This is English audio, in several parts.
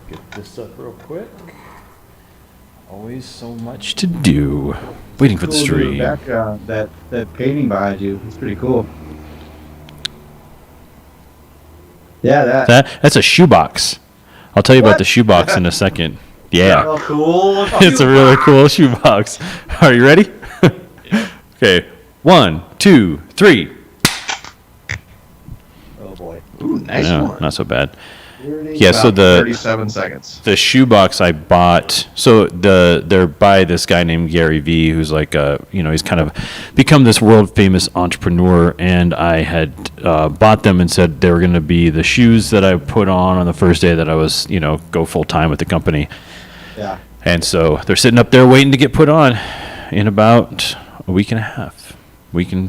Get this up real quick. Always so much to do. Waiting for the stream. Background, that painting behind you. It's pretty cool. Yeah, That's a shoebox. I'll tell you about the shoebox in a second. Yeah. Oh, cool. It's a really cool shoebox. Are you ready? Okay. 1, 2, 3. Oh boy. Ooh, nice one. Not so bad. Yeah, so About 37 seconds. the shoebox I bought, so they're by this guy named Gary V, who's like he's kind of become this world famous entrepreneur, and I had bought them and said they were going to be the shoes that I put on the first day that I was go full time with the company. Yeah. And so they're sitting up there waiting to get put on in about a week and a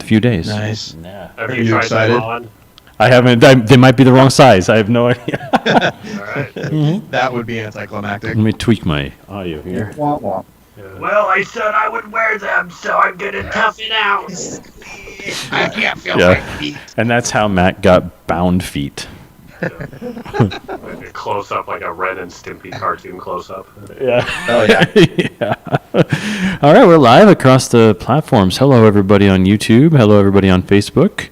few days. Nice. Yeah. Have Are you you tried excited? them on? I haven't. They might be the wrong size. I have no idea. All right. That would be anticlimactic. Let me tweak my audio here. Womp womp. Yeah. Well, I said I would wear them, so I'm gonna tough it out. I can't feel Yeah. my feet. And that's how Matt got bound feet. Like a close up, like a Ren and Stimpy cartoon close up. Yeah. Oh yeah. Yeah. All right, we're live across the platforms. Hello, everybody on YouTube. Hello, everybody on Facebook.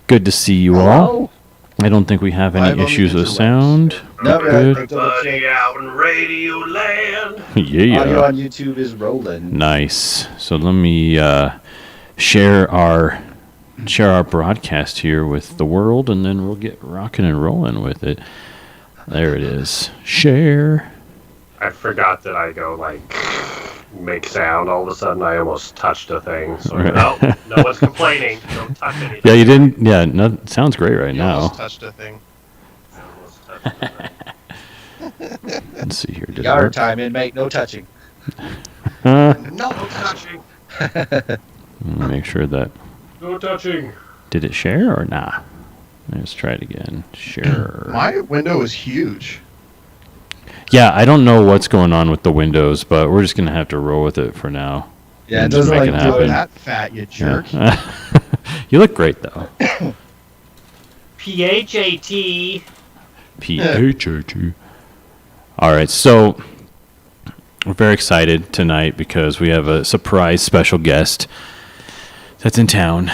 Good to see you all. I don't think we have Live on any the issues with interwebs. sound. No, Good. Everybody out in Radio Land. Yeah. Audio on YouTube is rolling. Nice. So let me share our broadcast here with the world, and then we'll get rocking and rolling with it. There it is. Share. I forgot that I go like make sound. All of a sudden, I almost touched a thing. So Right. no one's complaining. Don't touch anything. Yeah, you didn't. Yeah, no, sounds great right You now. almost touched a thing. I almost touched it. Let's see here. Did it Yard work? time, inmate. No touching. No. No touching. Let me make sure that. No touching. Did it share or nah? Let's try it again. Share. My window is huge. Yeah, I don't know what's going on with the windows, but we're just gonna have to roll with it for now. Yeah, it And just doesn't make like it do happen. it. That fat, you jerk. Yeah. You look great though. PHAT. P-H-A-T. All right, so we're very excited tonight because we have a surprise special guest that's in town.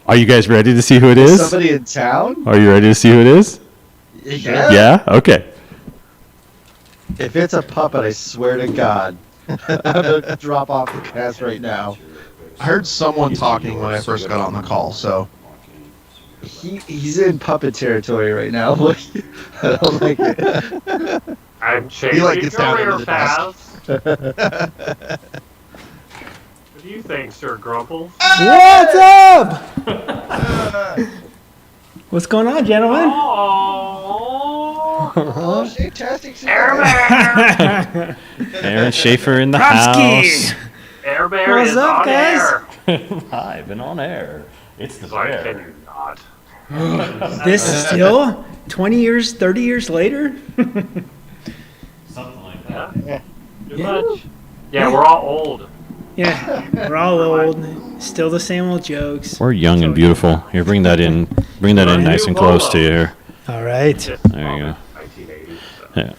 Are you guys ready to see who it is? Somebody in town? Are you ready to see who it is? Yeah. Yeah? Okay. If it's a puppet, I swear to God, I'm gonna drop off the cast right now. I heard someone talking when I first got on the call, so He's in puppet territory right now. I don't like it. I'm chasing He, like, gets down career into the desk. paths. What do you think, Sir Grumple? What's up? What's going on, gentlemen? Oh, Oh, fantastic! Airbear! Aaron Schaefer in the Kromsky. house. Airbear What's is up, on guys? air. Live and on air. It's the Why can bear. you not? This still 20 years, 30 years later? Something like that. Yeah. Too Yeah. much. Yeah, we're all old. Yeah, we're all old. Still the same old jokes. We're young and beautiful. Here, bring that in. Bring that in nice and close to you here. All right. There you go. 1980s. So. Yeah.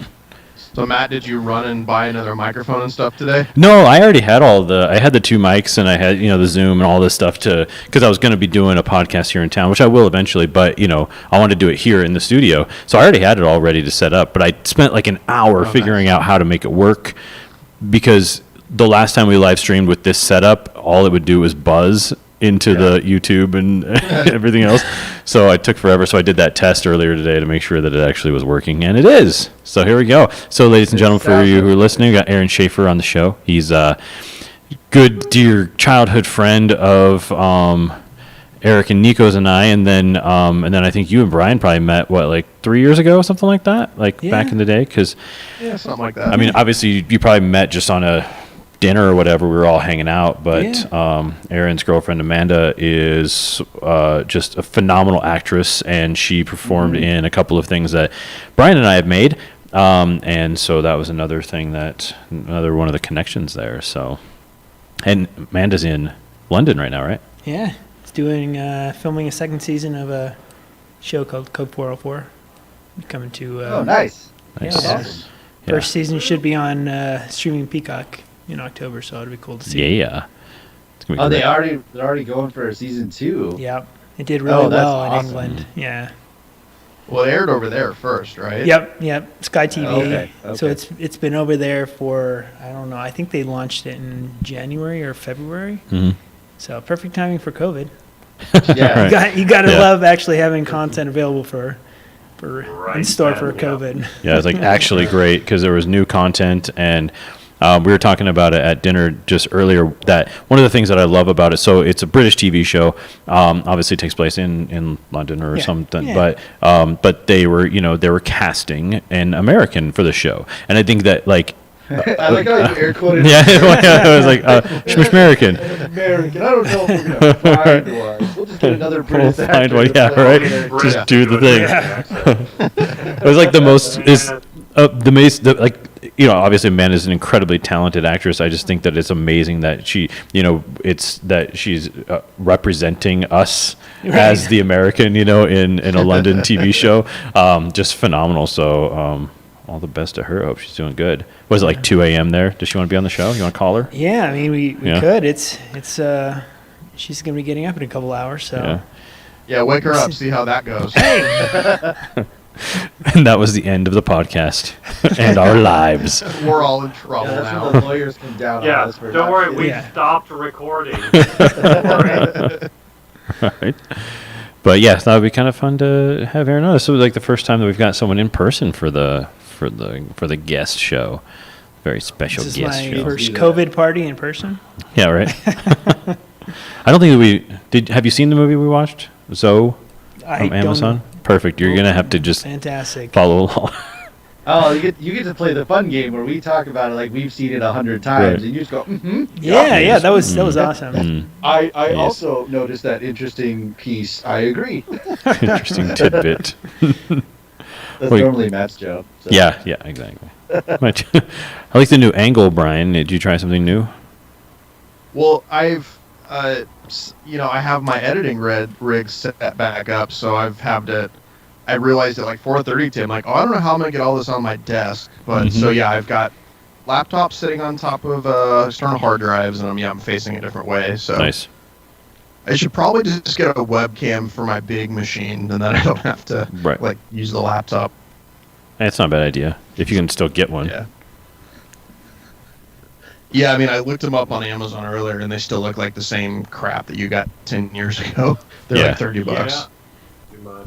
So Matt, did you run and buy another microphone and stuff today? No, I already had I had the two mics and I had, the Zoom and all this stuff because I was going to be doing a podcast here in town, which I will eventually, but, I want to do it here in the studio. So I already had it all ready to set up, but I spent like an hour figuring out how to make it work because the last time we live streamed with this setup, all it would do was buzz into the YouTube and everything else. So I took forever. So I did that test earlier today to make sure that it actually was working, and it is. So here we go. So ladies and gentlemen, for you who are listening, we got Aaron Schaefer on the show. He's a good, dear childhood friend of Eric and Nico's and I, and then I think you and Brian probably met like 3 years ago, something like that, back Yeah. in the day. Because Yeah, something like that. I mean, obviously you probably met just on a dinner or whatever. We were all hanging out, but Aaron's girlfriend Amanda is just a phenomenal actress, and she performed in a couple of things that Brian and I have made, and so that was another one of the connections there. So, and Amanda's in London right now, right? Yeah, it's doing filming a second season of a show called Code 404. Coming to Oh, nice. Nice. Yeah. First season should be on streaming Peacock in October, so it'll be cool to see. Yeah. It's gonna be Oh, great. they're already going for season 2. Yep. It did really that's well in awesome. England. Yeah. Well, it aired over there first, right? Yep. Sky TV. Okay, So okay. it's been over there for, I don't know, I think they launched it in January or February. Mhm. So perfect timing for COVID. Yeah. Right. You got to Yeah. love actually having content available for Right in store then, for yeah. COVID. Yeah, it's like actually great because there was new content, and we were talking about it at dinner just earlier. That one of the things that I love about it. So it's a British TV show. Obviously, it takes place in London or Yeah, something. yeah. But they were casting an American for the show, and I think that like. I like how you air quoted Yeah, I was like, American. American. I don't know if we're gonna find one. We'll just get another British We'll actor find one, to yeah, play right. American. Just do the thing. thing. It was like the most is like obviously Amanda's is an incredibly talented actress. I just think that it's amazing that it's that she's representing us as the American in a London TV show. Just phenomenal. So all the best to her. I hope she's doing good. Was it like 2 a.m. there? Does she want to be on the show? You want to call her? Yeah, I mean we Yeah. could. It's she's gonna be getting up in a couple hours. So Yeah. Yeah, wake her up, see how that goes. And that was the end of the podcast and our lives. We're all in trouble Yeah, that's now. when the lawyers come down on Yeah, us for don't not worry, getting- we Yeah. stopped recording. Don't worry. Right. But yeah, that would be kind of fun to have Aaron on. This was like the first time that we've got someone in person for the guest show. Very special this is guest my show. first Do that. COVID party in person. Yeah, right. I don't think that we did. Have you seen the movie we watched? Zoe I from don't- Amazon. Perfect. You're gonna have to just Fantastic. follow along. Oh, you get to play the fun game where we talk about it like we've seen it 100 times, Right. and you just go, mm-hmm. Yeah, that was awesome. Mm, I Yes. also noticed that interesting piece. I agree. interesting tidbit. That's Wait. normally Matt's job. So. Yeah, exactly. I like the new angle, Brian. Did you try something new? Well, I've, I have my editing rig set back up, so I realized at like 4:30 today, I'm like, I don't know how I'm gonna get all this on my desk, but so yeah, I've got laptops sitting on top of external hard drives, and I'm facing a different way, so Nice. I should probably just get a webcam for my big machine, and then I don't have to Right. use the laptop. That's not a bad idea. If you can still get one. Yeah. Yeah, I mean, I looked them up on Amazon earlier, and they still look like the same crap that you got 10 years ago. They're Yeah. like $30. Yeah. Too much.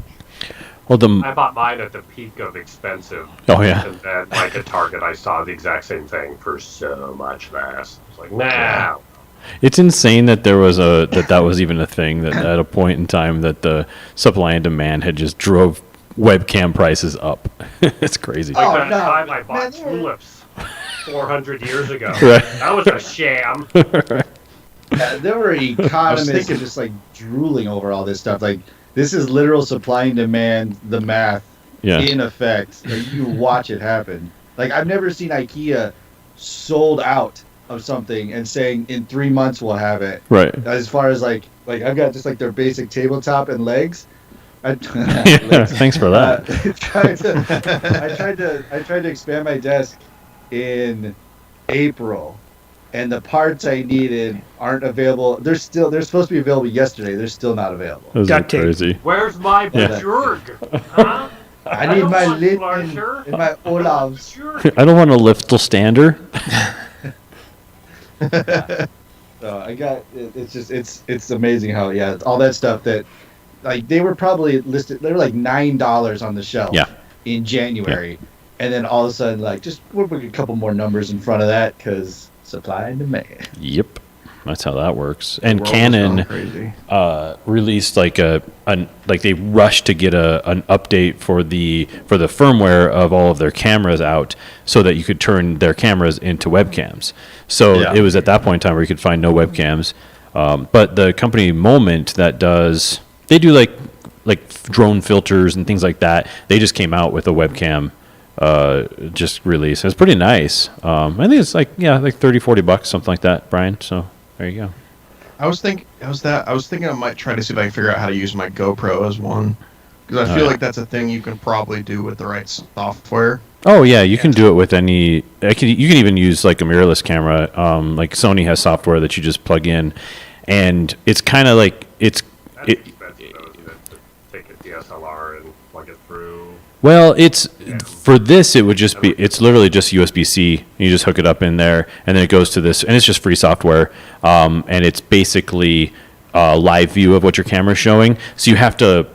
Well, the I bought mine at the peak of expensive. Oh, yeah. And then, like at Target, I saw the exact same thing for so much less. It's like, nah. It's insane that there was that was even a thing that at a point in time that the supply and demand had just drove webcam prices up. It's crazy. Like Oh, that no. time I bought Man, tulips 400 years ago. Right. That was a sham. Yeah, there were economists thinking- just like drooling over all this stuff. Like, this is literal supply and demand, the math Yeah. in effect. Like, you watch it happen. Like, I've never seen IKEA sold out of something and saying in 3 months we'll have it. Right. As far as like I've got just like their basic tabletop and legs. Yeah, thanks for that. I tried to expand my desk in April, and the parts I needed aren't available. They're supposed to be available yesterday. They're still not available. Those Duct are tape. crazy. Where's my Yeah. bajorg? Huh? I need don't my want lint Flusher. and my Olaf's. Bajorg. I don't want a liftel stander. So I got it's amazing how it's all that stuff that like they were probably listed. They were like $9 on the shelf. Yeah. In January, and then all of a sudden like just we'll put a couple more numbers in front of that because supply and demand. Yep. That's how that works. And World was Canon going crazy. released like like they rushed to get an update for the firmware of all of their cameras out so that you could turn their cameras into webcams. So Yeah. it was at that point in time where you could find no webcams. But the company Moment that they do like drone filters and things like that. They just came out with a webcam just release. It's pretty nice. I think it's like $30-$40, something like that, Brian. So there you go. I was thinking I might try to see if I can figure out how to use my GoPro as one, because I Oh, feel yeah. like that's a thing you can probably do with the right software. Oh yeah, you can do it with any. You can even use like a mirrorless camera. Like Sony has software that you just plug in, and it's kind of like That's expensive though, isn't it? To take a DSLR and plug it through. Well, it's for this. It would just be. It's literally just USB-C. You just hook it up in there, and then it goes to this, and it's just free software. And it's basically a live view of what your camera's showing. So you have to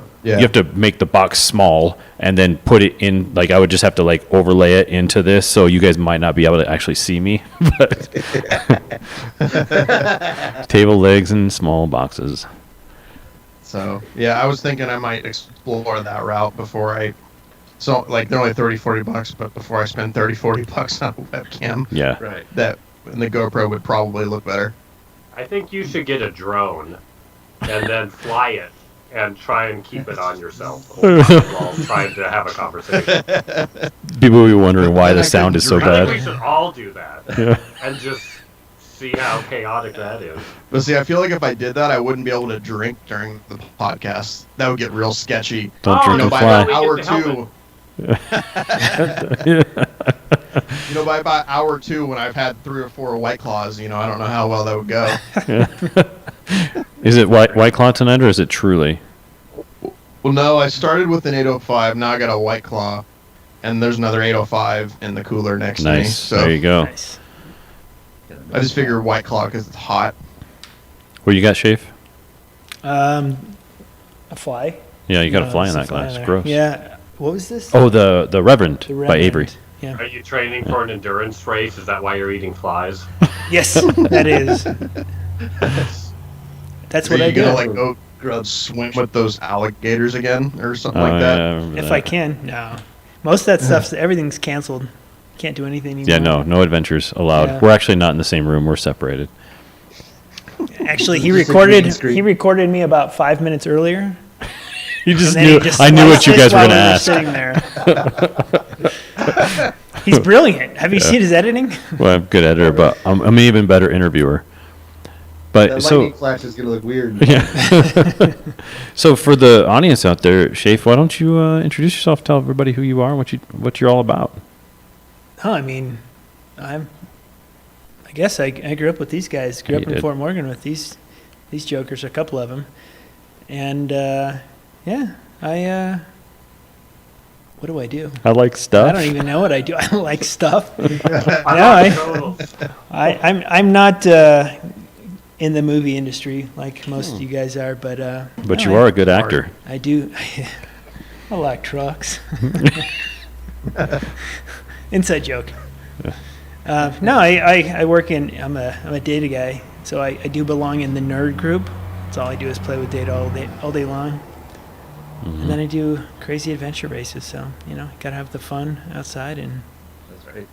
make the box small, and then put it in. Like I would just have to like overlay it into this, so you guys might not be able to actually see me. But table legs and small boxes. So yeah, I was thinking I might explore that route before I. So like they're only $30-$40, but before I spend $30-$40 on a webcam, Yeah. Right. that and the GoPro would probably look better. I think you should get a drone and then fly it and try and keep it on yourself while trying to have a conversation. People will be wondering why the sound is so I think we bad. should all do that and just see how chaotic that is. But see, I feel like if I did that, I wouldn't be able to drink during the podcast. That would get real sketchy. Don't Oh, drink You know, and by fly. about hour We get to help two. You know, by about hour two, when I've had 3 or 4 White Claws, I don't know how well that would go. Is it White Claw tonight, or is it Truly? Well, no, I started with an 805. Now I got a White Claw, and there's another 805 in the cooler next to me. Nice. So There you go. Nice. I just figure White Claw because it's hot. What you got, Shafe? A fly. Yeah, you got a No, fly in there's that a fly glass. there. Gross. Yeah. What was this? Oh, the Reverend The by Avery. Reverend. Yeah. Are you training for an endurance race? Is that why you're eating flies? Yes, that is. That's Are what I you do. gonna like go swim with those alligators again or something Oh, like that? yeah, I remember If that. I can. No. Most of that stuff, everything's canceled. Can't do anything anymore. Yeah, no adventures allowed. Yeah. We're actually not in the same room. We're separated. Actually, he Just a green recorded. screen. He recorded me about 5 minutes earlier. You just and then he knew. just I knew what sliced you it guys were while gonna we ask. Sitting there. He's brilliant. Have you seen his editing? Well, I'm a good editor, but I'm an even better interviewer. But That so lightning flash is gonna look weird. yeah. So for the audience out there, Shafe, why don't you introduce yourself? Tell everybody who you are and what you're all about. Oh, I mean, I guess I grew up with these guys. Grew Yeah, up you in did. Fort Morgan with these jokers, a couple of them, and yeah, what do I do? I like stuff. I don't even know what I do. I like stuff. I No, like totals. I'm not in the movie industry like most of you guys are, but But no, you are a good actor. I do. I like trucks. Inside joke. No, I work in. I'm a data guy, so I do belong in the nerd group. That's all I do is play with data all day long. And then I do crazy adventure races. So gotta have the fun outside and. That's right.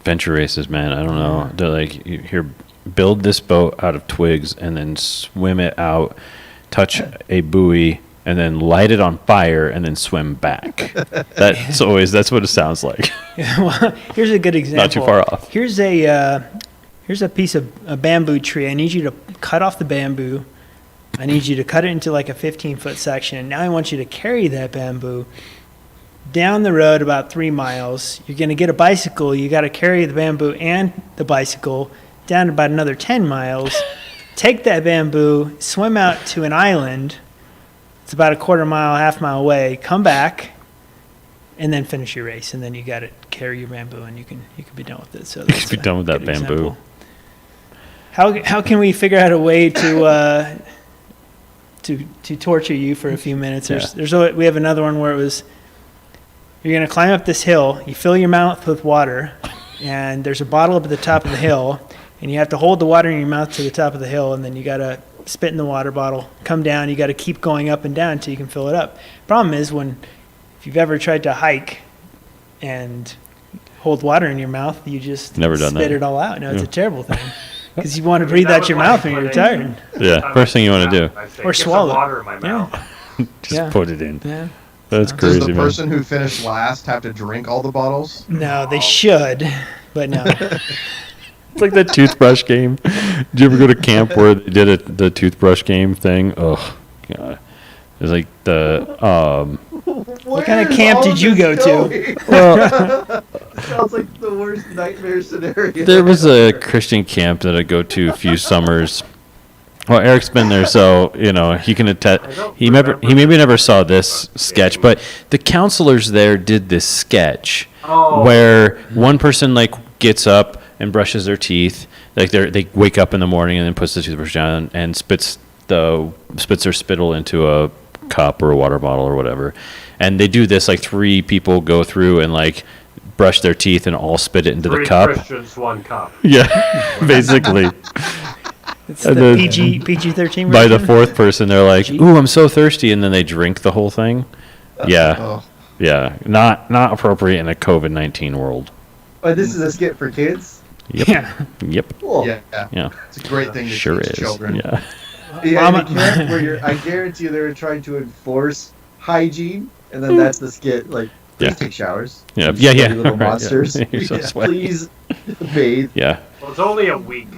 Venture races, man. I don't know. They're like, here, build this boat out of twigs and then swim it out, touch a buoy, and then light it on fire and then swim back. That's what it sounds like. Well, here's a good example. Not too far off. Here's a piece of a bamboo tree. I need you to cut off the bamboo. I need you to cut it into like a 15-foot section. Now I want you to carry that bamboo down the road about 3 miles. You're going to get a bicycle. You got to carry the bamboo and the bicycle down about another 10 miles. Take that bamboo, swim out to an island. It's about a quarter mile, half mile away. Come back, and then finish your race. And then you got to carry your bamboo, and you can be done with it. So that's be a done with that good bamboo. example. How can we figure out a way to torture you for a few minutes? We have another one where it was, you're going to climb up this hill, you fill your mouth with water, and there's a bottle up at the top of the hill, and you have to hold the water in your mouth to the top of the hill, and then you got to spit in the water bottle, come down, you got to keep going up and down until you can fill it up. Problem is, if you've ever tried to hike and hold water in your mouth, you just Never done spit that. it all out. No, it's Yeah. a terrible thing. Because you want to breathe out your mouth when you're tired. Yeah, first thing you want to do. I say, Or "Get some swallow. water in my Yeah. mouth." Just Yeah. put it in. Yeah. That's Does crazy, the man. person who finished last have to drink all the bottles? No, they should, but no. It's like that toothbrush game. Did you ever go to camp where they did the toothbrush game thing? Oh, God. It's like What kind of camp did you go to? Well, Sounds like the worst nightmare scenario. there was a Christian camp that I go to a few summers. Well, Eric's been there, so he can attest. He maybe never saw this sketch, but the counselors there did this sketch where one person like gets up and brushes their teeth, like they wake up in the morning and then puts the toothbrush down and spits their spittle into a cup or a water bottle or whatever, and they do this like 3 people go through and like brush their teeth and all spit it into the cup. 3 Christians, 1 cup. Yeah, basically. It's the PG-13 By the version? 4th person, they're like, "Ooh, I'm so thirsty," and then they drink the whole thing. Yeah, yeah, not appropriate in a COVID-19 world. But this is a skit for kids. Yep. Yeah. Yep. Cool. Yeah. It's a great thing to Sure teach is. children. Yeah. Yeah, in Mama- a camp where I guarantee you they're trying to enforce hygiene, and then that's the skit. Like, please Yeah. take showers. Yeah. You Yeah. sweaty Yeah. Little Right, yeah. monsters. You're so sweaty. Please bathe. Yeah. Well, it's only a week.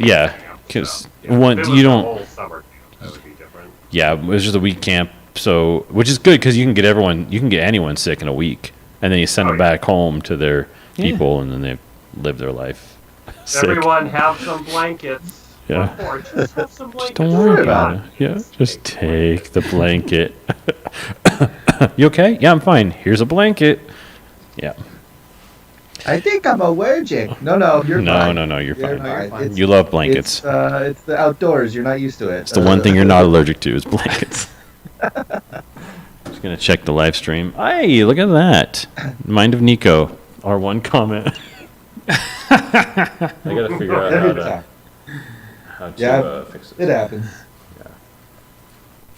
Yeah. Because If it one, was you the don't. whole summer camp, that would be different. Yeah, it was just a week camp, so which is good because you can get anyone sick in a week, and then you send them back home to their people, and then they live their life. Sick. Everyone have some blankets. Yeah. Or just have some blankets. Don't worry about it. Yeah, just take the blanket. You okay? Yeah, I'm fine. Here's a blanket. Yeah. I think I'm allergic. No, you're fine. No, you're fine. It's- You love blankets. It's the outdoors. You're not used to it. It's the one thing you're not allergic to is blankets. Just gonna check the live stream. Hey, look at that. Mind of Nico. Our one comment. I gotta figure out Every time. how to Yeah, fix It this. happens.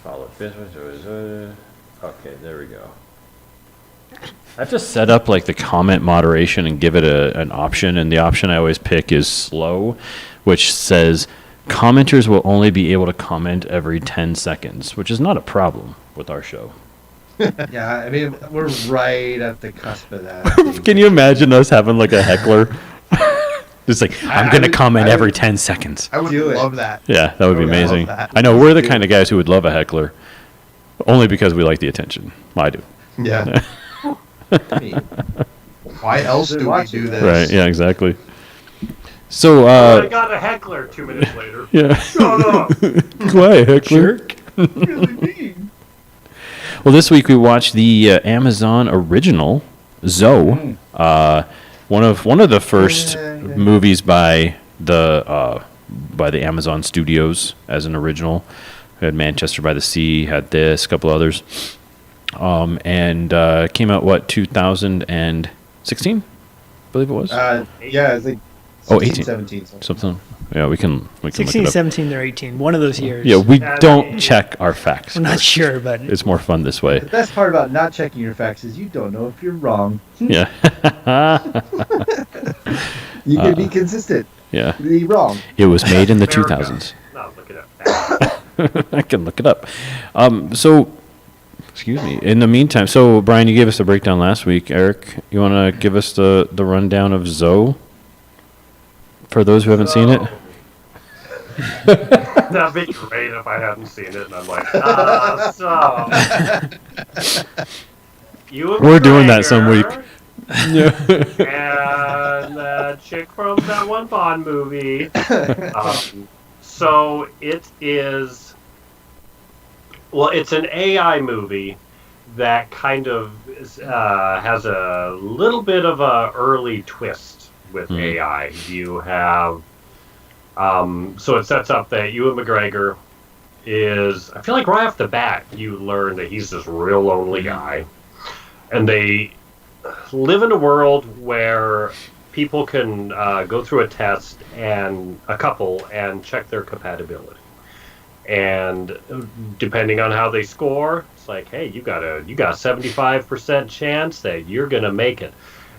Follow business. Okay, there we go. I have to set up like the comment moderation and give it an option, and the option I always pick is slow, which says commenters will only be able to comment every 10 seconds, which is not a problem with our show. Yeah, I mean, we're right at the cusp of that. Can you imagine us having like a heckler? Just like, I'm I going to would- comment I every would- 10 seconds. I would Do it. love that. Yeah, that would be I would love amazing. that. I know we're the kind of guys who would love a heckler, only because we like the attention. I do. Yeah. I mean, Why else They're do we watching do that. this? Right, yeah, exactly. So, I got a heckler 2 minutes later. yeah. Shut up. Quiet, heckler. really mean. Well, this week we watched the Amazon original Zoe, one of the first movies by the Amazon Studios as an original. We had Manchester by the Sea, had this, a couple others, and came out 2016, I believe it was Yeah, it's like 18. 17. something. Yeah, we can look 16, it up. 17, or 18. One of those years. Yeah, we Yeah, don't check our facts. I'm not sure, but It's more fun this way. The best part about not checking your facts is you don't know if you're wrong. Yeah. You can be consistent. Yeah. Be wrong. It was made in the America. 2000s. No, look at that. I can look it up. So, excuse me. In the meantime, so Brian, you gave us a breakdown last week. Eric, you want to give us the rundown of Zoe for those who haven't seen it? That'd be great if I hadn't seen it, and I'm like, so. You We're doing that some week. Yeah. And the chick from that one Bond movie. So it is. Well, it's an AI movie that kind of has a little bit of a early twist with AI. You have. So it sets up that Ewan McGregor is. I feel like right off the bat, you learn that he's this real lonely guy. And they live in a world where people can go through a test and a couple and check their compatibility. And depending on how they score, it's like, hey, you got a 75% chance that you're gonna make it.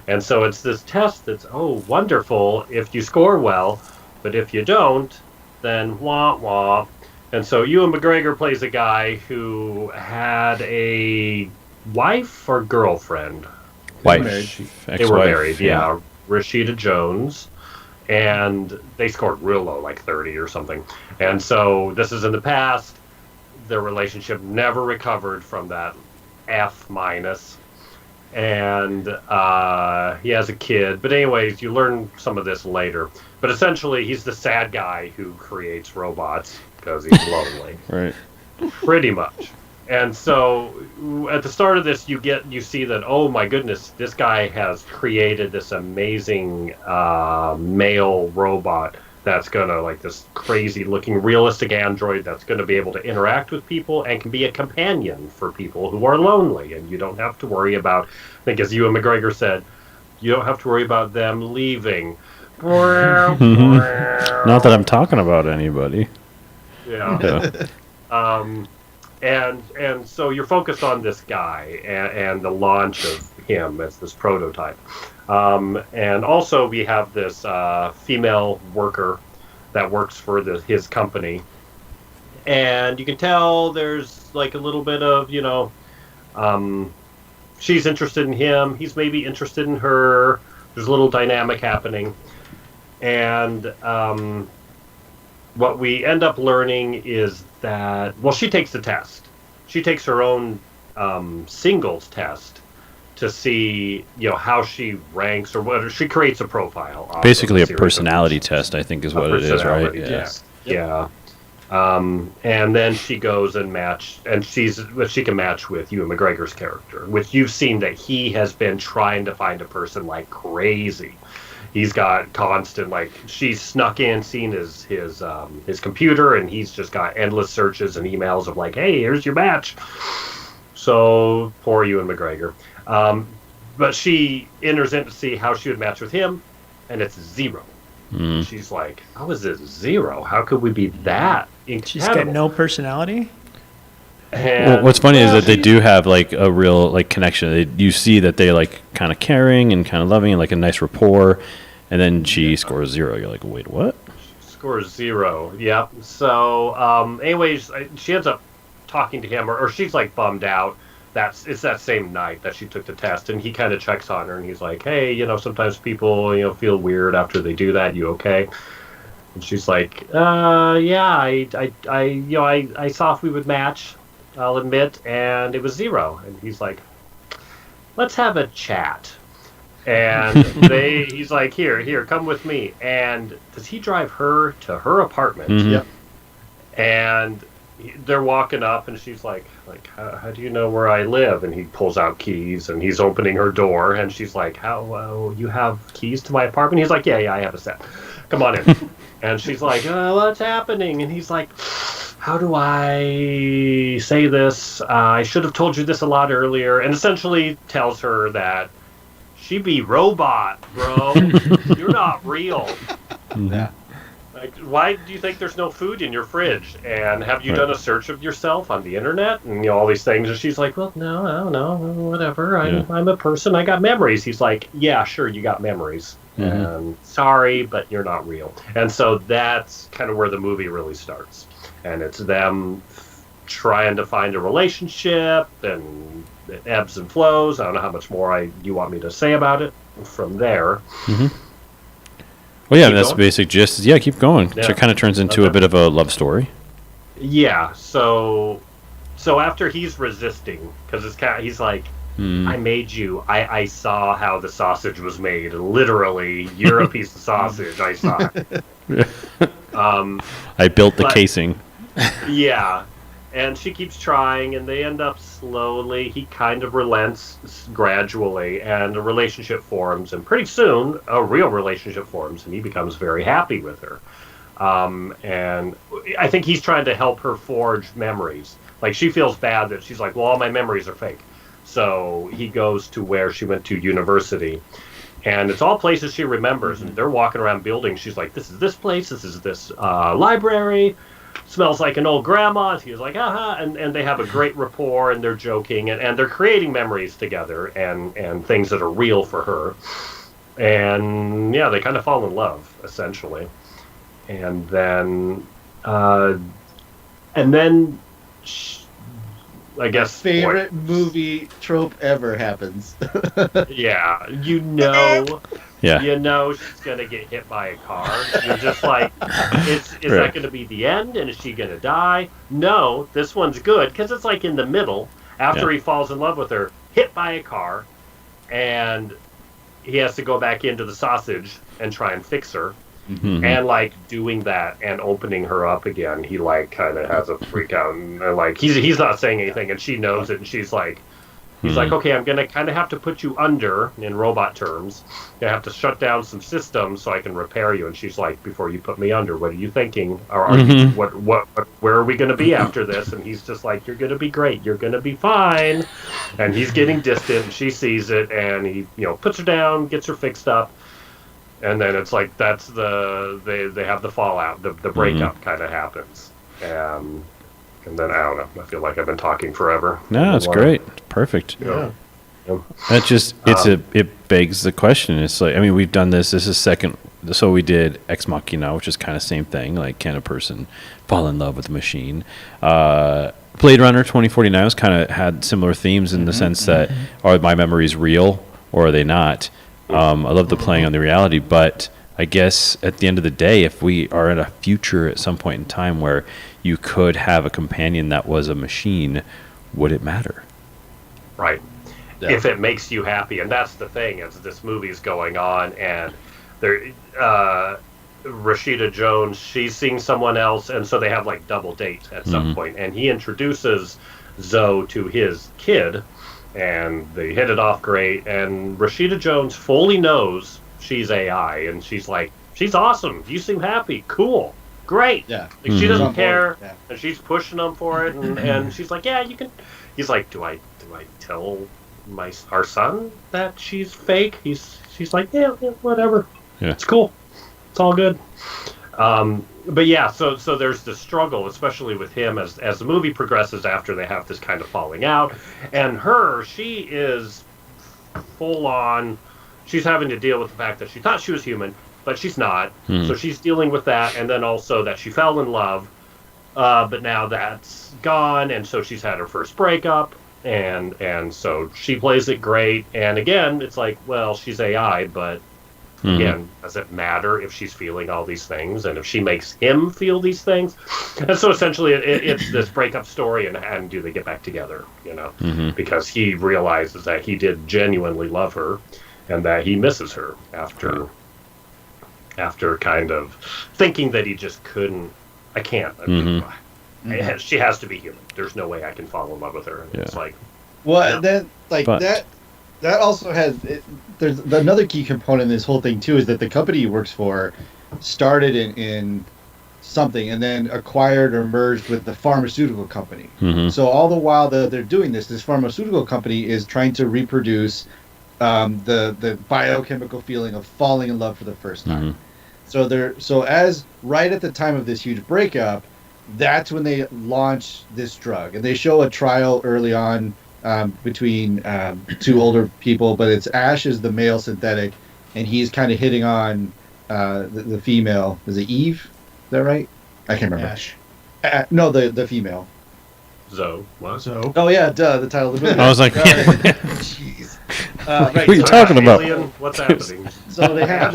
And so it's this test that's wonderful if you score well, but if you don't, then wah wah. And so Ewan McGregor plays a guy who had a wife or girlfriend. Wife. They were married, yeah. Rashida Jones. And they scored real low, like 30 or something. And so this is in the past. Their relationship never recovered from that F minus, and he has a kid. But anyways, you learn some of this later. But essentially, he's the sad guy who creates robots because he's lonely. Right. Pretty much. And so at the start of this, you see that, oh my goodness, this guy has created this amazing male robot that's gonna, like, this crazy looking realistic android that's gonna be able to interact with people and can be a companion for people who are lonely. And you don't have to worry about, I think as Ewan McGregor said, you don't have to worry about them leaving. Not that I'm talking about anybody. Yeah. And so you're focused on this guy and the launch of him as this prototype. And also we have this female worker that works for his company. And you can tell there's like a little bit of, she's interested in him. He's maybe interested in her. There's a little dynamic happening. And what we end up learning is that, well, she takes the test. She takes her own singles test to see, how she ranks or what. She creates a profile. Basically, a personality test, I think, is what it is, right? Yeah. And then she goes and she can match with Ewan McGregor's character, which you've seen that he has been trying to find a person like crazy. He's got constant, like, she's snuck in, seen his computer, and he's just got endless searches and emails of like, hey, here's your match. So, poor Ewan McGregor. But she enters in to see how she would match with him, and it's 0. She's like, how is it 0? How could we be that incompatible? She's got no personality? Well, what's funny is that they do have like a real like connection. You see that they like kind of caring and kind of loving and like a nice rapport, and then she scores 0. You're like, wait, what? Scores 0. Yep. So, anyways, she ends up talking to him, or she's like bummed out. It's that same night that she took the test, and he kind of checks on her, and he's like, hey, sometimes people feel weird after they do that. You okay? And she's like, yeah, I saw if we would match. I'll admit, and it was 0. And he's like, let's have a chat. And he's like, here, come with me. And does he drive her to her apartment? Mm-hmm. Yep. And they're walking up, and she's like, how do you know where I live? And he pulls out keys, and he's opening her door, and she's like, how, you have keys to my apartment? He's like, yeah, I have a set. Come on in. And she's like, what's happening? And he's like, how do I say this? I should have told you this a lot earlier. And essentially tells her that she be robot, bro. You're not real. Yeah. Like, why do you think there's no food in your fridge? And have you done a search of yourself on the internet? And all these things. And she's like, well, no, I don't know. Whatever. I'm a person. I got memories. He's like, yeah, sure, you got memories. And sorry, but you're not real. And so that's kind of where the movie really starts. And it's them trying to find a relationship, and it ebbs and flows. I don't know how much more you want me to say about it from there. Mm-hmm. Well, yeah, Keep that's going? the basic gist. Yeah, keep going. Yeah. So it kind of turns into a bit of a love story. Yeah, so after he's resisting, because he's like, I made you. I saw how the sausage was made. Literally, you're a piece of sausage. I saw it. I built the casing. Yeah, and she keeps trying, and they end up slowly. He kind of relents gradually, and a relationship forms, and pretty soon, a real relationship forms, and he becomes very happy with her. And I think he's trying to help her forge memories. Like, she feels bad that she's like, well, all my memories are fake. So he goes to where she went to university, and it's all places she remembers, and they're walking around buildings. She's like, this is this place, this is this library, smells like an old grandma. And he's like, and they have a great rapport, and they're joking, and they're creating memories together, and things that are real for her. And yeah, they kind of fall in love, essentially. And then I guess Favorite movie trope ever happens. Yeah, Yeah. she's gonna get hit by a car. You're just like, is that gonna be the end? And is she gonna die? No, this one's good because it's like in the middle. After Yeah. he falls in love with her, hit by a car, and he has to go back into the sausage and try and fix her. Mhm. And like doing that and opening her up again, he like kind of has a freak out, and like he's not saying anything, and she knows it, and she's like, he's like, okay, I'm gonna kind of have to put you under, in robot terms. I have to shut down some systems so I can repair you. And she's like, before you put me under, what are you thinking? Or are you, what, where are we gonna be after this? And he's just like, you're gonna be great, you're gonna be fine. And he's getting distant, and she sees it, and he, puts her down, gets her fixed up. And then it's like that's they have the fallout, the breakup kind of happens, and then I don't know. I feel like I've been talking forever. No, it's great. It's perfect. Yeah. That just it begs the question. It's like, I mean, we've done this. This is second. So we did Ex Machina, which is kind of same thing. Like, can a person fall in love with a machine? Blade Runner 2049 was kind of had similar themes in the sense that are my memories real or are they not? I love the playing on the reality, but I guess at the end of the day, if we are in a future at some point in time where you could have a companion that was a machine, would it matter? Right. Yeah. If it makes you happy, and that's the thing, is this movie's going on, and there, Rashida Jones, she's seeing someone else, and so they have like double date at some point, and he introduces Zoe to his kid, and they hit it off great, and Rashida Jones fully knows she's AI, and she's like, she's awesome, you seem happy, cool, great. Yeah. Like, she doesn't On board. care, Yeah. and she's pushing him for it, and she's like, yeah, you can. He's like, do I tell our son that she's fake? She's like, yeah, whatever. Yeah. It's cool. It's all good. But yeah, so there's the struggle, especially with him as the movie progresses after they have this kind of falling out. And she is full on, she's having to deal with the fact that she thought she was human, but she's not. So she's dealing with that, and then also that she fell in love, but now that's gone, and so she's had her first breakup. And so she plays it great. And again, it's like, well, she's AI, but again, does it matter if she's feeling all these things and if she makes him feel these things? And so essentially, it's this breakup story, and do they get back together? Because he realizes that he did genuinely love her, and that he misses her after kind of thinking that he just couldn't. I can't. She has to be human. There's no way I can fall in love with her. And it's like, Well, then, like But- that also has. There's another key component in this whole thing too, is that the company he works for started in something and then acquired or merged with the pharmaceutical company. So all the while that they're doing this pharmaceutical company is trying to reproduce the biochemical feeling of falling in love for the first time. So as right at the time of this huge breakup, that's when they launch this drug, and they show a trial early on between two older people, but it's Ash is the male synthetic, and he's kind of hitting on the female. Is it Eve? Is that right? I can't remember. Ash. No, the female. Zoe. What? So Oh yeah, duh. The title of the movie. I was like, Jeez. Right, What are you so- talking about? Alien? What's happening? So they have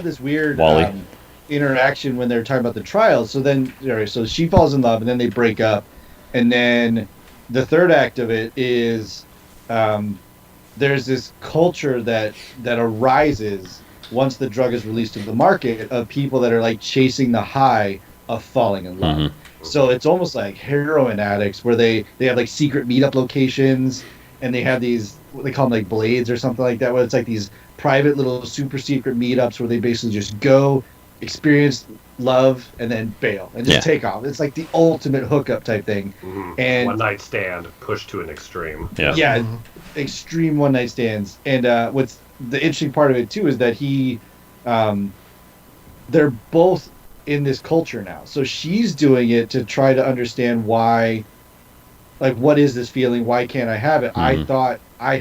this weird Wally. interaction when they're talking about the trials. So then, so she falls in love, and then they break up, and then the third act of it is there's this culture that arises once the drug is released to the market of people that are like chasing the high of falling in love. So it's almost like heroin addicts where they have like secret meetup locations, and they have these, what they call them, like blades or something like that, where it's like these private little super secret meetups where they basically just go, experience love, and then bail and just take off. It's like the ultimate hookup type thing. And one night stand pushed to an extreme. Yeah. extreme one night stands. And what's the interesting part of it too is that they're both in this culture now. So she's doing it to try to understand why, like, what is this feeling? Why can't I have it? I thought I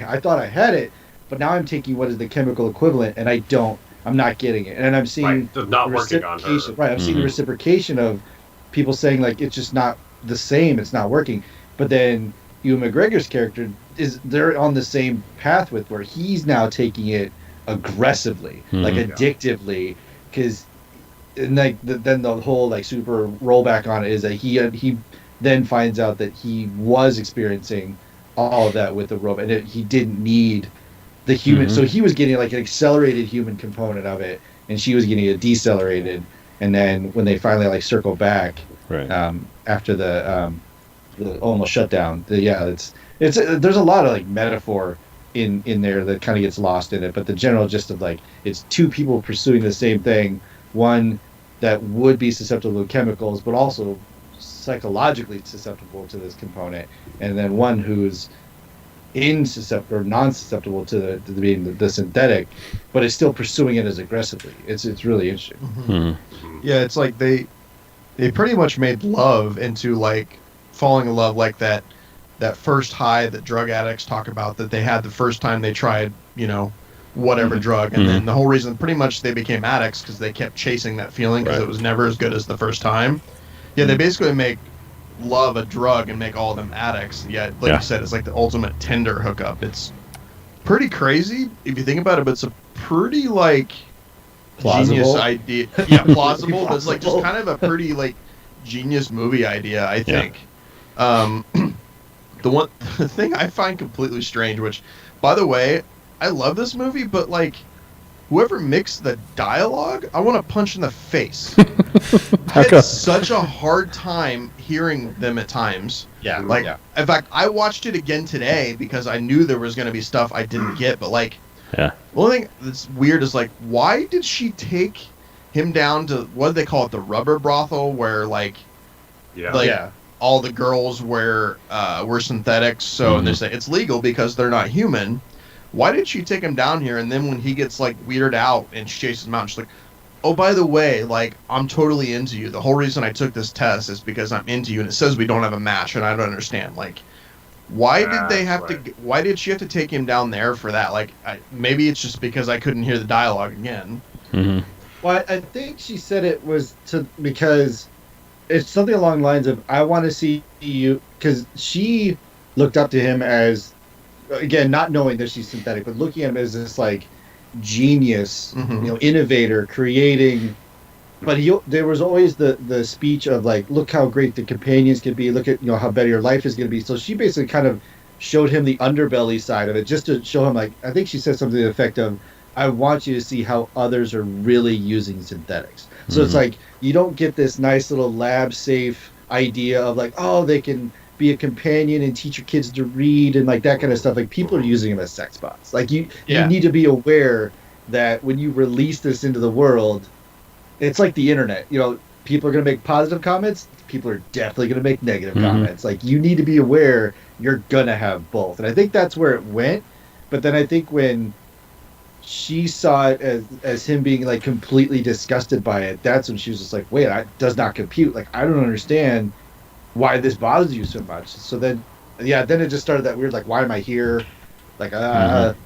had it, but now I'm taking what is the chemical equivalent, and I'm not getting it. And I'm seeing Right. It's not the working on her. reciprocation. Right, I'm seeing the reciprocation of people saying like it's just not the same, it's not working. But then Ewan McGregor's character they're on the same path with where he's now taking it aggressively, like addictively, because then the whole like super rollback on it is that he then finds out that he was experiencing all of that with the robot, and he didn't need the human. So he was getting like an accelerated human component of it, and she was getting a decelerated. And then when they finally like circle back, Right. After the almost shutdown, it's there's a lot of like metaphor in there that kind of gets lost in it. But the general gist of like it's two people pursuing the same thing, one that would be susceptible to chemicals, but also psychologically susceptible to this component, and then one who's insusceptible or non-susceptible to being the synthetic, but is still pursuing it as aggressively. It's really interesting. Yeah, it's like they pretty much made love into like falling in love, like that first high that drug addicts talk about that they had the first time they tried, whatever drug, and then the whole reason pretty much they became addicts because they kept chasing that feeling because it was never as good as the first time. Yeah, they basically make love a drug and make all of them addicts. Yeah, like you said, it's like the ultimate Tinder hookup. It's pretty crazy if you think about it, but it's a pretty like Plausible. genius idea. Yeah, plausible. But it's like just kind of a pretty like genius movie idea, I think. The thing I find completely strange, which, by the way, I love this movie, but like whoever mixed the dialogue, I want to punch in the face. I had such a hard time hearing them at times. In fact, I watched it again today because I knew there was going to be stuff I didn't get. But like, the only thing that's weird is like, why did she take him down to what do they call it, the rubber brothel, where like, all the girls were synthetics. So and they say it's legal because they're not human. Why did she take him down here? And then when he gets like weirded out and she chases him out, she's like, oh, by the way, like, I'm totally into you. The whole reason I took this test is because I'm into you. And it says we don't have a match. And I don't understand. Like, why did they have to, why did she have to take him down there for that? Like, maybe it's just because I couldn't hear the dialogue again. Well, I think she said it was because it's something along the lines of, I want to see you, because she looked up to him as, again, not knowing that she's synthetic, but looking at him as this like genius, innovator, creating. But there was always the speech of like, look how great the companions can be. Look at how better your life is going to be. So she basically kind of showed him the underbelly side of it, just to show him like, I think she said something to the effect of, I want you to see how others are really using synthetics. So it's like you don't get this nice little lab safe idea of like, oh, they can be a companion and teach your kids to read and like that kind of stuff. Like people are using them as sex bots. Like you need to be aware that when you release this into the world, it's like the internet. People are going to make positive comments. People are definitely going to make negative comments. Like you need to be aware you're going to have both. And I think that's where it went. But then I think when she saw it as him being like completely disgusted by it, that's when she was just like, wait, it does not compute. Like I don't understand why this bothers you so much. So then it just started that weird like, why am I here? Like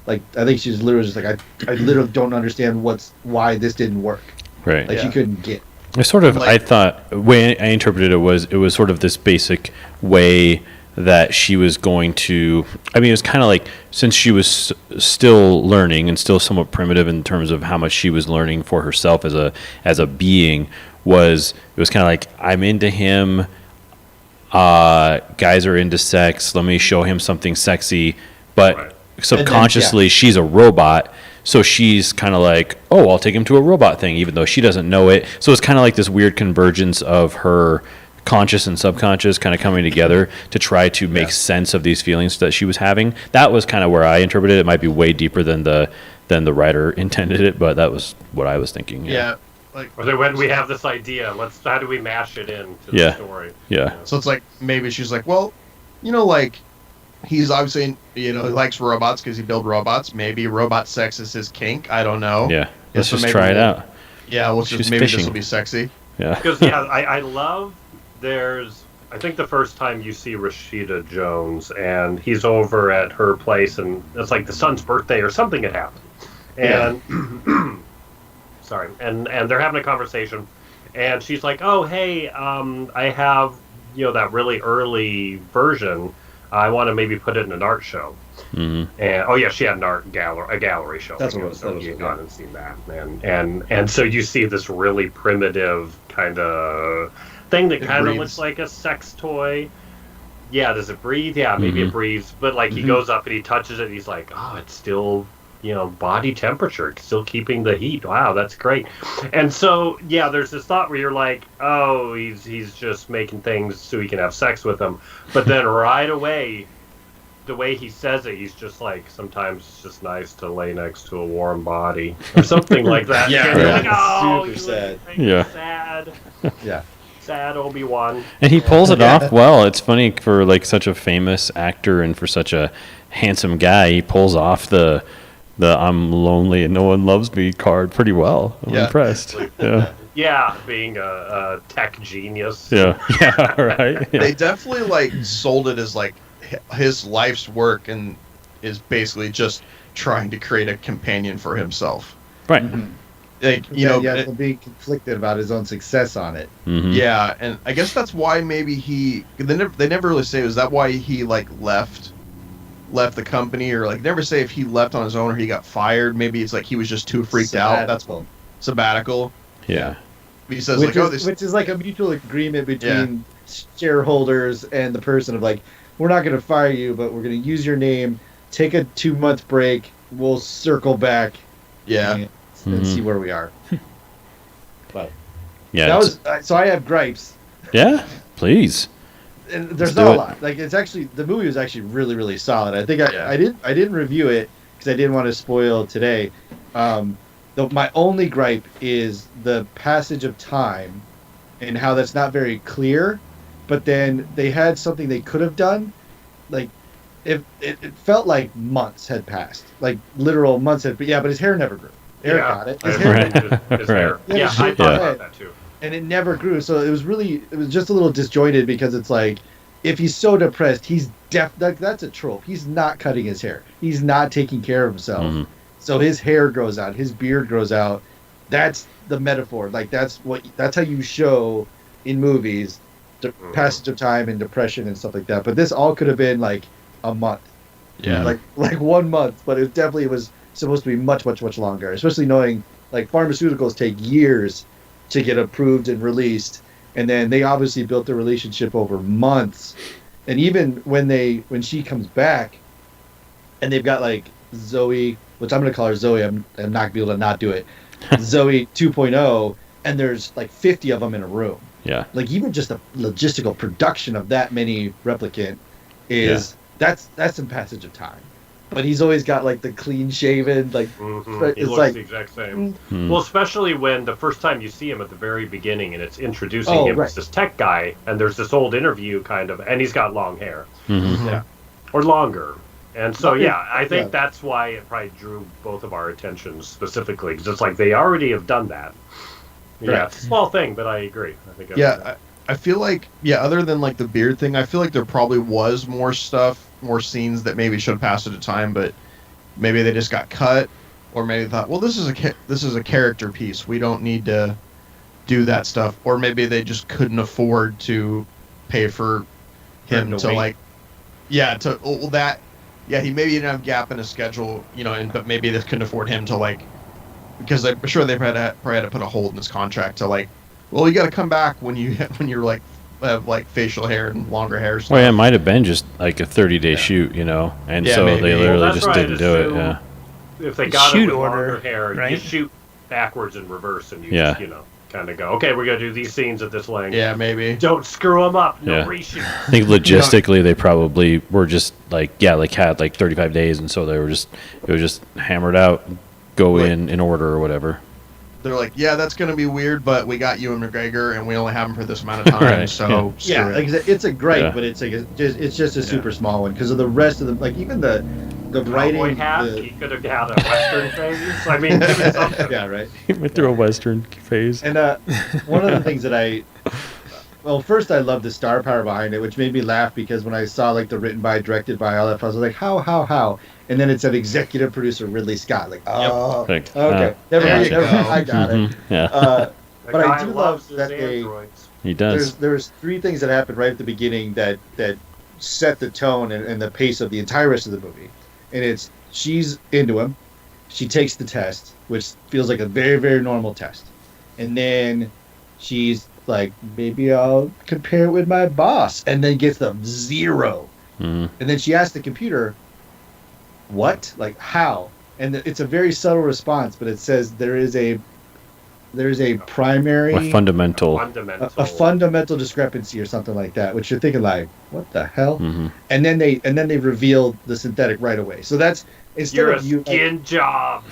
like I think she's literally just like, I literally don't understand why this didn't work. Right. Like she couldn't get. It's sort of, I thought, the way I interpreted it was sort of this basic way that she was going to, I mean, it was kind of like, since she was still learning and still somewhat primitive in terms of how much she was learning for herself as a being, it was kind of like, I'm into him, guys are into sex, let me show him something sexy, but subconsciously she's a robot, so she's kind of like, oh, I'll take him to a robot thing, even though she doesn't know it. So it's kind of like this weird convergence of her conscious and subconscious kind of coming together to try to make sense of these feelings that she was having. That was kind of where I interpreted it. It might be way deeper than the writer intended it, but that was what I was thinking. Like, or then when we have this idea, how do we mash it into the story? So it's like, maybe she's like, well, like, he's obviously, he likes robots because he builds robots. Maybe robot sex is his kink. I don't know. Yeah, let's just try it out. Yeah, maybe this will be sexy. Yeah. Because, I love, I think the first time you see Rashida Jones, and he's over at her place, and it's like the son's birthday or something had happened. And, sorry, and they're having a conversation, and she's like, oh, hey, I have, that really early version. I want to maybe put it in an art show. And she had an gallery show. That's what it was. So you've gone and seen that, and so you see this really primitive kind of thing that kind of looks like a sex toy, yeah, does it breathe? Yeah, maybe Mhm. it breathes. But like he goes up and he touches it, and he's like, oh, it's still, body temperature. It's still keeping the heat. Wow, that's great. And so, yeah, there's this thought where you're like, oh, he's just making things so he can have sex with them. But then right away, the way he says it, he's just like, sometimes it's just nice to lay next to a warm body or something like that. Yeah, And you're right. like, oh, Super you sad. make me Yeah. sad. Yeah. Sad Obi-Wan. And he pulls it Yeah. off well. It's funny for like such a famous actor and for such a handsome guy. He pulls off the "I'm lonely and no one loves me" card pretty well. I'm Yeah. impressed. Yeah, Yeah, being a tech genius. yeah, yeah. Right. They Yeah. definitely like sold it as like his life's work and is basically just trying to create a companion for himself. Right. Like Yeah, so being conflicted about his own success on it. Mhm. yeah, and I guess that's why maybe they never really say, is that why he like left the company, or like never say if he left on his own or he got fired. Maybe it's like he was just too freaked out. That's Sabbatical. sabbatical. Yeah. He says Which, like, oh, is, this which is like a mutual agreement between shareholders and the person of like, we're not going to fire you, but we're going to use your name, take a 2-month break, we'll circle back yeah. and Mhm. see where we are. But Yeah. that it's- was so I have gripes. Yeah. Please. And there's Let's do not a it. lot. Like it's actually the movie was actually really really solid. I think Yeah. I didn't review it because I didn't want to spoil today. My only gripe is the passage of time and how that's not very clear. But then they had something they could have done, like if it felt like months had passed, like literal months had. But yeah, but his hair never grew. Eric got it. His I hair Right. agree with his hair. Right. Yeah, I Yeah. thought about that too. and it never grew. So it was just a little disjointed because it's like, if he's so depressed, he's that's a trope. He's not cutting his hair. He's not taking care of himself. Mhm. So his hair grows out, his beard grows out. That's the metaphor. Like that's how you show in movies the passage of time and depression and stuff like that. But this all could have been like a month. Yeah. Like 1 month, but it definitely was supposed to be much longer, especially knowing like pharmaceuticals take years to get approved and released, and then they obviously built the relationship over months. And even when she comes back and they've got like Zoe, which I'm going to call her Zoe, I'm not going to be able to not do it, Zoe 2.0, and there's like 50 of them in a room. Yeah. Like even just the logistical production of that many replicant is that's some passage of time. But he's always got like the clean shaven, like Mhm. He it's looks like the exact same. Hmm. Well, especially when the first time you see him at the very beginning, and it's introducing Oh, him right. as this tech guy, and there's this old interview kind of, and he's got long hair Mhm. Yeah. or longer, and so yeah, I think Yeah. that's why it probably drew both of our attentions specifically, because it's like they already have done that. Yeah, Right. it's a small thing, but I agree. I think Yeah, I feel like, other than like the beard thing, I feel like there probably was more scenes that maybe should have passed at a time, but maybe they just got cut, or maybe they thought, well, this is a character piece, we don't need to do that stuff, or maybe they just couldn't afford to pay for him to to wait. like, he maybe didn't have a gap in his schedule, but maybe they couldn't afford him to like, because I'm sure they probably had to put a hold in his contract to like, well, you got to come back when you're like have like facial hair and longer hair. Well, yeah, it might have been just like a 30-day shoot, and Yeah, so maybe. they Well, literally that's just right, didn't do it. assume- Yeah. if they got Shoot it with order, longer hair, you right? shoot backwards and reverse, and you Yeah. just kind of go, okay, we're gonna do these scenes at this length. Yeah, maybe. Don't screw them up. No Yeah. reshoot. I think logistically they probably were just like had like 35 days, and so it was just hammered out, go Like- in order or whatever. They're like, yeah, that's gonna be weird, but we got Ewan McGregor, and we only have him for this amount of time, Right, so yeah, screw it. like I said, it's a gripe, Yeah. but it's like it's just a super small one because of the rest of the like even the Cowboy writing. hat. He could have had a western phase. I mean, give me something. Yeah, right. He went through a Western phase. And one of the things that well, first I love the star power behind it, which made me laugh because when I saw like the written by, directed by, all that, I was like, how, and then it said executive producer Ridley Scott, like, oh, Like, okay, there you never, go. I got it. mhm, yeah, The But I guy do love loves his that they. androids. he does. There's 3 things that happened right at the beginning that set the tone and the pace of the entire rest of the movie, and it's she's into him, she takes the test, which feels like a very very normal test, and then she's like maybe I'll compare it with my boss, and then gets them 0. Mhm. And then she asks the computer, what? Like, how? And it's a very subtle response, but it says there's a primary, A fundamental. a fundamental discrepancy or something like that, which you're thinking like, what the hell? Mhm. And then they reveal the synthetic right away. So that's instead You're a of you skin job.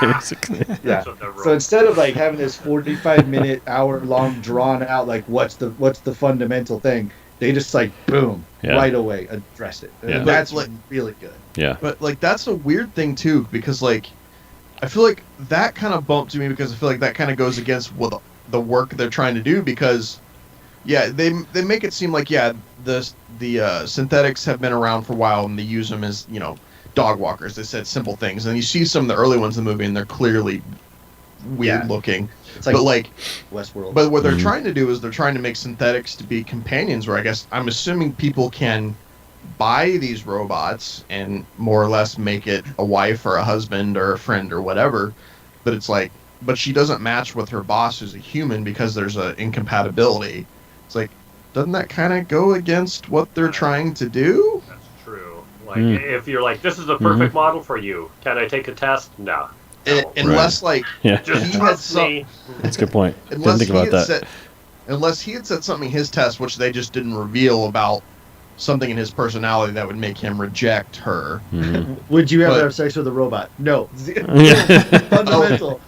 Basically. yeah. That's what the So role- instead of like having this 45-minute, hour-long drawn out like what's the fundamental thing, they just like boom Yeah. right away address it. And Yeah. that's But, like- really good. Yeah. But like that's a weird thing too, because like I feel like that kind of bumped me because I feel like that kind of goes against what the work they're trying to do, because yeah, they make it seem like the synthetics have been around for a while and they use them as, you know, dog walkers. They said simple things, and you see some of the early ones in the movie and they're clearly weird Yeah. looking. It's like But like Westworld. But what they're Mhm. trying to do is they're trying to make synthetics to be companions, where I guess I'm assuming people can buy these robots and more or less make it a wife or a husband or a friend or whatever. But it's like, but she doesn't match with her boss who's a human because there's a incompatibility. It's like, doesn't that kind of go against what they're trying to do? That's true. Like, Mm. if you're like, this is the perfect model for you, can I take a test? No. Unless like Yeah. Just he had trust some, me. That's a good point. Didn't unless think he about had that. said, unless he had said something in his test which they just didn't reveal about something in his personality that would make him reject her. Mhm. Would you ever but- have sex with a robot? No. Yeah. Fundamental.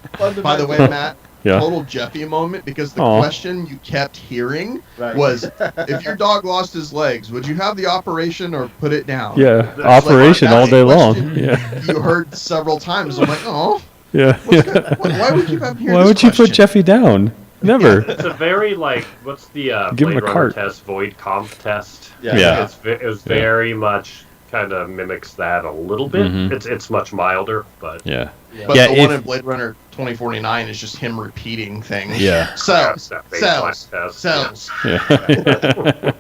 By the way, Matt, Yeah. total Jeffy moment, because the Aw. question you kept hearing Right. was, if your dog lost his legs, would you have the operation or put it down? Yeah. It's like, Operation all that's a day long. question Yeah. You heard several times. I'm like, oh, Yeah. why would you have heard Why this would you put question? Jeffy down? Never. It's a very, like, what's the Give him Blade a Runner cart. test, Void Comp test? Yeah. It was very much kind of mimics that a little bit. Mhm. It's much milder, but Yeah. But Yeah, the one if- in Blade Runner 2049 is just him repeating things. Yeah. Cells, That's that baseline cells, test, cells. Yeah.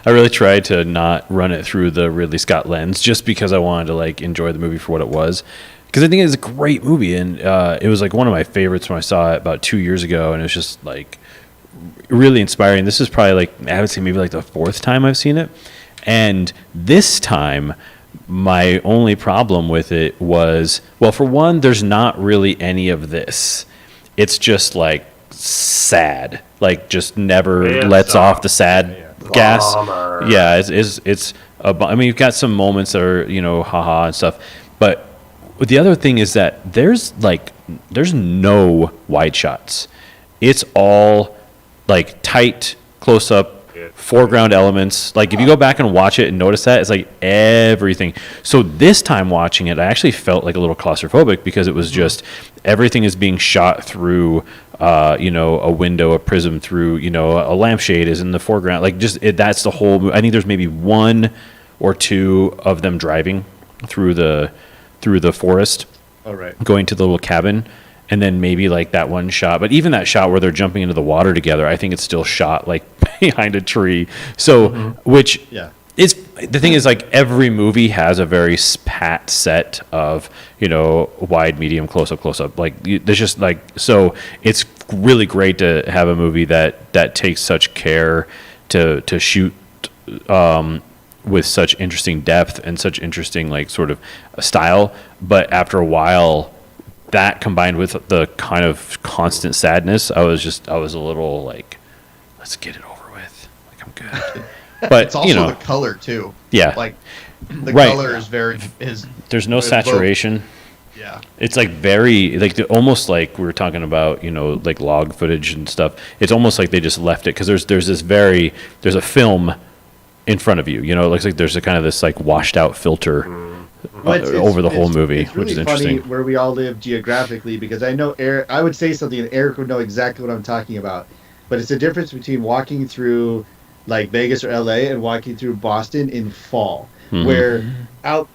I really tried to not run it through the Ridley Scott lens, just because I wanted to like enjoy the movie for what it was. Because I think it's a great movie, and it was like one of my favorites when I saw it about 2 years ago, and it was just like really inspiring. This is probably like, I would say maybe like the 4th time I've seen it, and this time my only problem with it was, well, for one, there's not really any of this. It's just like sad, like just never It's lets off the sad gas. Bummer. Yeah, it's I mean, you've got some moments that are, you know, haha and stuff, but the other thing is that there's no wide shots. It's all like tight, close up, foreground elements. Like if you go back and watch it and notice that, it's like everything. So this time watching it, I actually felt like a little claustrophobic, because it was just everything is being shot through, you know, a window, a prism, through, you know, a lampshade is in the foreground. Like just that's the whole. I think there's maybe 1 or 2 of them driving through the forest, All right. going to the little cabin, and then maybe like that one shot. But even that shot where they're jumping into the water together, I think it's still shot like behind a tree. So, which Yeah. is the thing is, like every movie has a very pat set of, you know, wide, medium, close up. Like there's just like, so it's really great to have a movie that takes such care to shoot with such interesting depth and such interesting like sort of style. But after a while, that combined with the kind of constant sadness, I was a little like, let's get it over with. Like I'm good. But It's also you know, the color too. yeah, Like the Right. color is very is there's no it's saturation. yeah. It's like very like almost like we were talking about, you know, like log footage and stuff. It's almost like they just left it, because there's a film in front of you. You know, it looks like there's a kind of this like washed out filter Well, it's- over the whole it's- movie, it's really which is funny interesting. where we all live geographically, because I know Eric. I would say something, and Eric would know exactly what I'm talking about. But it's the difference between walking through like Vegas or LA and walking through Boston in fall, Mhm. where out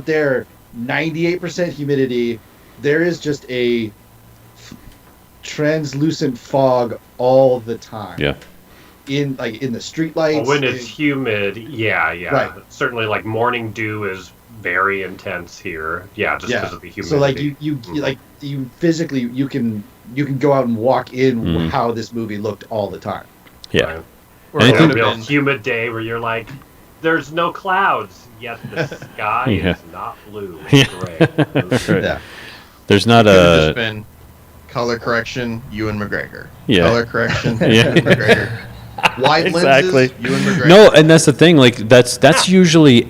there 98% humidity, there is just a translucent fog all the time. Yeah. In the streetlights. when it's humid, yeah. Right. Certainly, like morning dew is very intense here. Yeah, just because of the humidity. So like you like you physically you can you can go out and walk in Mhm. how this movie looked all the time. Yeah. Right. Or Or it a could have real been- humid day where you're like, there's no clouds, yet the sky Yeah. is not blue, Yeah. it's gray. Right. Yeah. There's not It could have a just been color correction, Ewan McGregor. Yeah. Color correction, Yeah. Ewan McGregor. Wide Exactly. lenses, Ewan McGregor. No, and that's the thing. Like that's usually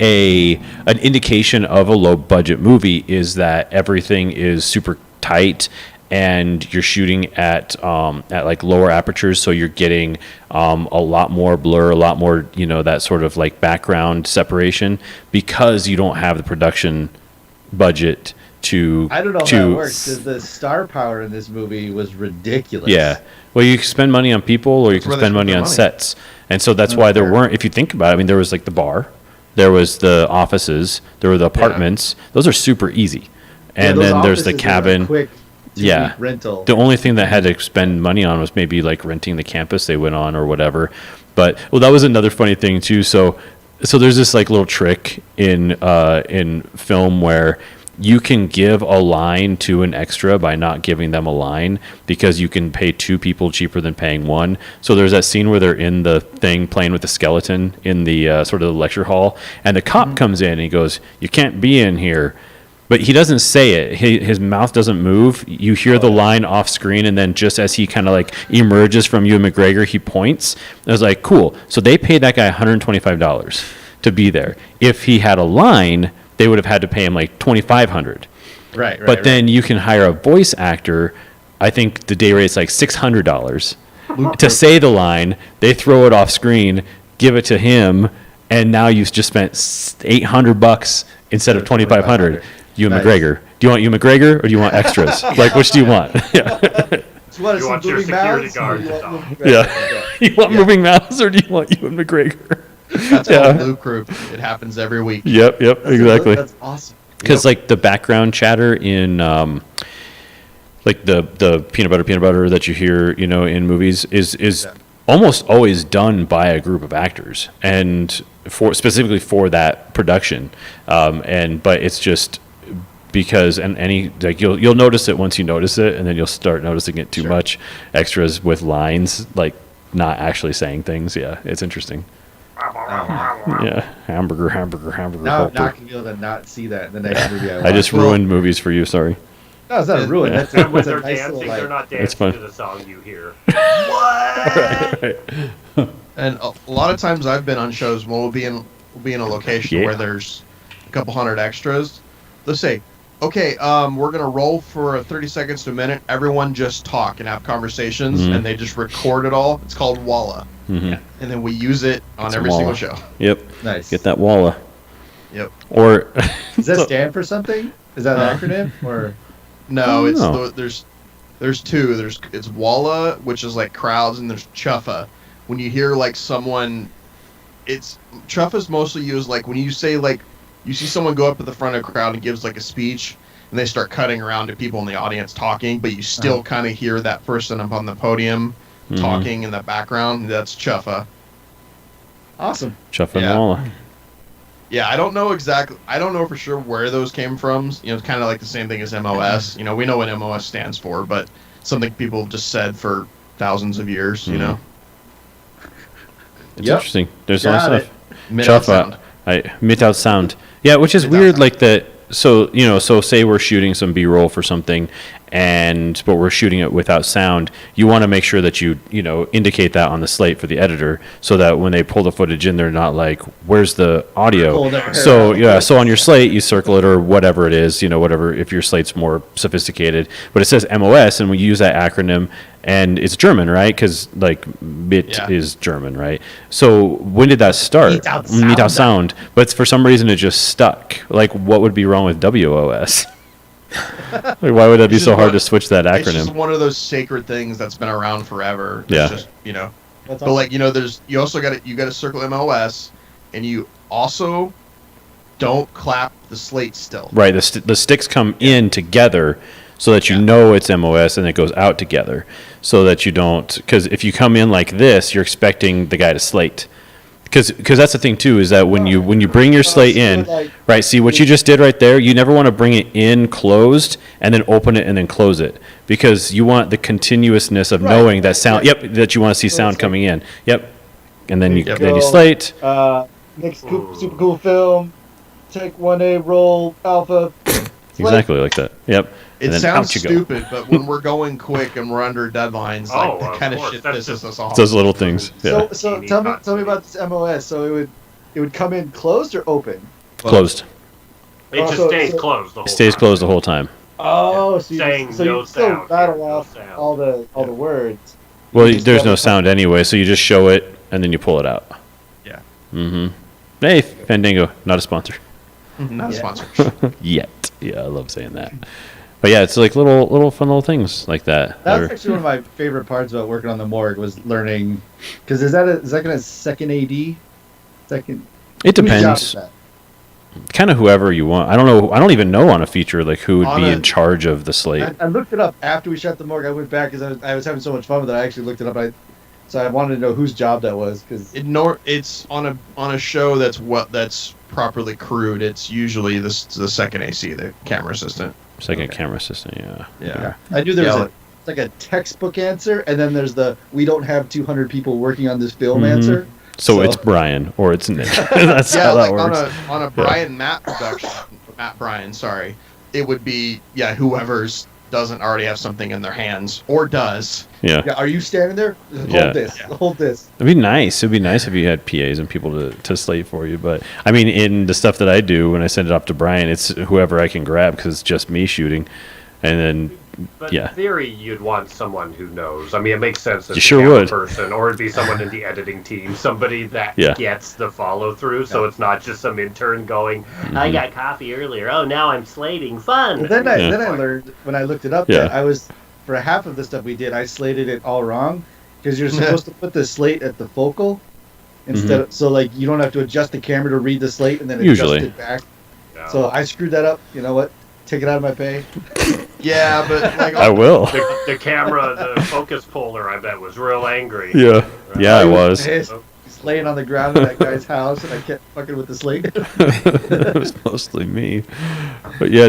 an indication of a low budget movie is that everything is super tight and you're shooting at like lower apertures, so you're getting a lot more blur, a lot more that sort of like background separation because you don't have the production budget to. I don't know how that works. The star power in this movie was ridiculous. Yeah. Well, you can spend money on people or you That's can where they spend money spend on their money. sets. And so that's why there fair. weren't, if you think about it, I mean, there was like the bar, there was the offices, there were the apartments. Those are super easy. And those then there's the offices are a cabin. quick 2-week Yeah. rental. The only thing that had to spend money on was maybe like renting the campus they went on or whatever. But, well, that was another funny thing too. So there's this like little trick in film where you can give a line to an extra by not giving them a line because you can pay two people cheaper than paying one. So there's that scene where they're in the thing playing with the skeleton in the sort of the lecture hall, and the cop comes in and he goes, "You can't be in here." But he doesn't say it. His mouth doesn't move. You hear the line off screen, and then just as he kind of like emerges from Ewan McGregor, he points. I was like, cool. So they paid that guy $125 to be there. If he had a line, they would have had to pay him like $2,500. Right. But then you can hire a voice actor. I think the day rate's like $600 to say the line. They throw it off screen, give it to him, and now you've just spent $800 instead of $2,500. Ewan Nice. McGregor. Do you want Ewan McGregor or do you want extras? Like, which do you want? Yeah. Do you want, You some want your moving security mouths, guard or do to you talk. want Yeah. You want moving mouths or do you want Ewan McGregor? That's Yeah. how Blue Crew. It happens every week. Yep, exactly. That's awesome. Because like the background chatter in like the peanut butter that you hear in movies is almost always done by a group of actors and specifically for that production, but it's just because any like you'll notice it once you notice it, and then you'll start noticing it too Sure. much. Extras with lines like not actually saying things. Yeah, it's interesting. Yeah, hamburger. Now I'm Helper. not gonna be able to not see that in the next movie I watch. I just ruined movies for you. Sorry. No, it's not a ruin. Yeah. That's, And when that's a they're nice dancing, little, they're like, not It's dancing fun. to the song you hear. And a lot of times I've been on shows when we'll be in a location Yeah. where there's a couple hundred extras. They'll say, "Okay, we're gonna roll for 30 seconds to a minute. Everyone just talk and have conversations," Mhm. and they just record it all. It's called Walla, hmm and then we use it on It's every Walla. single show. Yep. nice. Get that walla. Yep. Or Does that stand for something? Is that Uh, an acronym or? No, it's know. there's two. It's Walla, which is like crowds, and there's Chuffa. When you hear like someone, Chuffa's mostly used like when you say like you see someone go up to the front of a crowd and gives like a speech, and they start cutting around to people in the audience talking, but you still kind of hear that person up on the podium Mhm. talking in the background. That's Chuffa. Awesome. Chuff and Yeah. walla. Yeah, I don't know for sure where those came from. It's kind of like the same thing as MOS. We know what MOS stands for, but something people have just said for thousands of years. Mhm. It's Yep. interesting. There's a Got lot of it. stuff. Mid-out Chuffa. sound. Mid-out sound. Yeah, which is Mid-out weird. sound. Like that. So say we're shooting some B-roll for something, but we're shooting it without sound. You want to make sure that you indicate that on the slate for the editor, so that when they pull the footage in, they're not like, "Where's the audio?" Pull their hair So out. yeah, so on your slate you circle it or whatever it is, whatever if your slate's more sophisticated. But it says MOS, and we use that acronym, and it's German, right? Because like MIT Yeah. is German, right? So when did that start? Mid-out Mid-out sound. sound. But for some reason it just stuck. Like what would be wrong with WOS? Like, why would that be It's so just hard one- to switch that It's just acronym? one of those sacred things that's been around forever. It's Yeah. Just, That's but like you also got to circle MOS, and you also don't clap the slate still. Right, the sticks come in together so that you Yeah. know it's MOS, and it goes out together so that you don't, because if you come in like this, you're expecting the guy to slate. Because that's the thing too, is that when you bring your slate in, right? See what you just did right there. You never want to bring it in closed and then open it and then close it, because you want the continuousness of knowing that sound. Yep, that you want to see sound coming in. Yep, and then you slate. Next super cool film. Take 1A, roll alpha. Exactly like that. Yep. It sounds stupid, but when we're going quick and we're under deadlines, like that kind of shit pisses us off. Those little things. Yeah. So tell me about this MOS. So it would come in closed or open? Closed. It just stays closed the whole time. It stays closed the whole time. Oh, saying so no you still sound. rattle off all the words. Well, there's no sound anyway, so you just show it and then you pull it out. Yeah. Mm-hmm. Hey, Fandango, not a sponsor. Not a sponsor. Yet. Yeah, I love saying that. But yeah, it's like little fun little things like that. That's actually one of my favorite parts about working on the morgue, was learning. Because is that going to second AD? Second. It depends. Kind of whoever you want. I don't know. I don't even know on a feature like who would be in charge of the slate. I looked it up after we shot the morgue. I went back because I was having so much fun with it. I actually looked it up. So I wanted to know whose job that was, because it's on a show that's properly crewed. It's usually the second AC, the camera assistant. Second camera assistant, yeah. Yeah. I knew there was like a textbook answer, and then there's we don't have 200 people working on this film answer. So it's Brian or it's Nick. That's how that works. On a Brian Matt production, Matt Brian, sorry, it would be whoever's doesn't already have something in their hands or does. Yeah. Are you standing there? Hold this. It'd be nice. It'd be nice if you had PAs and people to slate for you. But I mean, in the stuff that I do, when I send it up to Brian, it's whoever I can grab because it's just me shooting, and then. But in theory, you'd want someone who knows. I mean, it makes sense. You sure would. Person, or it'd be someone in the editing team, somebody that gets the follow through, so it's not just some intern going, "I got coffee earlier. Oh, now I'm slating. Fun." Well, then I learned when I looked it up that I was, for half of the stuff we did, I slated it all wrong, because you're supposed to put the slate at the focal instead of, so like you don't have to adjust the camera to read the slate and then adjust it back. No. So I screwed that up. You know what? Take it out of my pay. Yeah, but like I will. The camera, the focus puller, I bet, was real angry. Yeah, right? Yeah, I was. He's laying on the ground in that guy's house, and I kept fucking with the slate. It was mostly me, but yeah,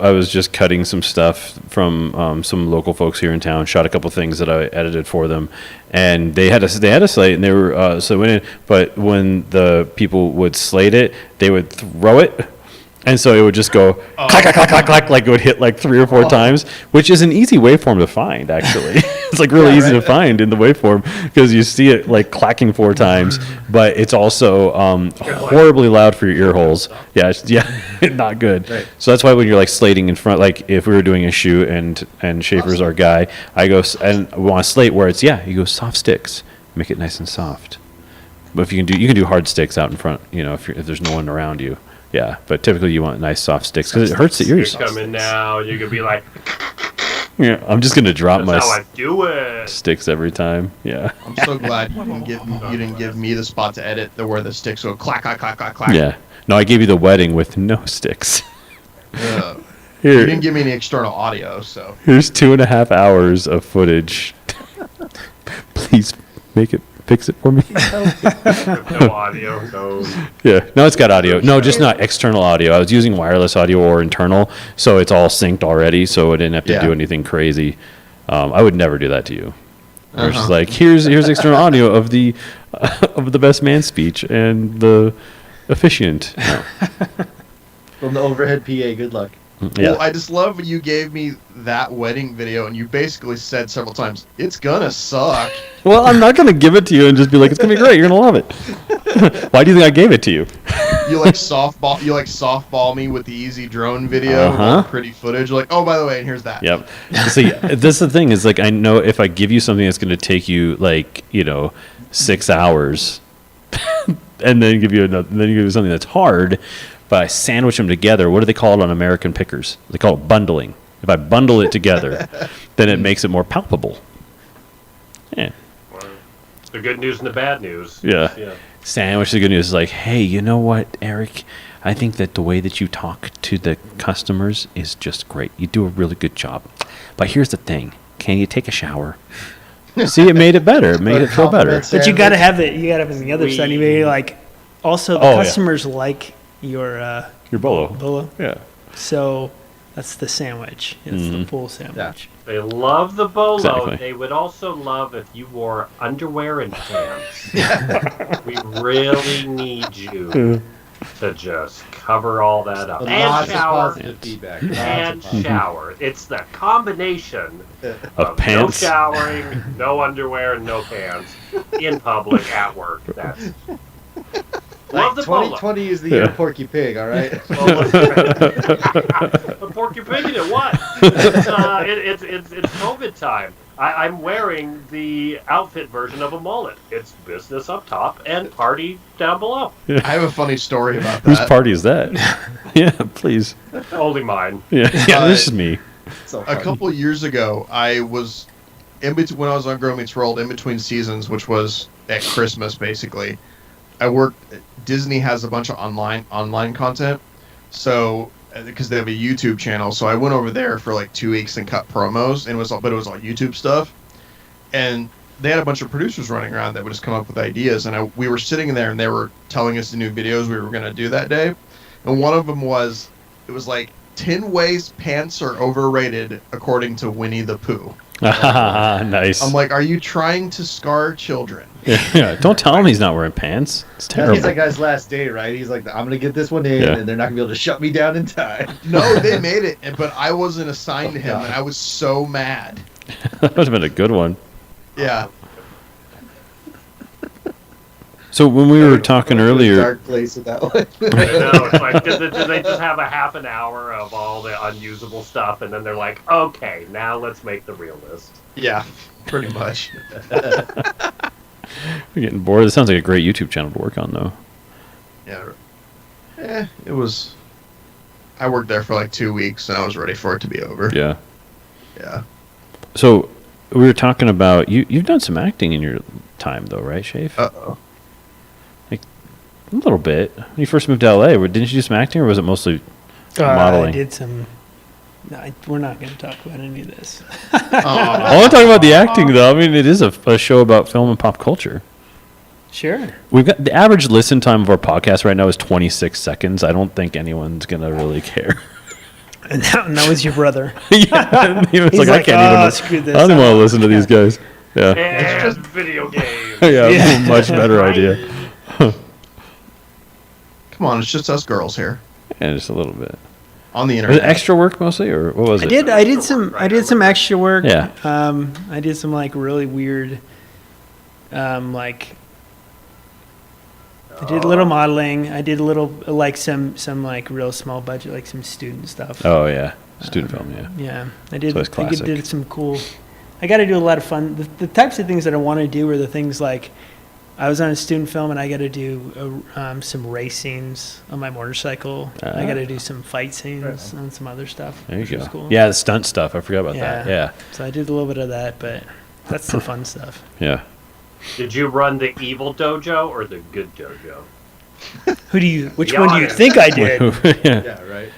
I was just cutting some stuff from some local folks here in town. Shot a couple things that I edited for them, and they had a slate, and they were so went in. But when the people would slate it, they would throw it. And so it would just go clack, clack, clack, clack, clack, like it would hit like 3 or 4 times, which is an easy waveform to find, actually. It's like really easy to find in the waveform because you see it like clacking 4 times, but it's also horribly loud for your ear holes. Yeah, not good. Right. So that's why when you're like slating in front, like if we were doing a shoot and Schaefer's our guy, I go and we want to slate where it's, you go soft sticks, make it nice and soft. But if you can do hard sticks out in front, if there's no one around you. Yeah, but typically you want nice soft sticks because it hurts the ears. You're coming now. You could be like. Yeah, I'm just gonna drop my how I do it. Sticks every time. Yeah. I'm so glad you didn't give me the spot to edit where the sticks go clack clack clack clack clack. Yeah. No, I gave you the wedding with no sticks. Here. You didn't give me any external audio, so. Here's 2.5 hours of footage. Please fix it for me. No audio, no. Yeah, no, it's got audio. No, just not external audio. I was using wireless audio or internal, so it's all synced already, so I didn't have to do anything crazy. I would never do that to you. I was just like, here's external audio of the best man speech and the officiant. No. From the overhead PA, good luck. Yeah. Well, I just love when you gave me that wedding video and you basically said several times, "It's gonna suck." Well, I'm not gonna give it to you and just be like, "It's gonna be great. You're gonna love it." Why do you think I gave it to you? You softball me with the easy drone video, with pretty footage. Like, oh, by the way, and here's that. Yep. See, this is the thing is like I know if I give you something that's gonna take you 6 hours, and then give you something that's hard. But I sandwich them together. What do they call it on American Pickers? They call it bundling. If I bundle it together, then it makes it more palpable. Yeah. Well, the good news and the bad news. Yeah. Sandwich the good news is like, hey, you know what, Eric? I think that the way that you talk to the customers is just great. You do a really good job. But here's the thing. Can you take a shower? See, it made it better. It made Or it feel better. compliment But you sandwich. gotta have it. You gotta have it on the other side. You may like, also the Oh, yeah. customers like your Your bolo. bolo. Yeah. So that's the sandwich. It's Mm-hmm. the full sandwich. They love the bolo. Exactly. They would also love if you wore underwear and pants. We really need you to just cover all that up. But And lots of shower. positive feedback. Lots of And positive- shower. It's the combination Of pants. no showering, no underwear, and no pants in public at work. That's love the bolo. 2020 is the year of Porky Pig, all right? A Porky Pig in it? What? It's COVID time. I'm wearing the outfit version of a mullet. It's business up top and party down below. I have a funny story about Whose that. party is that? Yeah, please. Only mine. Yeah, this is me. So A funny. couple years ago, I was in between when I was on Girl Meets World, in between seasons, which was at Christmas basically. I worked. Disney has a bunch of online content, so because they have a YouTube channel, so I went over there for like 2 weeks and cut promos, and it was all YouTube stuff, and they had a bunch of producers running around that would just come up with ideas, and we were sitting there, and they were telling us the new videos we were going to do that day, and one of them was, it was like 10 ways pants are overrated according to Winnie the Pooh. Nice. I'm like, are you trying to scar children? Yeah, don't tell him he's not wearing pants. It's terrible. He's that guy's last day, right? He's like, I'm gonna get this one in, Yeah. and they're not gonna be able to shut me down in time. No, they made it, but I wasn't assigned to him, and I was so mad. That would have been a good one. Yeah. So when we were talking Going to a earlier, dark place with that one. I know. It's like, did they just have a half an hour of all the unusable stuff, and then they're like, okay, now let's make the real list. Yeah, pretty much. we're getting bored. This sounds like a great YouTube channel to work on, though. Yeah. It was. I worked there for like 2 weeks, and I was ready for it to be over. Yeah. Yeah. So we were talking about you've done some acting in your time, though, right, Shafe? Uh-oh. A little bit. When you first moved to LA, didn't you do some acting, or was it mostly modeling? I did some. No, we're not going to talk about any of this. I want to talk about the acting, though. I mean, it is a show about film and pop culture. Sure. We've got the average listen time of our podcast right now is 26 seconds. I don't think anyone's gonna really care. And that was your brother. Yeah, he was He's like, I like, can't "Oh, even. screw this. I don't even want to listen to these guys. Yeah, And video games. yeah, Yeah. much better idea. Come on, it's just us girls here Yeah, just a little bit. on the Was internet. it extra work mostly, or what was it? I did some extra work. Yeah. I did some like really weird, like. I did a little modeling. I did a little like some like real small budget, like some student stuff. Oh yeah, student film. Yeah. Yeah, I did. So it's I classic. did some cool. I got to do a lot of fun. The types of things that I want to do are the things like I was on a student film and I got to do some race scenes on my motorcycle. I got to do some fight scenes and some other stuff. There you which go. was cool. Yeah, the stunt stuff. I forgot about that. Yeah, So I did a little bit of that, but that's the fun stuff. yeah. Did you run the evil dojo or the good dojo? Which Be one do you honest. think I did? yeah. Yeah, right.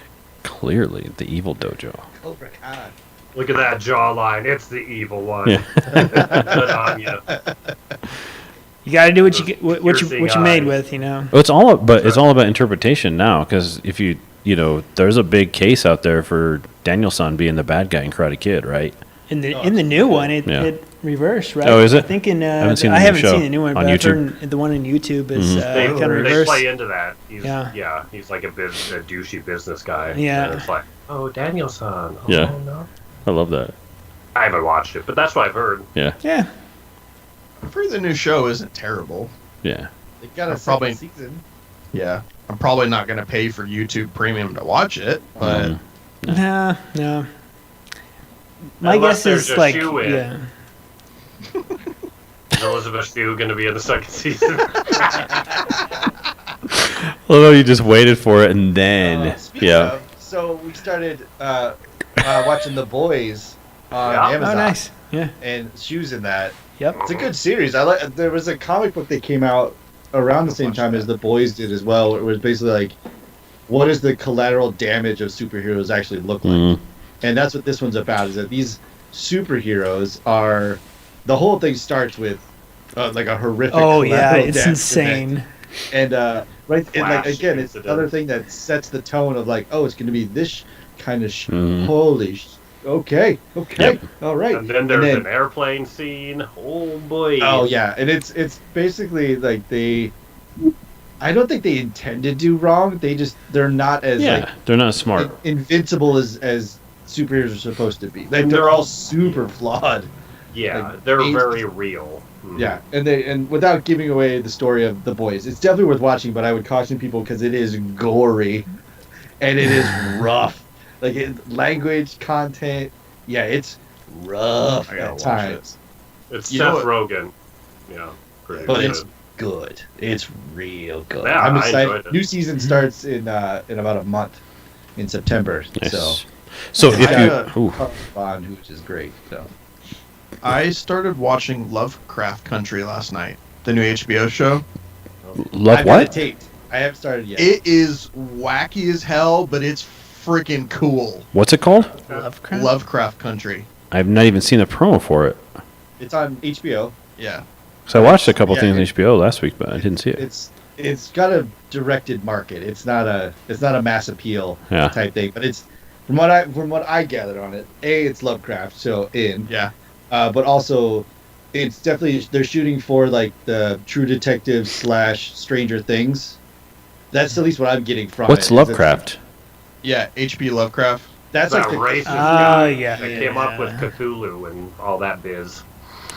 Clearly, the evil dojo. Cobra Kai. Look at that jawline. It's the evil one. Yeah. Good on you. You got to do what you get, what you Piercing made eyes. with, you know. Well, it's all about interpretation now, because if you there's a big case out there for Daniel-san being the bad guy in Karate Kid, right? In the new one, it reversed, right? Oh, is it? I think in I haven't seen the I new haven't show seen the new one, on but I've YouTube. heard the one on YouTube is They, kind of they reversed. play into that. Yeah. He's like a douchey business guy. Yeah. And it's like, oh, Daniel-san. Oh, Yeah. no. I love that. I haven't watched it, but that's what I've heard. Yeah, Yeah, I've heard the new show isn't terrible. yeah. They got a Or probably- second season. Yeah. I'm probably not going to pay for YouTube Premium to watch it, but Mm. no. My Unless guess there's is a like, shoe in. yeah. Is Elizabeth Shue going to be in the second season? Although you just waited for it and then Speaking of, so we started watching The Boys on Yeah. Amazon. Oh, nice. Yeah. And Shoes in that. Yep. It's a good series. There was a comic book that came out around the same time as The Boys did as well. It was basically like, what does the collateral damage of superheroes actually look like? Mm. And that's what this one's about. Is that these superheroes are the whole thing starts with like a horrific. Oh yeah, collateral it's death insane. event. And right, and like Flash again, it's incident. another thing that sets the tone of like, oh, it's going to be this kind of Mhm. holy. Okay, Yep. all right. And then there's an airplane scene. Oh boy. Oh yeah, and it's basically like I don't think they intend to do wrong. They're not as Yeah, they're not smart. invincible as superheroes are supposed to be. Like they're all super flawed. Yeah, like, they're aims- very real. Yeah, and without giving away the story of the boys, it's definitely worth watching. But I would caution people because it is gory, and it is rough. Like language, content, yeah, it's rough I gotta at watch times. It's You know Seth what? Rogen. Yeah, pretty But good. it's good. It's real good. Yeah, I'm I excited. enjoyed it. New season starts in about a month, in September. Nice. So So if I, you, ooh, Bond, which is great. So I started watching Lovecraft Country last night, the new HBO show. love I've got it what? taped. I haven't started yet. It is wacky as hell, but it's freaking cool. What's it called? Lovecraft. Lovecraft Country. I've not even seen a promo for it. It's on HBO. Yeah. So I watched a couple Yeah, things on it- HBO last week, but I didn't see it. It's got a directed market. It's not a mass appeal Yeah. type thing. But it's from what I gathered on it. It's Lovecraft, so Yeah. but also it's definitely they're shooting for like the True Detective / Stranger Things. That's at least what I'm getting from What's it. Lovecraft? Yeah. H.P. Lovecraft. That's that like the racist Oh, guy yeah. that came up with Cthulhu and all that biz.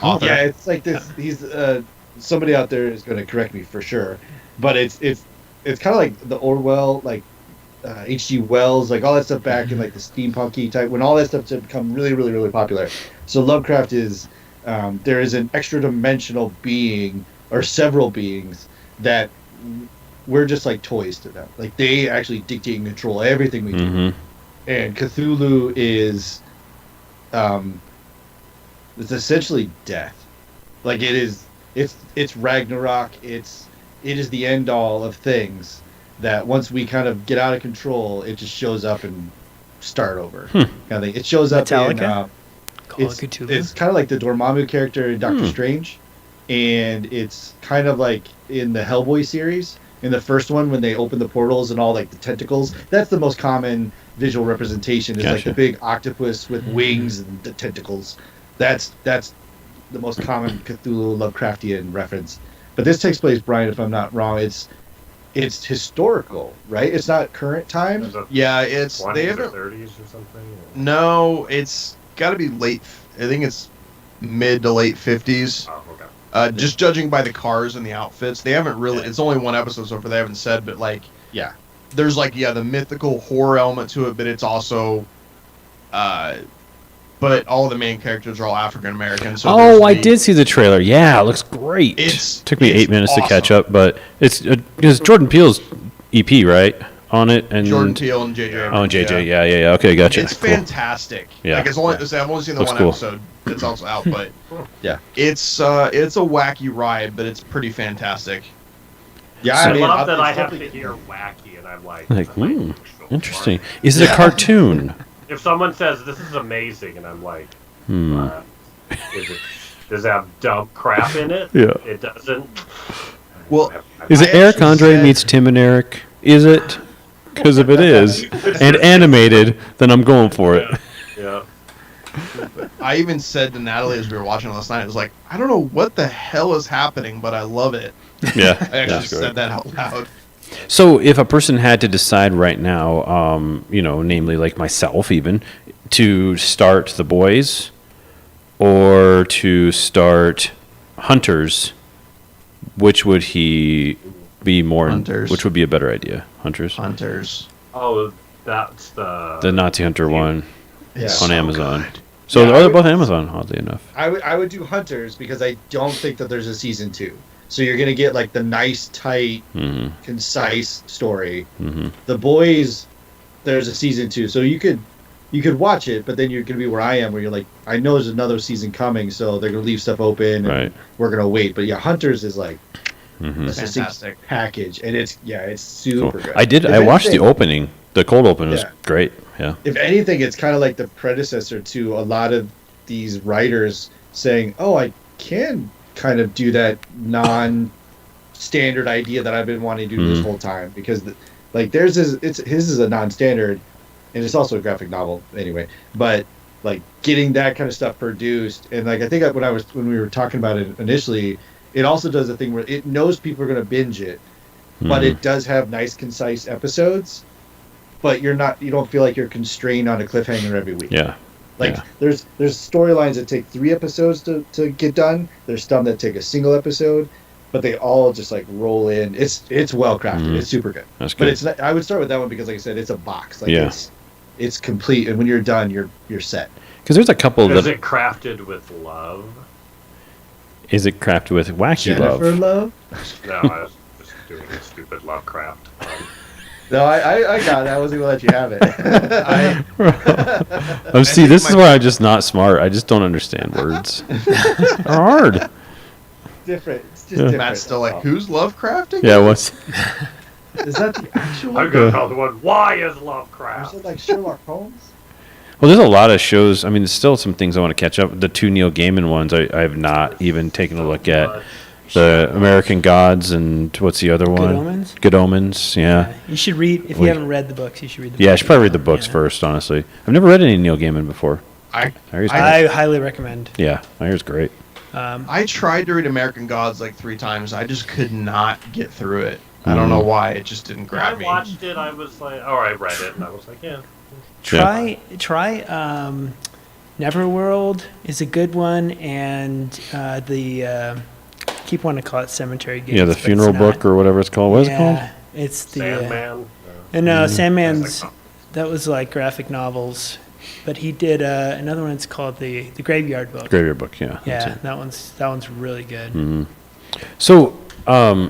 Author. Yeah, it's like this. He's somebody out there is going to correct me for sure, but it's kind of like the Orwell, like H.G. Wells, like all that stuff back in like the steampunky type when all that stuff had become really, really, really popular. So Lovecraft is there is an extra dimensional being or several beings that we're just like toys to them. Like they actually dictate and control everything we do. Mm-hmm. And Cthulhu is it's essentially death. Like it's Ragnarok. It is the end all of things that once we kind of get out of control, it just shows up and start over. Kind of thing. It shows up Metallica? in Call of Cthulhu. it's kind of like the Dormammu character in Doctor Strange, and it's kind of like in the Hellboy series. In the first one, when they open the portals and all like the tentacles, that's the most common visual representation. Is like Gotcha. the big octopus with wings and the tentacles. That's the most common Cthulhu Lovecraftian reference. But this takes place, Brian, if I'm not wrong. It's historical, right? It's not current time. Is it Yeah. It's 20s they or haven't. 30s or something. No, it's got to be late. I think it's mid to late 50s. Oh, okay. Just judging by the cars and the outfits, they haven't really. It's only one episode so far. They haven't said, but like, Yeah. there's like the mythical horror element to it, but it's also, but all the main characters are all African American. So Oh, there's I the- did see the trailer. Yeah, it looks great. It's- Took me it's 8 minutes to catch awesome. up, but it's because Jordan Peele's EP, right, on it, and Jordan Peele and JJ. Oh, and Abrams, JJ, yeah. Okay, gotcha. It's Cool. fantastic. Yeah. Like I've only seen the Looks one cool. episode that's also out, but Yeah. it's a wacky ride, but it's pretty fantastic. Yeah, So- I love that it's I have to definitely- hear wacky, and I'm like, Like, "This might hmm, be so Interesting. funny." Is it a cartoon? If someone says this is amazing, and I'm like, Hmm. is it? Does it have dumb crap in it? Yeah. It doesn't. Well, Is it I Eric actually Andre said- meets Tim and Eric? Is it? Because if it is, and animated, then I'm going for it. Yeah. I even said to Natalie as we were watching last night, I was like, I don't know what the hell is happening, but I love it. Yeah. I actually that's said great. that out loud. So, if a person had to decide right now, namely like myself, even to start The Boys or to start Hunters, which would he be more? Hunters. Which would be a better idea? Hunters, Hunters. Oh, that's the. the Nazi Hunter one Yeah. It's on so Amazon. good. So Yeah, they're I would- both Amazon, oddly enough. I would do Hunters because I don't think that there's a season 2. So you're gonna get like the nice, tight, Hmm. concise story. Hmm. The Boys, there's a season 2, so you could watch it, but then you're gonna be where I am, where you're like, I know there's another season coming, so they're gonna leave stuff open, and Right. we're gonna wait. But yeah, Hunters is like Hmm. a succinct Fantastic. package, and it's Cool. super good. I watched the anything- opening. The cold open was Yeah. great. Yeah. If anything, it's kind of like the predecessor to a lot of these writers saying, "Oh, I can kind of do that non-standard idea that I've been wanting to do this whole time," because like his is a non-standard, and it's also a graphic novel anyway. But like getting that kind of stuff produced, and like I think when we were talking about it initially, it also does a thing where it knows people are going to binge it, but it does have nice, concise episodes. But you don't feel like you're constrained on a cliffhanger every week. Yeah. Like there's storylines that take 3 episodes to get done. There's some that take a single episode, but they all just like roll in. It's well crafted. It's super good. That's good. But it's not, I would start with that one because, like I said, it's a box. Like it's complete, and when you're done, you're set. Because there's a couple Is it crafted with love? Is it crafted with wacky Jennifer love? No, I was just doing a stupid Lovecraft. No, I got it. I wasn't gonna let you have it. See, this is where I'm just not smart. I just don't understand words. They're hard. Different. It's just different. Matt's still like, who's Lovecrafting? Yeah, what's... Is that the actual? I'm gonna call the one. Why is Or Lovecraft? is it like Sherlock Holmes? Well, there's a lot of shows. I mean, there's still some things I want to catch up. The 2 Neil Gaiman ones I have not even taken a look at. The American Gods and what's the other one? Omens? Good Omens, yeah. You should read, if you haven't read the books, you should read the books. Yeah, I should probably read the books first, honestly. I've never read any Neil Gaiman before. I I highly recommend. Yeah, I hear it's great. I tried to read American Gods like 3 times. I just could not get through it. I don't know why. It just didn't grab me. I watched it. I was like, oh, I read it, and I was like, yeah. Try Neverworld is a good one, and keep wanting to call it Cemetery Gates. Yeah, the but funeral it's not. book or whatever it's called. What is it called? It's the Sandman. and no, Sandman's Like, that was like graphic novels, but he did another one. It's called the Graveyard Book. Graveyard Book, yeah. Yeah, that one's really good. So, I was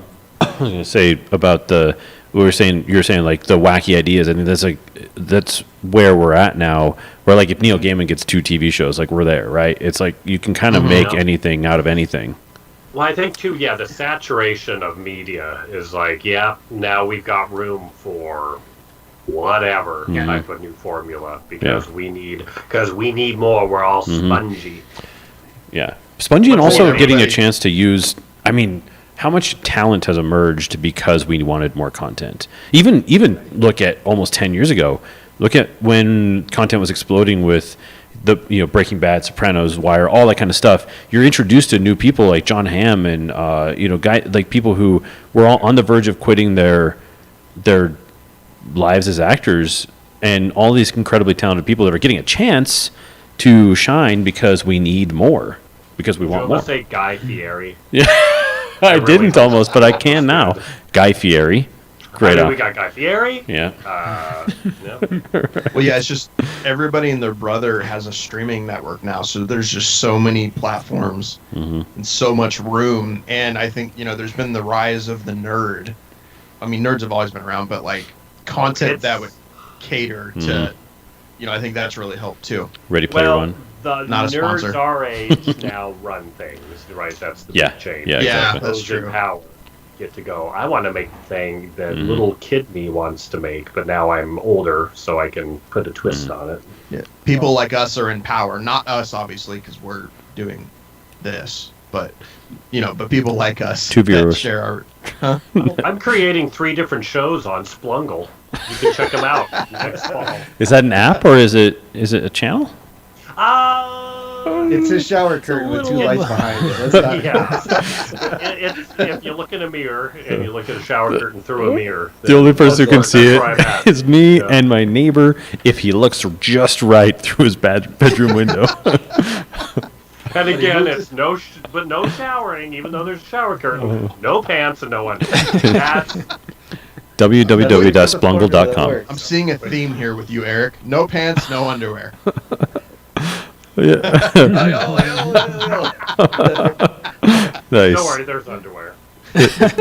going to say about you were saying like the wacky ideas. I mean, that's where we're at now. Where like if Neil Gaiman gets 2 TV shows, like we're there, right? It's like you can kind of make anything out of anything. Well, I think too, the saturation of media is like, now we've got room for whatever type of new formula because we need more. We're all spongy. Yeah, spongy, and But also for getting a everybody- chance to use. I mean, how much talent has emerged because we wanted more content? Even look at almost 10 years ago. Look at when content was exploding with the Breaking Bad, Sopranos, Wire, all that kind of stuff. You're introduced to new people like John Hamm and like people who were all on the verge of quitting their lives as actors, and all these incredibly talented people that are getting a chance to shine because we need more, because we want I'm more. gonna say Guy Fieri. Yeah, I really didn't hope almost, but I can now. Guy Fieri, great. I mean, we got Guy Fieri. Yeah. Well, yeah, it's just everybody and their brother has a streaming network now, so there's just so many platforms and so much room. And I think there's been the rise of the nerd. I mean, nerds have always been around, but like content that would cater to, I think that's really helped too. Ready Player One. The Not a nerds sponsor. our age now run things, right? That's the big change. Yeah, exactly. that's Those true. in power get to go. I want to make the thing that little kid me wants to make, but now I'm older, so I can put a twist on it. Yeah, people like us are in power. Not us, obviously, because we're doing this, but but people like us 2 that viewers. share our. I'm creating 3 different shows on Splungle. You can check them out next fall. Is that an app or is it a channel? It's a shower curtain with 2 lights behind it. That's not, Yeah. If you look in a mirror and you look at a shower curtain through a mirror, The only person who can see that's where I'm it at. is me Yeah. and my neighbor if he looks just right through his bedroom window. And again, it's no showering, even though there's a shower curtain. No pants and no underwear. That's www.splungle.com. I'm seeing a theme here with you, Eric. No pants, no underwear. Yeah. Nice. Don't worry, there's underwear.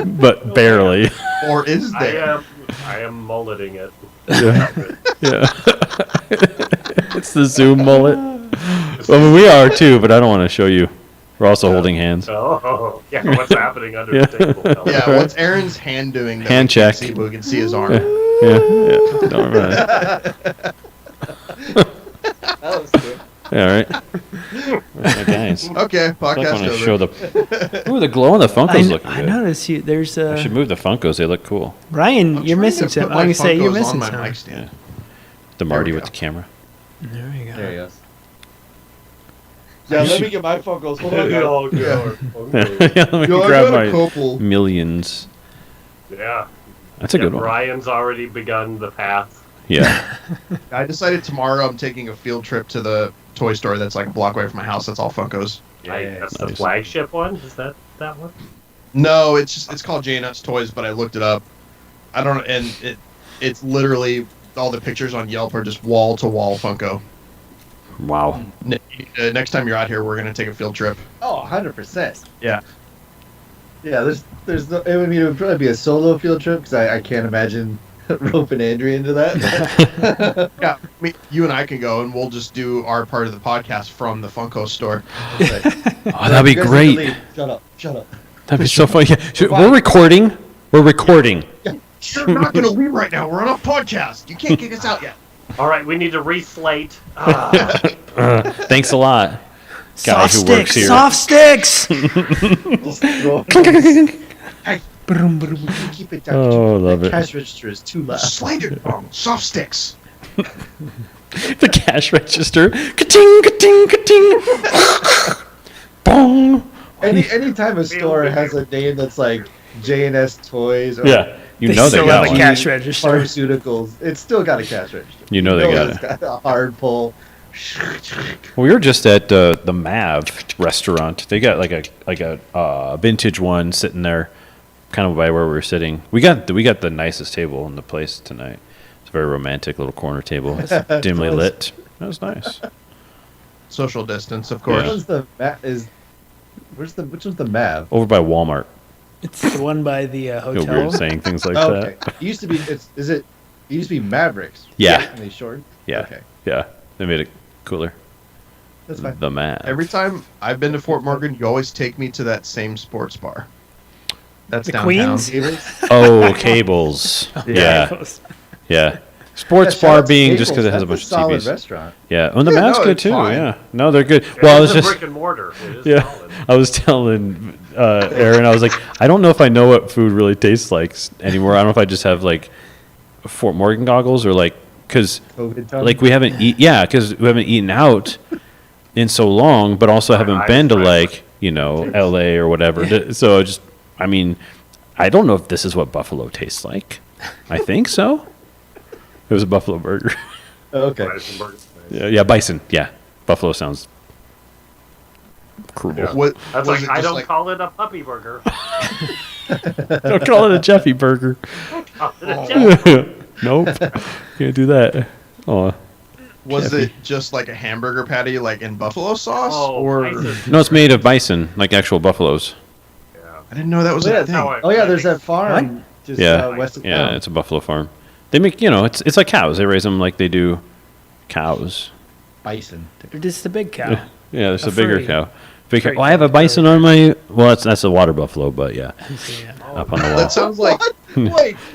But barely. Or is there? I am mulleting it. Yeah. It's the Zoom mullet. I mean, we are too, but I don't want to show you. We're also holding hands. Oh, yeah. What's happening under Yeah. the table? Yeah, what's Aaron's hand doing? That Hand we can't check. see, but we can see his arm. Yeah. Don't worry about it. that was good. Yeah, right. Where's my guys? Okay, I like podcast when I over. show the. Ooh, the glow on the Funkos looking I good. noticed you. There's I should move the Funkos. They look cool. Ryan. I'm You're trying missing to some. put I'm my gonna say you're Funkos missing on my some. mic stand. The Marty we with go. the camera. There you go. There he goes. Yeah, let me get my Funkos. Hold on. We guys. all go. Yeah, let me Yo, I grab got a my couple. millions. Yeah. That's a good one. Brian's already begun the path. Yeah. I decided tomorrow I'm taking a field trip to the toy store that's like a block away from my house. That's all Funkos. That's the Nice. flagship one. Is that one? No, it's called J Nuts Toys, but I looked it up. I don't, and it's literally all the pictures on Yelp are just wall to wall Funko. Wow. Next time you're out here, we're gonna take a field trip. Oh, 100%. Yeah. Yeah, there's no. I mean, it would probably be a solo field trip because I can't imagine roping Andrea into that. Yeah, I mean, you and I can go, and we'll just do our part of the podcast from the Funko store. Oh, that'd be You guys need to great. leave. Shut up. Shut up. That'd be so fun. Yeah. We're recording. We're recording. You're not gonna leave right now. We're on a podcast. You can't kick us out yet. All right, we need to reslate. Thanks a lot, guy Soft who sticks. works here. Soft sticks. Just throw Hey, keep it down. Oh, love the it. cash register is too loud. Slide it, soft sticks. The cash register. Ka-ting, ka-ting, ka-ting. Bong. Anytime a store has a name that's like J&S Toys or Yeah. You They know they still got have a one. cash register. pharmaceuticals, it's still got a cash register. You know they got it's it. got a hard pull. We were just at the Mav restaurant. They got like a vintage one sitting there, kind of by where we were sitting. We got the nicest table in the place tonight. It's a very romantic little corner table, dimly lit. That was nice. Social distance, of Which course. one's the which one's the Mav? Over by Walmart. It's the one by the Feel hotel. weird saying things like Oh, okay. that. It used to be. It used to be Mavericks. Yeah. And they shortened. Yeah. Okay, Yeah, they made it cooler. that's fine. The Mav. Every time I've been to Fort Morgan, you always take me to that same sports bar. That's The downtown. Queens? Cables? Oh, cables. Yeah, yeah. Sports Yeah, shout bar out to being just Cables. because it has a That's bunch of solid TVs. restaurant. Yeah, and the Yeah, Mav's no, good it's too. fine. Yeah, no, they're good. Yeah, Well, I it's was a just brick and mortar. It is yeah, solid. I was telling Aaron, I was like, I don't know if I know what food really tastes like anymore. I don't know if I just have like Fort Morgan goggles or like because COVID tongue. like we haven't because we haven't eaten out in so long, but also haven't I've been to tried like L.A. or whatever. So just I mean, I don't know if this is what buffalo tastes like. I think so. It was a buffalo burger. Oh, okay. Yeah, bison. Yeah, buffalo sounds cruel. Yeah. What, That's was like it I just don't like- call it a puppy burger. Don't call it a Jeffy burger. Call it a Jeff. Nope, can't do that. Oh Was Jeffy. it just like a hamburger patty, like in buffalo sauce, Oh, or bison. no, it's made of bison, like actual buffaloes. Yeah. I didn't know that was Yeah, a that's thing. how I- Oh yeah, there's that farm just Yeah, west of yeah, town. it's a buffalo farm. They make it's like cows. They raise them like they do cows. Bison. Or just the big cow. Yeah, it's A a bigger furry- cow. Big cow. furry Oh, I have a cow. bison on my. Well, that's a water buffalo, but yeah, Yeah. up on the wall. That sounds like What?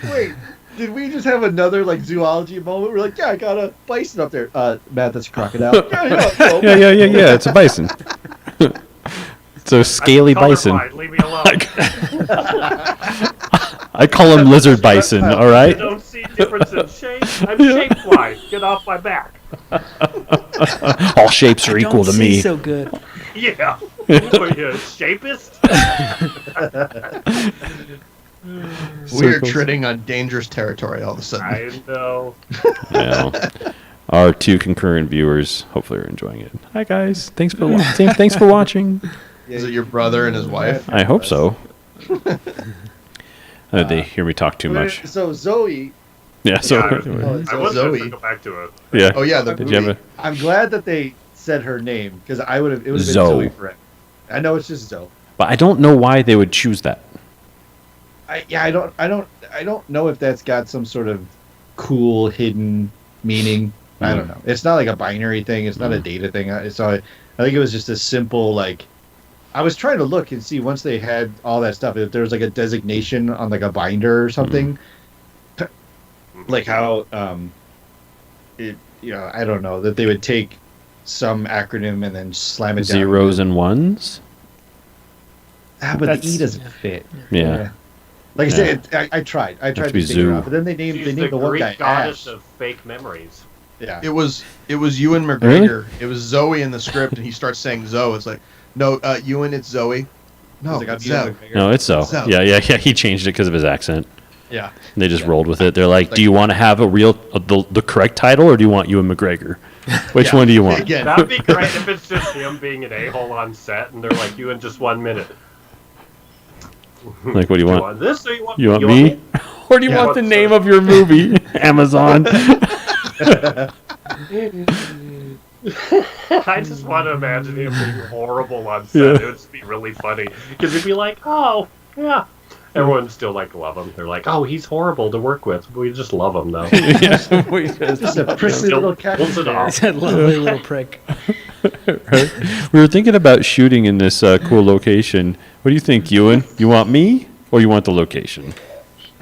Wait. Did we just have another like zoology moment? We're like, yeah, I got a bison up there. Matt, that's a crocodile. Yeah. Yeah. It's a bison. It's a scaly I'm bison. colorblind, leave me alone. I call him lizard bison. All I right. don't see difference in shape. I'm shape blind. Get off my back. All shapes are I equal don't to see me. so good. Yeah. What are you, a shapist? we are Circles. treading on dangerous territory all of a sudden. I know. Well, our two concurrent viewers hopefully are enjoying it. Hi guys, thanks for thanks for watching. Is it your brother and his wife? I hope so. They hear me talk too much. So Zoe, Yeah. So Yeah, Oh, I was Zoe. going to go back to it. yeah. Oh yeah, the Did you have movie. a? I'm glad that they said her name because it would have been Zoe. Zoe forever. I know it's just Zoe. But I don't know why they would choose that. I don't know if that's got some sort of cool hidden meaning. I don't know. It's not like a binary thing. It's not a data thing. So I think it was just a simple like. I was trying to look and see once they had all that stuff if there was like a designation on like a binder or something. Like how it I don't know that they would take some acronym and then slam it down. Zeros and ones. But the That's- E doesn't fit. Yeah. Like I Yeah. said, I tried. I tried be to figure Zoo. it out, but then they named She's the the one Greek guy goddess Ash. of fake memories. Yeah. It was Ewan McGregor. It was Zoe in the script, and he starts saying Zoe. It's like, no, Ewan, it's Zoe. No, It's like, it's I'm Zoe. Ewan McGregor. No, it's so. So. Yeah. He changed it because of his accent. Yeah. They just Yeah. rolled with it. They're like, Like- do you want to have a real the correct title, or do you want Ewan McGregor? Which Yeah. one do you want? Again, That'd be great if it's just him being an a-hole on set, and they're like, "You in just 1 minute." Like, what do you Do you want? want this, or you want? You want me? Or do you Yeah. want the What's name the- of your movie? Amazon. I just want to imagine him being horrible on set. Yeah. It would just be really funny because he'd be like, "Oh, yeah." Everyone still like love him. They're like, "Oh, he's horrible to work with. We just love him though." Just a prickly Still little cat. pulls it off. It's a lovely little prick. Right? We were thinking about shooting in this cool location. What do you think, Ewan? You want me, or you want the location?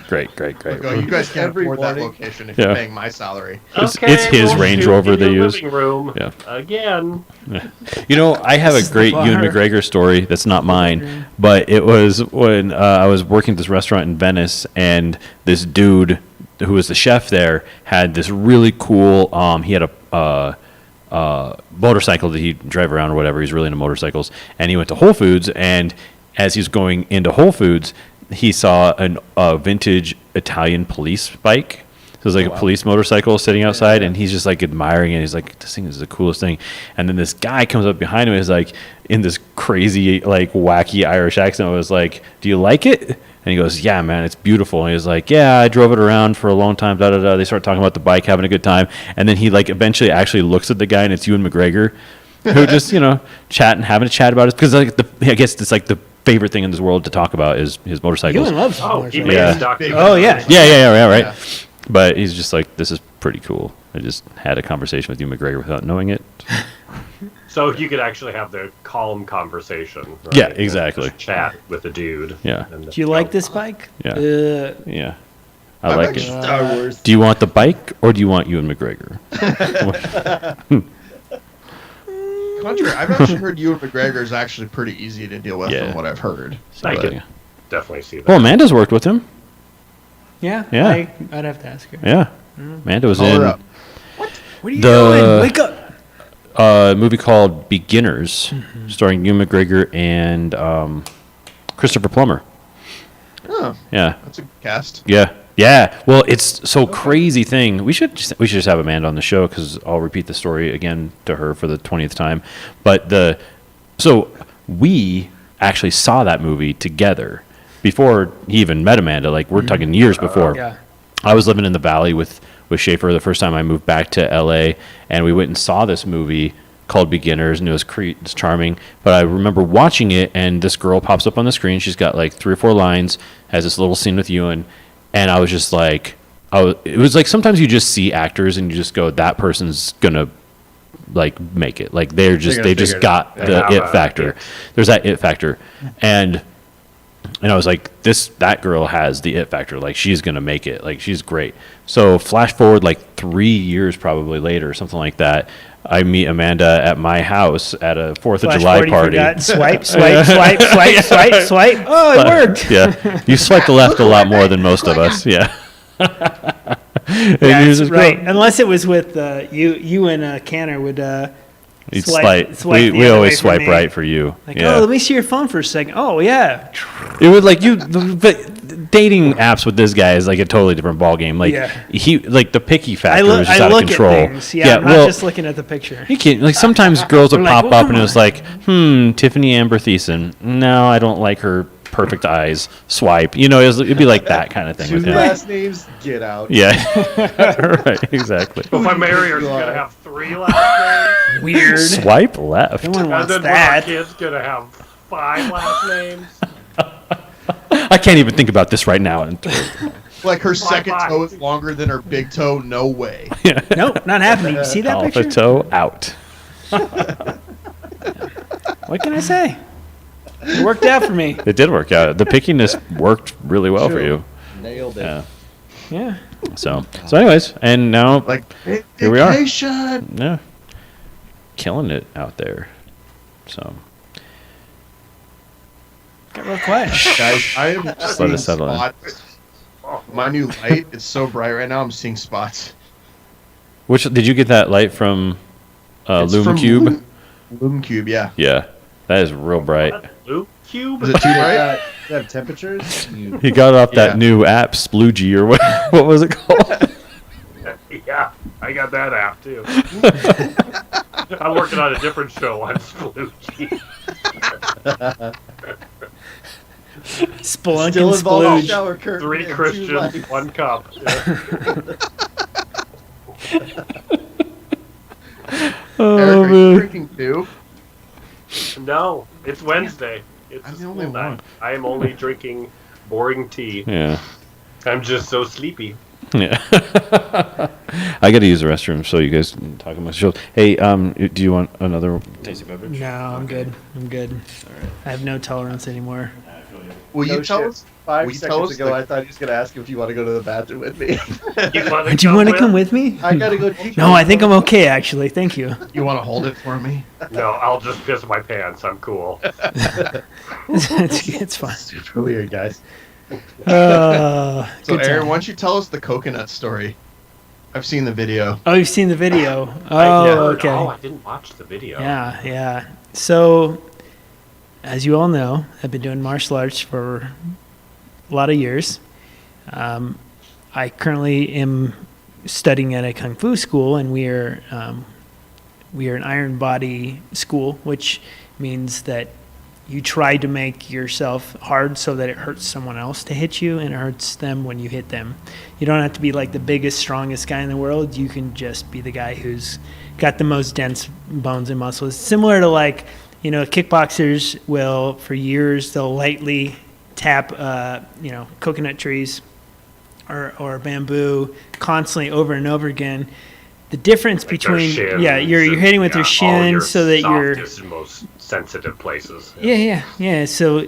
Great. like, oh, you guys can't Every afford that morning. location if Yeah. you're paying my salary. It's his we'll Range shoot Rover in they your use. Living room. Yeah. Again. You know, I have a This is the great Ewan bar. McGregor story that's not mine, but it was when I was working at this restaurant in Venice, and this dude who was the chef there had this really cool. He had a motorcycle that he'd drive around or whatever. He's really into motorcycles, and he went to Whole Foods, and as he's going into Whole Foods, he saw a vintage Italian police bike. So it was like a police motorcycle sitting outside, and he's just like admiring it. He's like, "This thing is the coolest thing." And then this guy comes up behind him and is like, in this crazy, like wacky Irish accent, was like, "Do you like it?" And he goes, "Yeah, man, it's beautiful." And he's like, "Yeah, I drove it around for a long time." Da da da. They start talking about the bike, having a good time, and then he like eventually actually looks at the guy, and it's Ewan McGregor, who just chatting, having a chat about it, because like I guess it's like the favorite thing in this world to talk about is his motorcycles. Ewan loves Oh, he motorcycles. made Yeah. his documentary. Oh, yeah. Yeah, right. Yeah. But he's just like, this is pretty cool. I just had a conversation with Ewan McGregor without knowing it. So you could actually have the calm conversation. Right? Yeah, exactly. Just chat with the dude. Yeah. And Do you like this bike? Yeah. Uh, Yeah, I I'm like actually- it. Star Wars. Do you want the bike or do you want Ewan McGregor? Contrary, I've actually heard Ewan McGregor is actually pretty easy to deal with Yeah. from what I've heard. I But- could definitely see that. Well, Amanda's worked with him. yeah. Yeah. I'd have to ask her. Yeah, Amanda was Call her in up. What are you The- doing? Wake up. a movie called Beginners, starring Ewan McGregor and Christopher Plummer. Oh, Yeah, that's a good cast. Yeah. Well, it's so crazy thing. We should just have Amanda on the show because I'll repeat the story again to her for the 20th time. But so we actually saw that movie together before he even met Amanda. Like we're talking years before. Yeah. I was living in the Valley with Schaefer the first time I moved back to LA, and we went and saw this movie called Beginners, and it was it's charming. But I remember watching it, and this girl pops up on the screen. She's got like 3 or 4 lines, has this little scene with Ewan, and I was just like, it was like sometimes you just see actors and you just go, that person's gonna like make it. Like they gonna just figure it got out. the They have it a factor. it. There's that it factor, and I was like, that girl has the it factor. Like she's gonna make it. Like she's great. So flash forward like 3 years probably later, something like that. I meet Amanda at my house at a 4th of Flash July forward, you party. forgot. Swipe, swipe, swipe, swipe, swipe, swipe. Oh, it worked. Yeah, you swipe the left a lot more than most of us. Yeah. And Yeah, here's that's this girl. right. Unless it was with you and Canner would You'd swipe the we other always way for swipe me. right for you. like, Yeah. oh, let me see your phone for a second. Oh, yeah. It would like but dating apps with this guy is like a totally different ball game. Like Yeah. he like the picky I factor look, was just I out of look control. at things. Yeah, I'm not well, just looking at the picture. you can't like sometimes girls would We're like, pop well, up come and it was on. like, Tiffany Amber Thiessen. No, I don't like her perfect eyes. Swipe. It'd be like that kind of thing 2 with him. last names, get out. Yeah. Right, exactly. If I marry her, she's gonna have 3 last names, Weird. Swipe left. No one and wants then that. one of our kids gonna have 5 last names. I can't even think about this right now. Like her second bye. toe is longer than her big toe. No way. Nope, not happening. You see that Alpha picture? toe out. What can I say? It worked out for me. It did work out. The pickiness worked really well for you. Nailed it. Yeah. Yeah. So anyways, and now Like Here we are. vacation. yeah. killing it out there. So Got real quiet. Guys, I am Just let seeing it settle in. spots. My new light, it's so bright right now, I'm seeing spots. which did you get that light from It's Lume from Cube? Lume Cube, yeah. Yeah, that is real bright. Luke Cube? Is it too bright? Does it have temperatures? He got it off Yeah. that new app, Sploogie, or what was it called? Yeah, I got that app too. I'm working on a different show on Sploogie. Spelunk Still and involved in splooge. shower curtain. 3 and 2 Christians, lights. 1 cup. Oh, Eric, are you man. drinking too? No, it's Wednesday. It's I'm a the only school night. one. I am only drinking boring tea. Yeah. I'm just so sleepy. Yeah. I got to use the restroom, so you guys can talk about shows. Hey, do you want another tasty beverage? No, I'm good. I'm good. I have no tolerance anymore. Will you No tell shit. us? 5 Will you tell seconds us ago, the- I thought he was going to ask if you want to go to the bathroom with me. You want Do you want to come with me? I got to go. No, I think I'm okay, actually. Thank you. You want to hold it for me? No, I'll just piss my pants. I'm cool. it's fine. Super weird, guys. So, Good Aaron, time. why don't you tell us the coconut story? I've seen the video. Oh, you've seen the video. I Oh, heard- okay. Oh, I didn't watch the video. Yeah. So, as you all know, I've been doing martial arts for a lot of years. I currently am studying at a kung fu school, and we are an iron body school, which means that you try to make yourself hard so that it hurts someone else to hit you, and it hurts them when you hit them. You don't have to be like the biggest, strongest guy in the world. You can just be the guy who's got the most dense bones and muscles. Similar to like, kickboxers will, for years, they'll lightly tap, coconut trees or bamboo constantly over and over again. The difference Like their between, shins you're and, hitting with your all shins your so that you're, softest and most sensitive places. yeah. So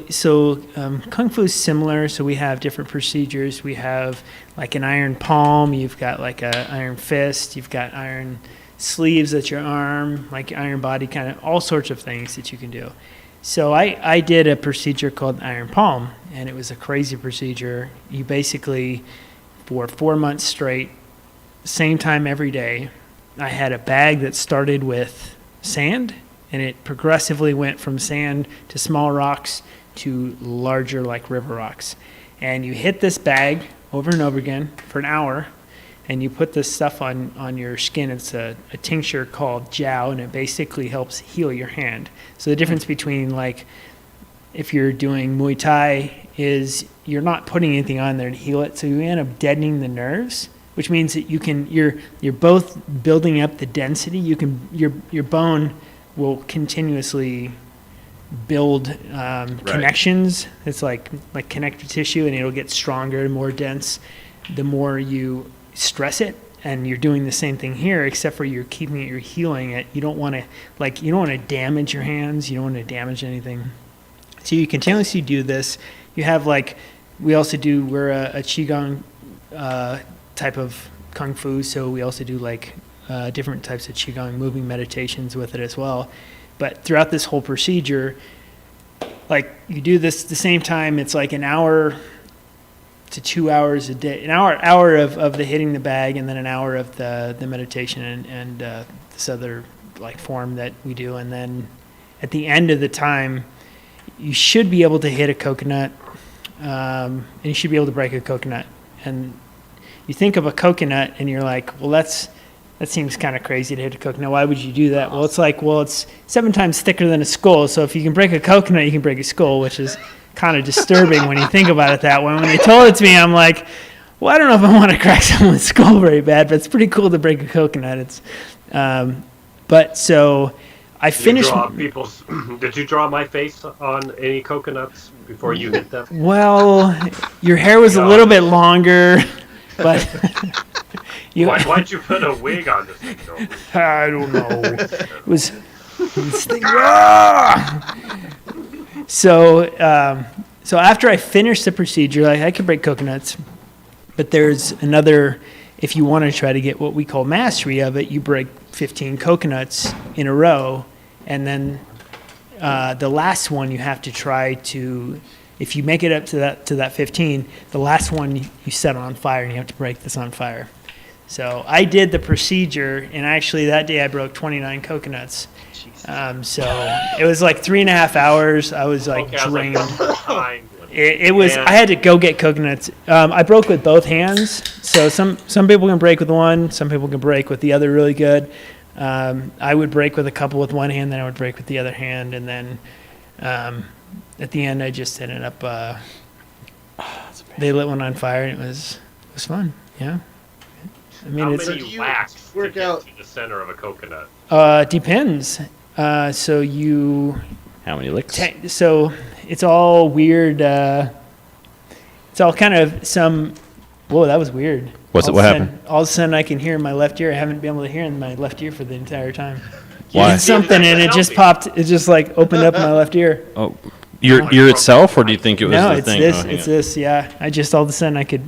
kung fu is similar. So we have different procedures. We have like an iron palm. You've got like a iron fist. You've got iron sleeves at your arm, like iron body, kind of all sorts of things that you can do. So I did a procedure called iron palm, and it was a crazy procedure. You basically, for 4 months straight, same time every day, I had a bag that started with sand, and it progressively went from sand to small rocks to larger, like river rocks. And you hit this bag over and over again for an hour, and you put this stuff on your skin. It's a tincture called Jiao, and it basically helps heal your hand. So the difference between, like, if you're doing Muay Thai is you're not putting anything on there to heal it, so you end up deadening the nerves, which means that you're both building up the density. Your bone will continuously build connections. It's like connective tissue, and it'll get stronger and more dense the more you stress it. And you're doing the same thing here, except for you're keeping it, you're healing it. You don't want to damage your hands. You don't want to damage anything. So you continuously do this. You have we're a qigong type of kung fu, so we also do different types of qigong moving meditations with it as well. But throughout this whole procedure, you do this at the same time. It's like an hour to 2 hours a day, an hour of the hitting the bag, and then an hour of the meditation and this other form that we do. And then at the end of the time, you should be able to hit a coconut, and you should be able to break a coconut. And you think of a coconut and you're like, well, that seems kind of crazy to hit a coconut. Why would you do that? Well, it's 7 times thicker than a skull. So if you can break a coconut, you can break a skull, which is kind of disturbing when you think about it that way. When they told it to me, I'm like, well, I don't know if I want to crack someone's skull very bad, but it's pretty cool to break a coconut. But so I finished. Did you draw my face on any coconuts before you hit them? Well, your hair was a little bit longer, but Why'd you put a wig on this thing? Though? I don't know. It was this thing. So after I finished the procedure, I could break coconuts, but there's another if you want to try to get what we call mastery of it, you break 15 coconuts in a row, and then the last one you have to try to, if you make it up to that 15, the last one you set on fire, and you have to break this on fire. So I did the procedure, and actually that day I broke 29 coconuts. So it was like 3.5 hours. I was like drained. It was. I had to go get coconuts. I broke with both hands. So some people can break with one. Some people can break with the other really good. I would break with a couple with one hand, then I would break with the other hand, and then at the end I just ended up. They lit one on fire, and it was fun. Yeah. I mean, How it's many whacks to work get out- to the center of a coconut? depends. So you. How many licks? So it's all weird. It's all kind of some. Whoa, that was weird. What happened? All of a sudden, I can hear in my left ear. I haven't been able to hear in my left ear for the entire time. Why? Did something, and it just popped. It just like opened up in my left ear. Oh, your ear itself, or do you think it was No, the it's thing? this. Oh, hang It's on. this. Yeah, I just all of a sudden I could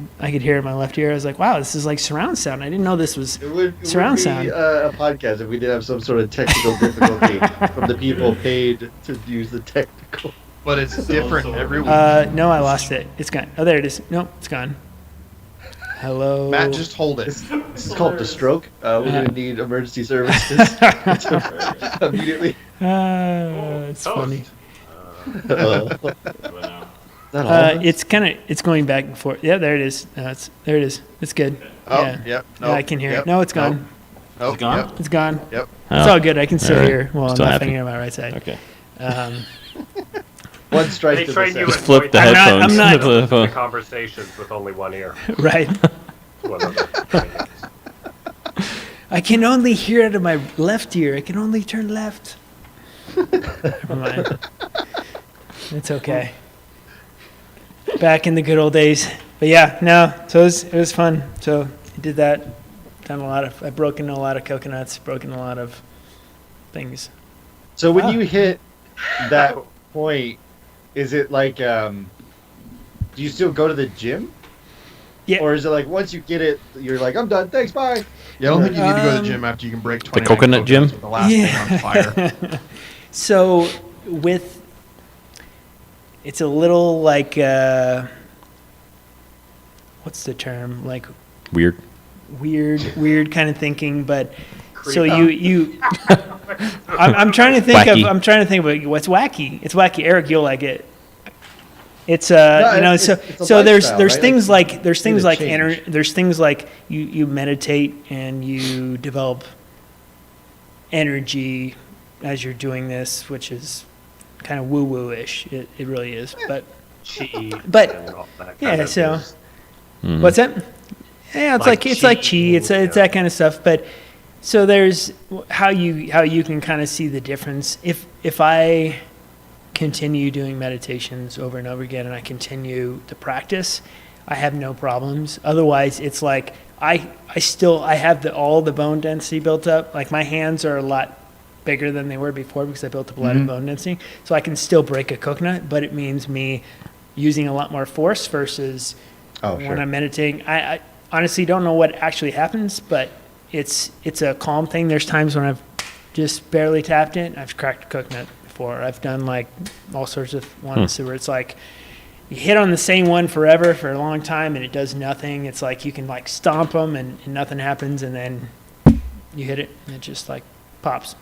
hear it in my left ear. I was like, wow, this is like surround sound. I didn't know this was. It Surround would be sound. a podcast if we did have some sort of technical difficulty from the people paid to use the technical. But it's different every week. No, I lost it. It's gone. Oh, there it is. Nope, it's gone. Hello. Matt, just hold it. This is called the stroke. We're going to need emergency services immediately. It's Toast. funny. Is that all of us? It's going back and forth. Yeah, there it is. There it is. It's good. Oh, yeah. yep. Yeah, I can hear it. No, it's gone. Nope. it gone? Yep. It's gone. Yep. It's all good. I can still All right. hear. Well, Still I'm not happy. thinking on my right side. Okay. One strike They to the train you center. Just at flip point the I'm not- headphones. I'm not- Flip the the phone. conversations with only one ear. Right. One of the- I can only hear out of my left ear. I can only turn left. Never mind. It's okay. Back in the good old days. But yeah, no. So it was fun. So I did that. I've broken a lot of coconuts. Broken a lot of things. So when Ah. you hit that point, is it like, do you still go to the gym? Yeah. Or is it like once you get it, you're like, I'm done, thanks, bye? Yeah, I don't think you need to go to the gym after you can break 29 coconut gym? coconuts with the last thing on fire. So it's a little like what's the term, like Weird. weird kind of thinking, but so Creep. you I'm trying to think Wacky. of what's wacky. It's wacky. Eric, you'll like it. It's No, it's a there's lifestyle, right? things Like, there's need things to like change. there's things like you meditate and you develop energy as you're doing this, which is kind of woo-woo-ish. It really is. But Chi. But, and all that yeah, kind of so- is- Mhm. what's that? Yeah, it's Like like it's like chi. chi, It's yeah. that kind of stuff. But so there's how you can kind of see the difference. If I continue doing meditations over and over again and I continue to practice, I have no problems. Otherwise, it's like I have all the bone density built up. Like my hands are a lot bigger than they were before because I built up a lot of bone density. So I can still break a coconut, but it means me using a lot more force versus Oh, when sure. I'm meditating. I honestly don't know what actually happens, but it's a calm thing. There's times when I've just barely tapped it. I've cracked a coconut before. I've done like all sorts of ones where it's like you hit on the same one forever for a long time and it does nothing. It's like you can like stomp them and nothing happens, and then you hit it and it just like pops.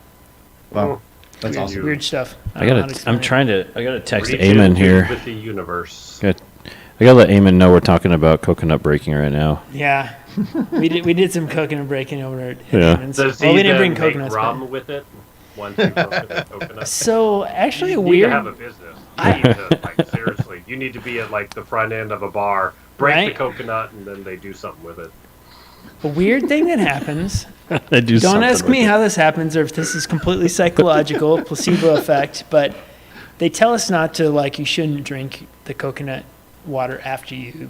Wow. That's You- awesome. Weird stuff. I don't know how to gotta. I'm explain it. trying to. I gotta text Reconnect Eamon here. with the universe. I gotta let Eamon know we're talking about coconut breaking right now. Yeah, we did some coconut breaking over at Yeah. Eamon's. Does Well, he we didn't bring then make coconuts. rum but- with it once you broken the coconut? So actually, a You need weird. to have a business. You need to, like, seriously, you need to be at like the front end of a bar, break Right. the coconut, and then they do something with it. A weird thing that happens. I do. Don't ask me how this happens or if this is completely psychological, placebo effect, but they tell us not to, like, you shouldn't drink the coconut water after you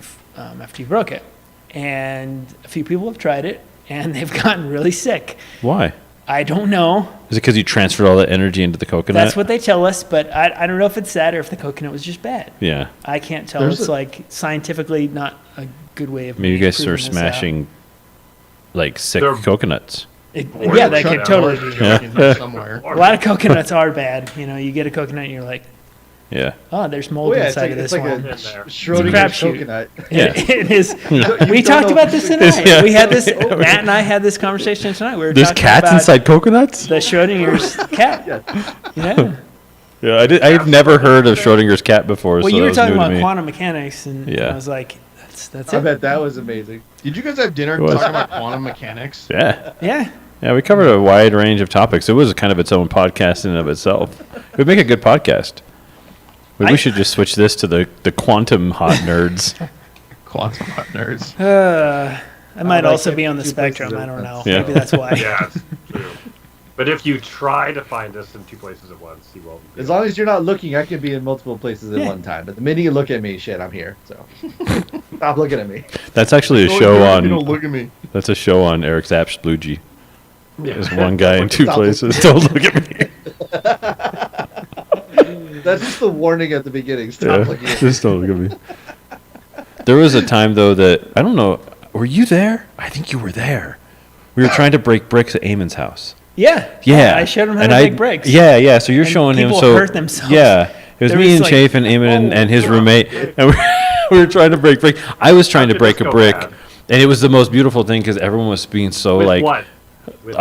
broke it. And a few people have tried it and they've gotten really sick. Why? I don't know. Is it because you transferred all that energy into the coconut? That's what they tell us, but I don't know if it's that or if the coconut was just bad. Yeah. I can't tell. There's It's a- like scientifically not a good way of Maybe you guys are proving this out. smashing like sick They're- coconuts. Or Yeah, the that truck could totally door be. joking here somewhere. A lot of coconuts are bad. You know, you get a coconut and you're like, Yeah. oh, there's mold inside of this it's like one. In there. a Schrodinger's crapshoot. coconut. Yeah. It is. You We don't talked know about if this you- tonight. Yeah. We had this. Matt and I had this conversation tonight. We were There's talking cats about inside coconuts? the Schrodinger's cat. Yeah. Yeah, I've never heard of Schrodinger's cat before, Well, so you that were was talking new to about me. quantum mechanics, and Yeah. I was like, that's I it. bet that was amazing. Did you guys have dinner It was. talking about quantum mechanics? Yeah. Yeah. Yeah, we covered a wide range of topics. It was kind of its own podcast in and of itself. It would make a good podcast. We should just switch this to the quantum hot nerds. Quantum hot nerds. I might like also it. be on the Two spectrum. places I don't at know. once. Yeah. Maybe that's why. Yeah, it's true. But if you try to find us in two places at once, you won't. As long as you're not looking, I can be in multiple places at Yeah. one time. But the minute you look at me, shit, I'm here. So stop looking at me. That's actually a Don't show look- you don't on. look at me. That's a show on Eric Zapp's Blue G. Yeah. There's one guy in two Stop places. Don't look at me. That's just the warning at the beginning. Stop looking at me. Just don't look at me. There was a time though that I don't know. Were you there? I think you were there. We were trying to break bricks at Eamon's house. Yeah. Yeah, I showed him how and to make bricks. Yeah, yeah. So you're And showing him. people So hurt themselves. Yeah, it was There me was and like- Chafe and Eamon and his roommate, and we were trying to break brick. I was trying to did break this a go brick, bad? and it was the most beautiful thing because everyone was being so With like. what? With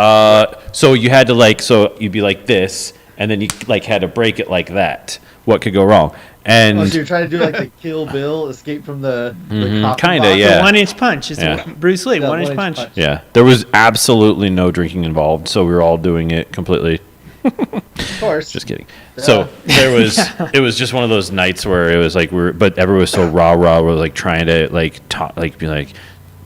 So you had to so you'd be like this, and then you like had to break it like that. What could go wrong? And Oh, so you're trying to do like the Kill Bill, escape from the coffin kinda, box? yeah. The 1-inch punch. It's Yeah. Bruce Lee, Yeah, 1-inch punch. yeah, there was absolutely no drinking involved, so we were all doing it completely. Of course. Just kidding. So there was, it was just one of those nights where it was like but everyone was so rah. We're like trying to be like,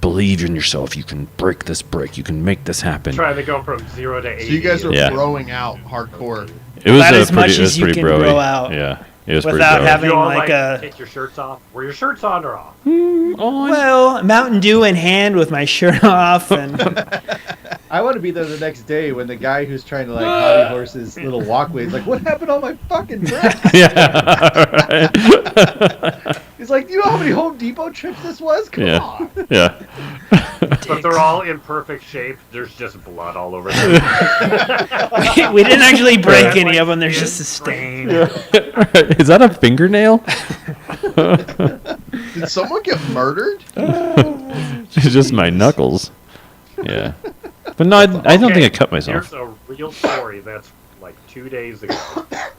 believe in yourself. You can break this brick. You can make this happen. trying to go from 0 to 80. So you guys are Yeah. broing out hardcore. It was About a as much pretty, it as was you pretty can broy. grow out Yeah, it was without pretty broy. having- You all like a- take your shirts off. Were your shirts on or off? Well, Mountain Dew in hand with my shirt off, and I want to be there the next day when the guy who's trying to like hobby horses little walkways like, what happened to all my fucking bricks? Yeah, right. He's like, do you know how many Home Depot trips this was? Come Yeah. on. Yeah. But they're all in perfect shape. There's just blood all over them. we didn't actually break Yeah. any of them. There's just a stain. Is that a fingernail? Did someone get murdered? It's just my knuckles. Yeah. But no, I don't think I cut myself. Here's a real story that's like 2 days ago.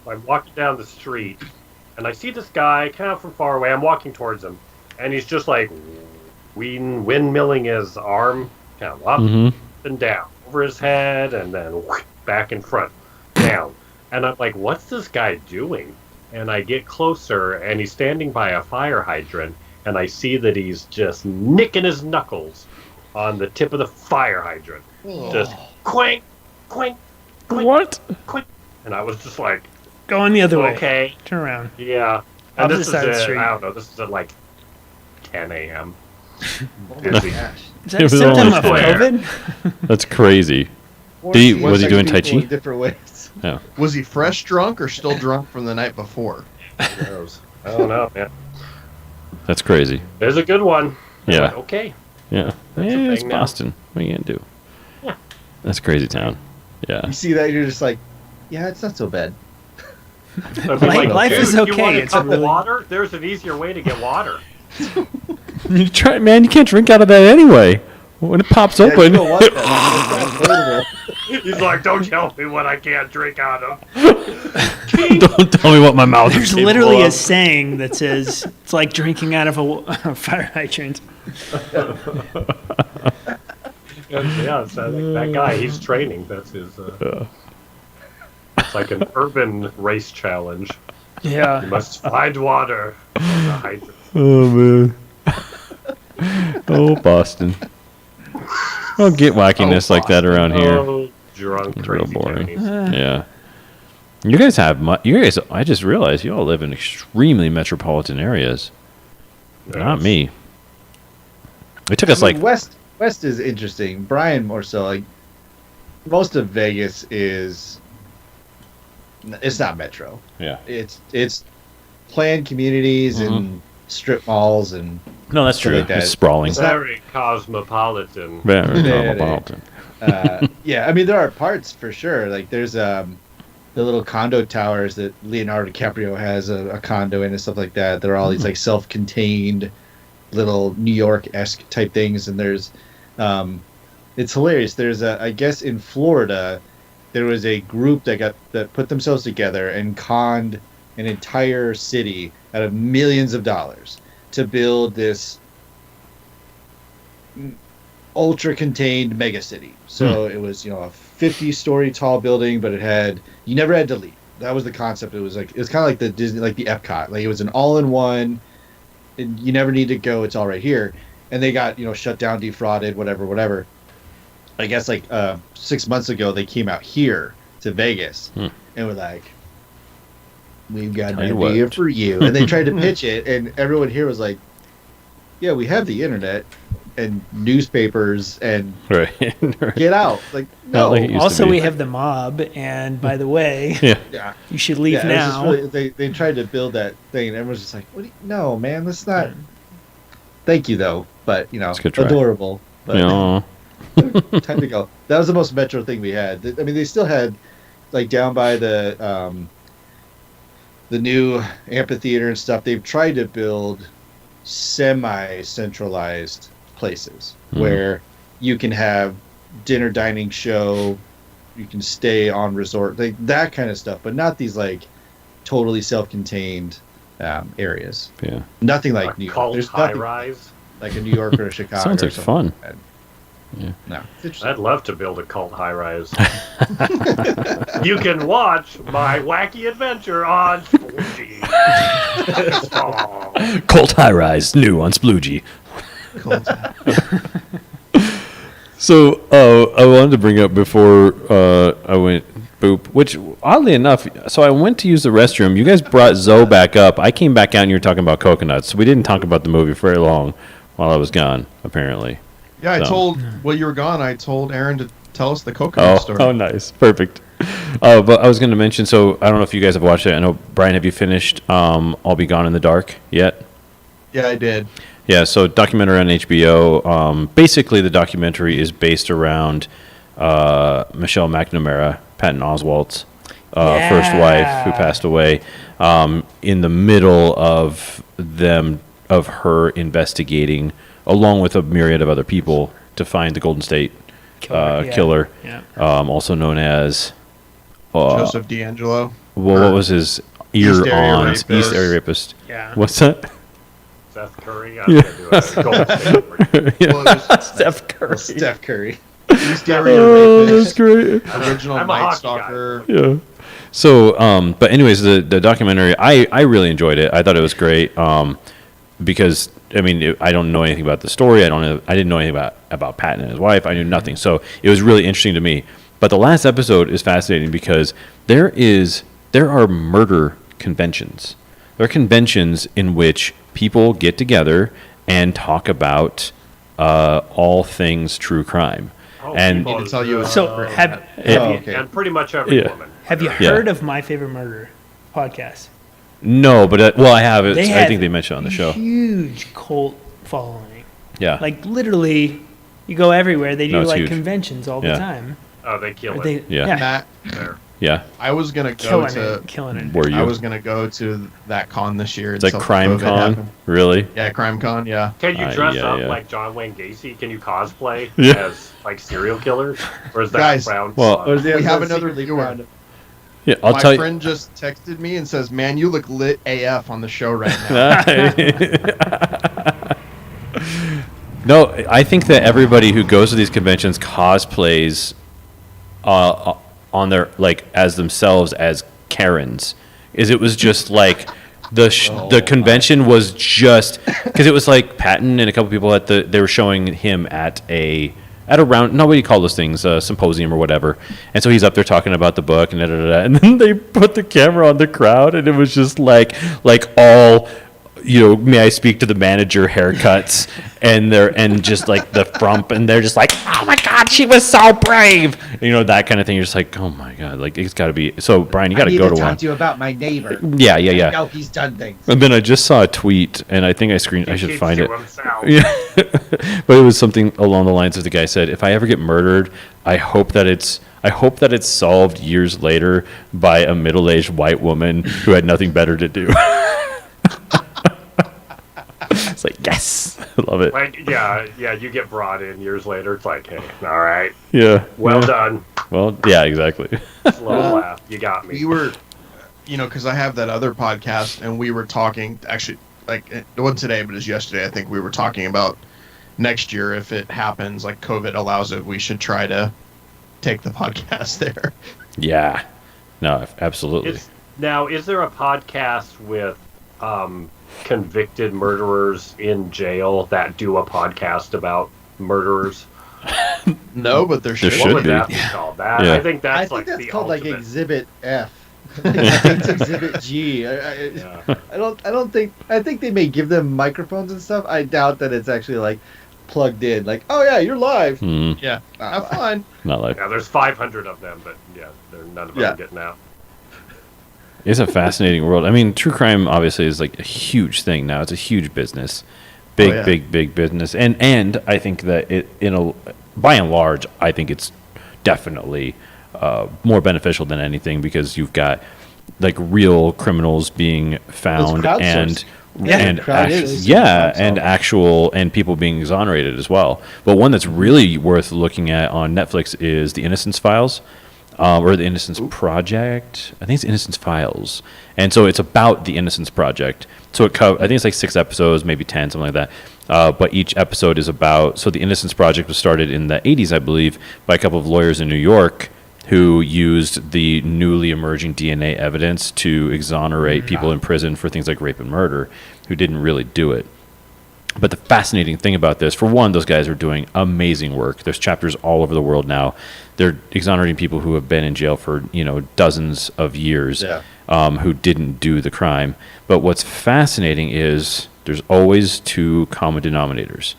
I'm walking down the street, and I see this guy kind of from far away. I'm walking towards him, and he's just like windmilling his arm kind of up Mhm. and down over his head, and then back in front, down. And I'm like, what's this guy doing? And I get closer, and he's standing by a fire hydrant, and I see that he's just nicking his knuckles on the tip of the fire hydrant. Just quink, quink, quink, What? quink. And I was just like, Going the other way. okay, Turn around. yeah. And Opposite this is side of the at, street. I don't know, this is at like 10 a.m. Oh Busy. my gosh. Is It that a was symptom only of fair. COVID? That's crazy. Or Did he- see was he doing Tai people Chi? in different ways. Was he fresh drunk or still drunk from the night before? Who knows? I don't know, man. That's crazy. There's a good one. I'm Yeah. like, okay. Yeah. That's a Yeah, it's thing now. Boston. What are you gonna do? Yeah. That's crazy town. Yeah. You see that, you're just like, yeah, it's not so bad. I'd be Life is "Dude, okay, You want a it's cup really- of water? There's an easier way to get water. You try, man. You can't drink out of that anyway. When it pops Yeah, you open. don't want that. It's not affordable. He's like, don't tell me what I can't drink out of. Don't tell me what my mouth There's is capable literally a of. saying that says it's like drinking out of a fire hydrant. Yeah, it's that guy. He's training. That's his. It's like an urban race challenge. You Yeah. must find water. The hydrant. Oh man. Oh Boston. Don't get wackiness like that around here. Oh, drunk, It's real crazy boring. townies. Yeah. You guys have you guys. I just realized you all live in extremely metropolitan areas. Not me. It took us I mean, like West is interesting. Brian more so. Like most of Vegas is. It's not metro. yeah. It's planned communities Mhm. and strip malls and No, that's Something true. like that. It's sprawling. It's not- Very cosmopolitan. Very Yeah, cosmopolitan. yeah, I mean there are parts for sure. Like there's the little condo towers that Leonardo DiCaprio has a condo in and stuff like that. There are all these like self-contained little New York-esque type things, and there's it's hilarious. There's I guess in Florida there was a group that put themselves together and conned an entire city out of millions of dollars to build this ultra contained mega city. So it was, a 50-story tall building, but you never had to leave. That was the concept. It was kind of like the Disney, like the Epcot. Like it was an all-in-one, and you never need to go. It's all right here. And they got, shut down, defrauded, whatever. I guess 6 months ago they came out here to Vegas and were like, "We've got Tell an you idea what." for you." And they tried to pitch it, and everyone here was like, "Yeah, we have the internet and newspapers, and Right. get out." Like, Not no. like it used to Also, be. we have the mob, and by the way, Yeah. you should leave Yeah, it was just now. really- they tried to build that thing, and everyone's just like, "What? No, man, that's not." Thank you, though, but It's a good try. adorable. But Yeah. time to go. That was the most metro thing we had. I mean, they still had down by the new amphitheater and stuff. They've tried to build semi-centralized places where you can have dinner, dining, show. You can stay on resort, that kind of stuff, but not these totally self-contained areas. Yeah. Nothing like A New York. cult There's high nothing rise. like a New York or a Chicago. Sounds or like something fun. like that. Yeah. No, it's interesting. I'd love to build a cult high rise. You can watch my wacky adventure on Spooky. Colt High Rise, new on Sploogie. Cool. So, I wanted to bring up before I went boop, which oddly enough, so I went to use the restroom. You guys brought Zoe back up. I came back out and you were talking about coconuts. So we didn't talk about the movie for very long while I was gone, apparently. Yeah, I So- told while you were gone. I told Aaron to tell us the coconut story. Oh, nice. Perfect. But I was going to mention, so I don't know if you guys have watched it. I know, Brian, have you finished I'll Be Gone in the Dark yet? Yeah, I did. Yeah, so documentary on HBO. Basically, the documentary is based around Michelle McNamara, Patton Oswalt's first wife, who passed away. In the middle of her investigating, along with a myriad of other people, to find the Golden State killer, Yeah. also known as Joseph D'Angelo. what was his East Area East Rapist. Area Rapist? Yeah. What's that? Seth Curry. I'm gonna do a Golden State. Yeah. Well, it was Steph Curry. Steph Curry. East Area Oh, Rapist, that's great. original I'm a Night hockey Stalker. Yeah. So, but anyways, the documentary, I really enjoyed it. I thought it was great. Because I mean, I don't know anything about the story. I didn't know anything about Patton and his wife. I knew nothing. So it was really interesting to me. But the last episode is fascinating because there are murder conventions. There are conventions in which people get together and talk about all things true crime. Oh, And- people, I can tell you it's So have Oh, you, okay. and pretty much every Yeah. woman. have you Yeah. heard of My Favorite Murder podcast? No, but I have. I have think they mentioned it on the show. Huge cult following. Yeah. Like literally, you go everywhere. They do No, it's like huge. conventions all Yeah. the time. Oh, they kill Or it. they, Yeah. Matt, There. Yeah. I was gonna go killing to. it, killing it. Were you? I was gonna go to that con this year. It's like until Crime COVID Con. happened. Really? Yeah, Crime Con. Yeah. Can you dress yeah, up yeah. like John Wayne Gacy? Can you cosplay Yeah. as like serial killers? Or is that Guys, frowned well- upon? Or is We have that another secretly viewer. frowned- Yeah. I'll My tell you. friend just texted me and says, "Man, you look lit AF on the show right now." No, I think that everybody who goes to these conventions cosplays on their as themselves as Karens. It was just like the convention was just because it was like Patton and a couple people they were showing him at a round, no, what do you call those things, symposium or whatever, and so he's up there talking about the book and and then they put the camera on the crowd and it was just like all may I speak to the manager haircuts and just like the frump, and they're just like, oh my God, she was so brave. That kind of thing. You're just like, oh my God, like it's got to be. So Brian, you got to go to one. I need to talk to you about my neighbor. Yeah. I know he's done things. And then I just saw a tweet, and I think I should find it. Himself. Yeah, but it was something along the lines of the guy said, if I ever get murdered, I hope that it's solved years later by a middle-aged white woman who had nothing better to do. It's like, yes, I love it. Like, yeah, you get brought in years later. It's like, hey, all right, Yeah. well yeah. done. Well, yeah, exactly. Slow laugh. You got me. We were, because I have that other podcast, and we were talking, actually, like, it wasn't today, but it was yesterday, I think we were talking about next year, if it happens, like COVID allows it, we should try to take the podcast there. Yeah. No, absolutely. Now, is there a podcast with convicted murderers in jail that do a podcast about murderers? No, but there should. Should What would be. that be called? That Yeah. I think I that's think that's the called ultimate. like Exhibit F. It's Exhibit G. Yeah. I don't think. I think they may give them microphones and stuff. I doubt that it's actually like plugged in. Like, oh yeah, you're live. Yeah, have fun. Not like Yeah, there's 500 of them, but none of them Yeah. are getting out. it's a fascinating world. I mean, true crime obviously is like a huge thing now. It's a huge business, big, yeah. big business, and I think that by and large, I think it's definitely more beneficial than anything because you've got like real criminals being found crowdsourced. and Crowd is actual and people being exonerated as well. But one that's really worth looking at on Netflix is The Innocence Files. Or the Innocence Project. I think it's Innocence Files, and so it's about the Innocence Project. So I think it's like 6 episodes, maybe 10, something like that. But each episode is about. So the Innocence Project was started in the 80s, I believe, by a couple of lawyers in New York who used the newly emerging DNA evidence to exonerate people in prison for things like rape and murder, who didn't really do it. But the fascinating thing about this, for one, those guys are doing amazing work. There's chapters all over the world now. They're exonerating people who have been in jail for, dozens of years, who didn't do the crime. But what's fascinating is there's always 2 common denominators.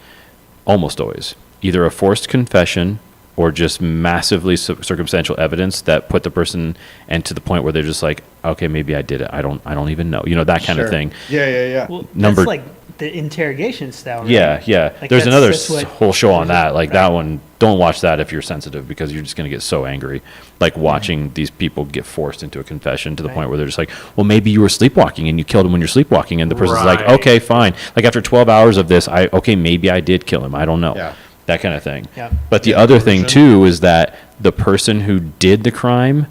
Almost always. Either a forced confession or just massively circumstantial evidence that put the person and to the point where they're just like, okay, maybe I did it. I don't even know. That kind of Sure. thing. Yeah. Well, Number- that's like the interrogation style, right? Yeah. Like There's that's- another that's what- whole show on that. Like Right. that one, don't watch that if you're sensitive because you're just going to get so angry. Like watching these people get forced into a confession to the Right. point where they're just like, well, maybe you were sleepwalking and you killed him when you're sleepwalking. And the person's like, Right. okay, fine. Like after 12 hours of this, maybe I did kill him. I don't know. Yeah. That kind of thing. Yeah. But the other thing too is that the person who did the crime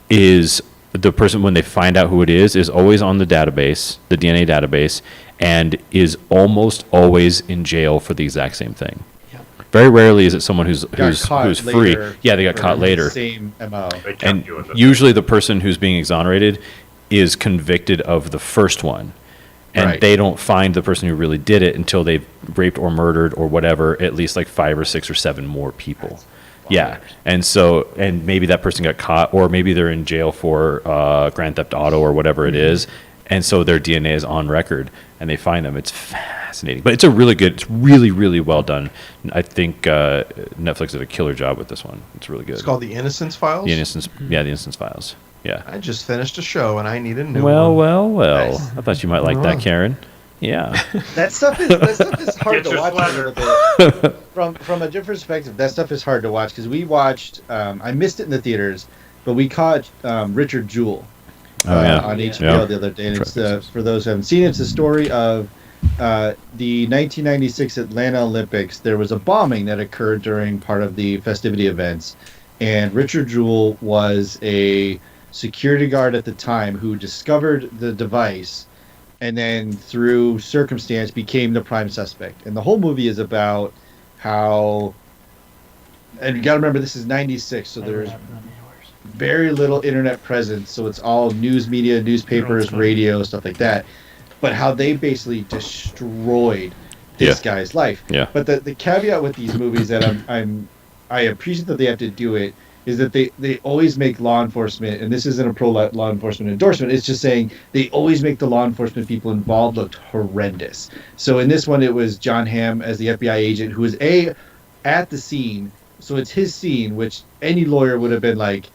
is the person, when they find out who it is always on the database, the DNA database, and is almost always in jail for the exact same thing. Yeah. Very rarely is it someone who's Caught free. later Yeah, they got for caught the later. Same MO. They kept And doing this. usually the person who's being exonerated is convicted of the first one. And Right. they don't find the person who really did it until they've raped or murdered or whatever, at least like 5 or 6 or 7 more people. Yeah. And so, and maybe that person got caught, or maybe they're in jail for Grand Theft Auto or whatever it is. And so their DNA is on record and they find them. It's fascinating. But it's it's really, really well done. I think Netflix did a killer job with this one. It's really good. It's called The Innocence Files. The Innocence Files. Yeah. I just finished a show and I need a new Well. one. Nice. I thought you might like that, Karen. Yeah. That stuff is hard Get to your watch sweater. a little bit. From a different perspective, that stuff is hard to watch because we watched. I missed it in the theaters, but we caught Richard Jewell on HBO Yeah. the other day, and it's for those who haven't seen it, it's the story of the 1996 Atlanta Olympics. There was a bombing that occurred during part of the festivity events, and Richard Jewell was a security guard at the time who discovered the device and then through circumstance became the prime suspect. And the whole movie is about how, and you gotta remember this is 96, so there's very little internet presence, so it's all news media, newspapers, radio, stuff like that, but how they basically destroyed this Yeah. guy's life. Yeah. But the caveat with these movies that I appreciate that they have to do it is that they always make law enforcement, and this isn't a pro law enforcement endorsement, it's just saying they always make the law enforcement people involved look horrendous. So in this one, it was John Hamm as the FBI agent who was at the scene. So it's his scene, which any lawyer would have been like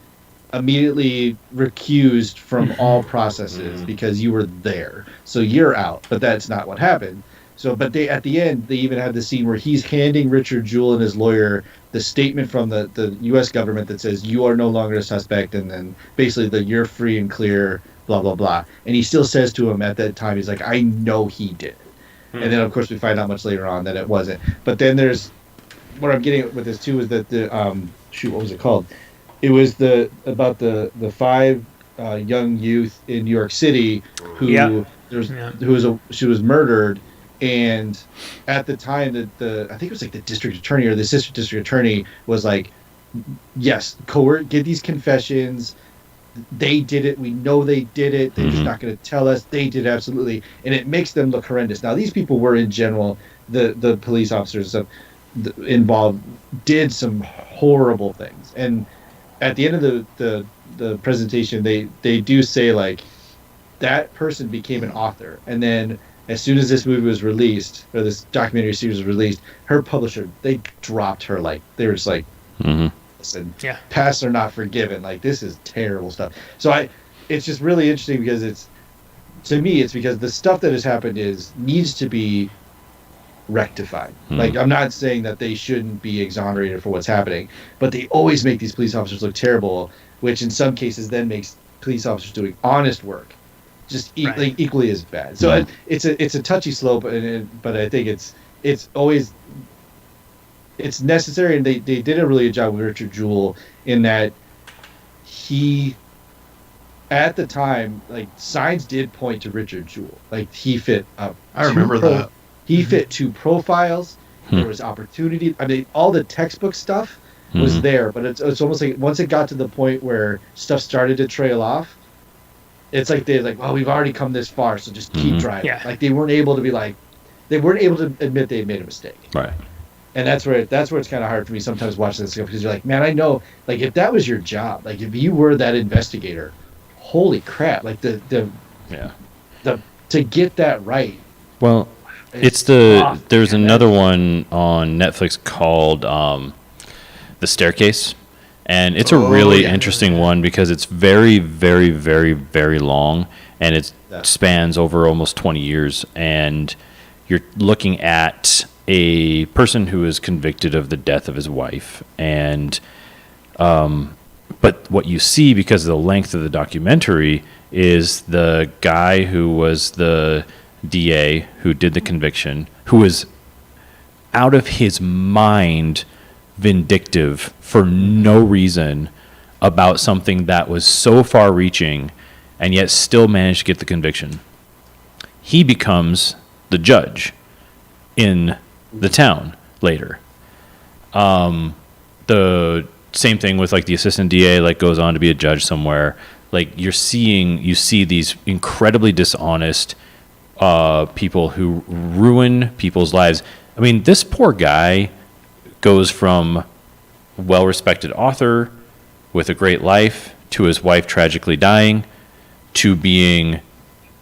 immediately recused from all processes because you were there. So you're out. But that's not what happened. So, but they at the end, they even have the scene where he's handing Richard Jewell and his lawyer the statement from the U.S. government that says you are no longer a suspect, and then basically you're free and clear, blah, blah, blah. And he still says to him at that time, he's like, I know he did it. And then, of course, we find out much later on that it wasn't. But then there's, what I'm getting with this, too, is that what was it called? It was about the 5 young youth in New York City who she was murdered. And at the time that I think it was like the district attorney or the assistant district attorney was like, yes, get these confessions. They did it. We know they did it. They're just not going to tell us. They did absolutely. And it makes them look horrendous. Now, these people were in general, the police officers and stuff involved did some horrible things. And at the end of the presentation, they do say like that person became an author. And then as soon as this movie was released, or this documentary series was released, her publisher, they dropped her. Like, they were just like, listen, past are not forgiven. Like, this is terrible stuff. So it's just really interesting because to me, it's because the stuff that has happened needs to be rectified. Like, I'm not saying that they shouldn't be exonerated for what's happening, but they always make these police officers look terrible, which in some cases then makes police officers doing honest work just equally as bad. So it's a touchy slope, but I think it's always necessary, and they did a really good job with Richard Jewell in that he, at the time, like, signs did point to Richard Jewell. Like, he fit up. I remember that. He fit 2 profiles. There was opportunity. I mean, all the textbook stuff was there, but it's almost like once it got to the point where stuff started to trail off, it's like they're like, well, we've already come this far, so just keep driving. Yeah. Like, they weren't able to admit they made a mistake. Right. And that's where it's kind of hard for me sometimes watching this stuff, because you're like, man, I know, like, if that was your job, like, if you were that investigator, holy crap, like to get that right. Well, there's another one on Netflix called The Staircase. And it's a really interesting one because it's very, very, very, very long, and it spans over almost 20 years. And you're looking at a person who is convicted of the death of his wife. And but what you see, because of the length of the documentary, is the guy who was the DA who did the conviction, who was out of his mind vindictive for no reason about something that was so far reaching, and yet still managed to get the conviction. He becomes the judge in the town later. The same thing with, like, the assistant DA, like, goes on to be a judge somewhere. Like, you see these incredibly dishonest people who ruin people's lives. I mean, this poor guy goes from well-respected author with a great life to his wife tragically dying to being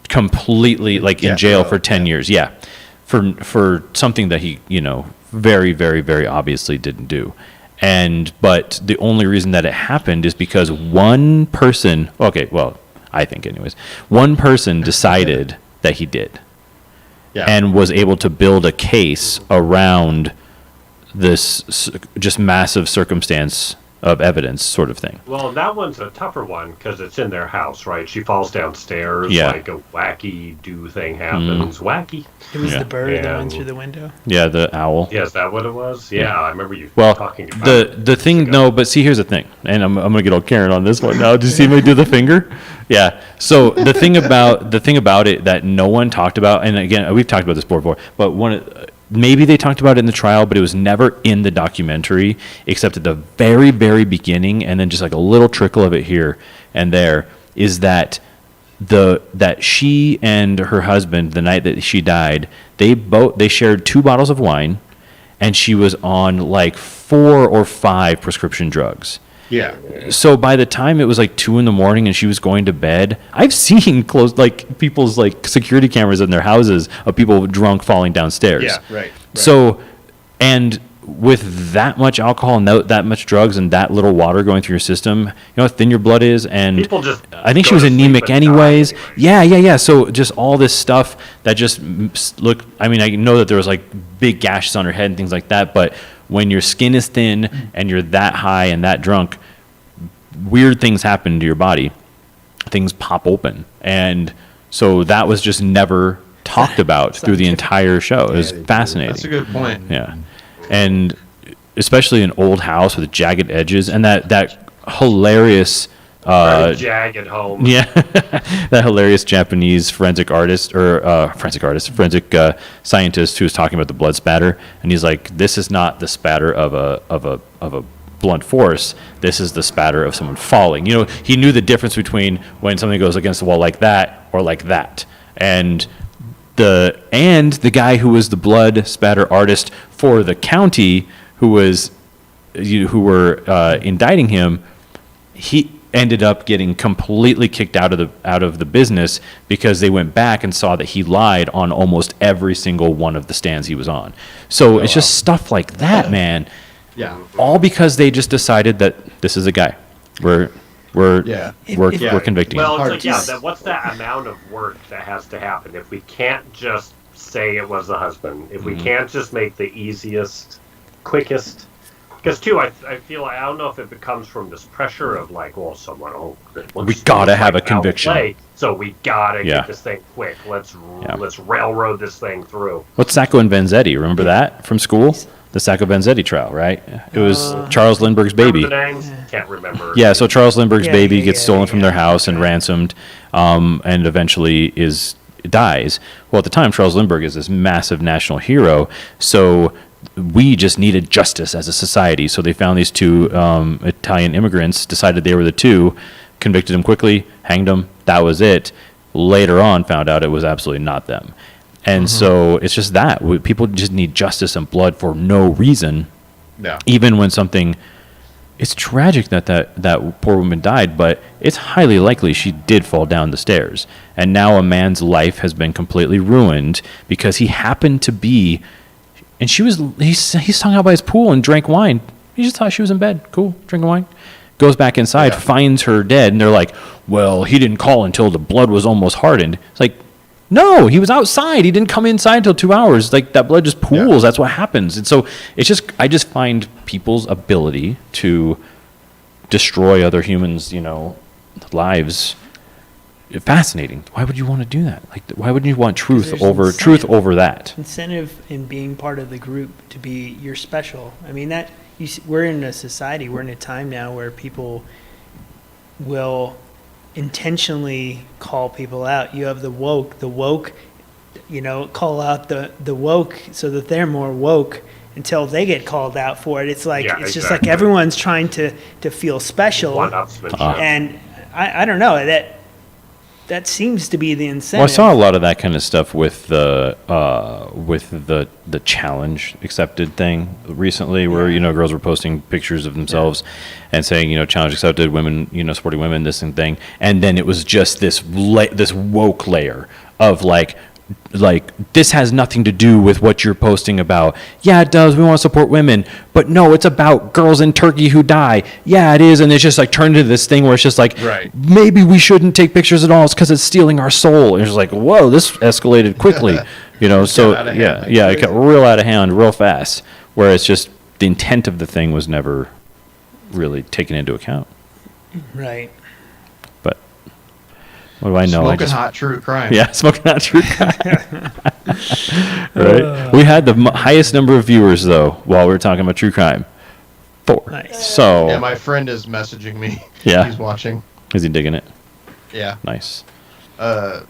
completely, like, in jail for 10 years. Yeah. For something that he, very, very, very obviously didn't do. But the only reason that it happened is because one person, I think anyways, one person decided that he did. Yeah. And was able to build a case around this just massive circumstance of evidence sort of thing. Well, that one's a tougher one because it's in their house, right? She falls downstairs, like a wacky thing happens. Wacky. It was the bird that went through the window. Yeah, the owl. Yeah, is that what it was? Yeah, I remember you talking about it. The thing, no, but see, here's the thing, and I'm going to get all Karen on this one now. Did you see me do the finger? Yeah. So the thing about it that no one talked about, and again, we've talked about this before, but maybe they talked about it in the trial, but it was never in the documentary except at the very, very beginning, and then just like a little trickle of it here and there, is that that she and her husband, the night that she died, they shared 2 bottles of wine, and she was on like 4 or 5 prescription drugs. Yeah. So by the time it was like 2 a.m. and she was going to bed, I've seen people's like security cameras in their houses of people drunk falling downstairs. Yeah. Right. So, and with that much alcohol and that much drugs and that little water going through your system, you know how thin your blood is, and People just I think she go was to sleep anemic and die anyways. anyways. Yeah. So just all this stuff that just look. I mean, I know that there was like big gashes on her head and things like that, but when your skin is thin and you're that high and that drunk, weird things happen to your body. Things pop open, and so that was just never talked about through the entire show. It was fascinating. That's a good point. Yeah, and especially an old house with jagged edges and that hilarious. Very jagged home. Yeah, that hilarious Japanese forensic scientist who was talking about the blood spatter, and he's like, "This is not the spatter of a blunt force. This is the spatter of someone falling." You know, he knew the difference between when something goes against the wall like that or like that, and the guy who was the blood spatter artist for the county who were indicting him, he ended up getting completely kicked out of the business because they went back and saw that he lied on almost every single one of the stands he was on. So it's just stuff like that, man. Yeah. All because they just decided that this is a guy. We're convicting him. Well, Hard it's to- like, what's that amount of work that has to happen? If we can't just say it was the husband, if we can't just make the easiest, quickest, because too, I feel I don't know if it comes from this pressure of like, well, We gotta have a conviction. so we gotta Yeah. get this thing quick. Let's railroad this thing through. What's Sacco and Vanzetti? Remember that from school? The Sacco Vanzetti trial, right? It was Charles Lindbergh's baby. Remember the names? Can't remember. Yeah, so Charles Lindbergh's baby gets stolen from their yeah. house and ransomed, and eventually dies. Well, at the time, Charles Lindbergh is this massive national hero, so we just needed justice as a society. So they found these two Italian immigrants, decided they were the two, convicted them quickly, hanged them. That was it. Later on, found out it was absolutely not them. And so it's just that. People just need justice and blood for no reason. Yeah. Even when something, it's tragic that poor woman died, but it's highly likely she did fall down the stairs. And now a man's life has been completely ruined because he happened to be, and he's hung out by his pool and drank wine. He just thought she was in bed. Cool, drinking wine. Goes back inside, finds her dead, and they're like, well, he didn't call until the blood was almost hardened. It's like, no, he was outside. He didn't come inside until 2 hours. Like, that blood just pools. That's what happens. And so I just find people's ability to destroy other humans, lives fascinating. Why would you want to do that? Like, why wouldn't you want truth there's over that? Incentive in being part of the group to be you're special. I mean we're in a society, we're in a time now where people will intentionally call people out. You have the woke, call out the woke so that they're more woke until they get called out for it. It's like just like everyone's trying to feel special. One-upsmanship. And I don't know, that seems to be the incentive. Well, I saw a lot of that kind of stuff with the challenge accepted thing recently, where girls were posting pictures of themselves and saying challenge accepted, women supporting women, this and thing, and then it was just this woke layer of like this has nothing to do with what you're posting about. Yeah, it does. We want to support women, but no, it's about girls in Turkey who die. Yeah, it is, and it's just like turned into this thing where it's just like, maybe we shouldn't take pictures at all. It's because it's stealing our soul. And it's like, whoa, this escalated quickly, So it got real out of hand, real fast. Whereas just the intent of the thing was never really taken into account. Right. But what do I know? Smoking hot true crime. Yeah, smoking hot true crime. Right. We had the highest number of viewers though while we were talking about true crime. 4. Nice. So Yeah, my friend is messaging me. Yeah. He's watching. Is he digging it? Yeah. Nice. But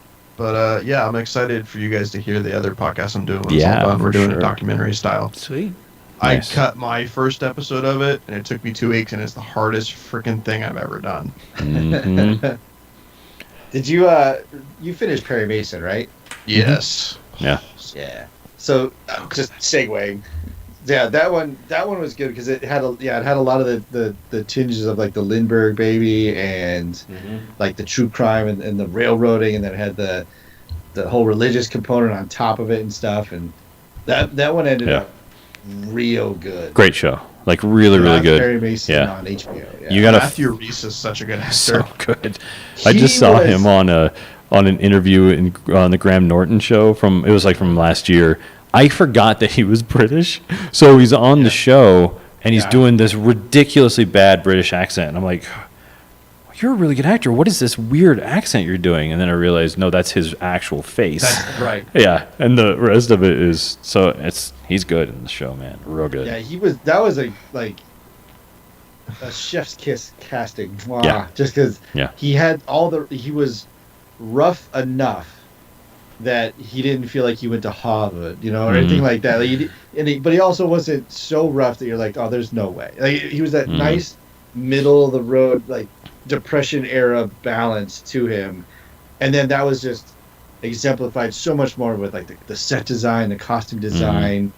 yeah, I'm excited for you guys to hear the other podcast I'm doing. When Yeah, it's all done. We're for doing sure. it documentary style. Sweet. Nice. I cut my first episode of it, and it took me 2 weeks, and it's the hardest freaking thing I've ever done. Mhm. Did you you finished Perry Mason, right? Yes. Yeah. Yeah. So just segueing, Yeah, that one was good because it had a lot of the tinges of like the Lindbergh baby and like the true crime and the railroading, and then it had the whole religious component on top of it and stuff, and that one ended up real good. Great show. Like really, really good. Perry Mason Yeah. on HBO. Yeah. You got Matthew Reese is such a good actor. so good. I He just saw was- him on an interview on the Graham Norton show from last year. I forgot that he was British, so he's on the show and he's doing this ridiculously bad British accent. And I'm like, "You're a really good actor. What is this weird accent you're doing?" And then I realized, no, that's his actual face. That's right. Yeah, and the rest of it is he's good in the show, man, real good. Yeah, that was a chef's kiss casting. Mwah. Yeah. Just because Yeah. he was rough enough that he didn't feel like he went to Harvard, or anything like that. Like but he also wasn't so rough that you're like, oh, there's no way. Like he was that nice middle of the road, like Depression era balance to him, and then that was just exemplified so much more with like the set design, the costume design,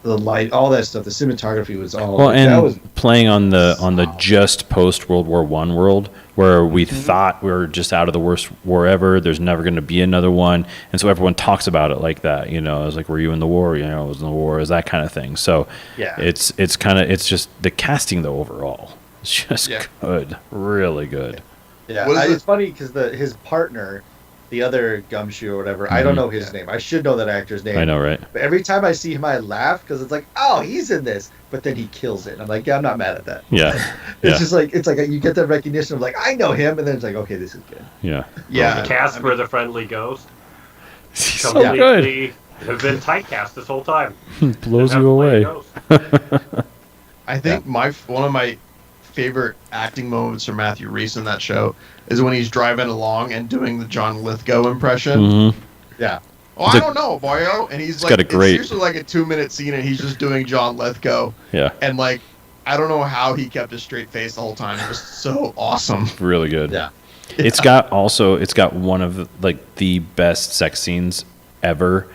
the light, all that stuff. The cinematography was all Well, and that was playing on the just post World War I world, where we thought we were just out of the worst war ever. There's never going to be another one, and so everyone talks about it like that. It was like, "Were you in the war?" I was in the war. Is that kind of thing. So Yeah. it's just the casting though overall. It's just good, really good. Yeah, What is it's funny because his partner, the other gumshoe or whatever, I don't know his name. I should know that actor's name. I know, right? But every time I see him, I laugh because it's like, oh, he's in this. But then he kills it. I'm like, yeah, I'm not mad at that. Yeah, It's just like you get that recognition of like, I know him, and then it's like, okay, this is good. yeah. Yeah. Casper the Friendly Ghost. He's so good. Completely have been typecast this whole time. Blows Didn't you have to play a away. ghost. I think one of my favorite acting moments from Matthew Reese in that show is when he's driving along and doing the John Lithgow impression. Mm-hmm. Yeah. Oh, I don't know, boyo. And he's like, got a great- it's usually like a 2-minute scene, and he's just doing John Lithgow. Yeah, And like, I don't know how he kept a straight face the whole time. It was so awesome. really good. Yeah. It's got one of like the best sex scenes ever.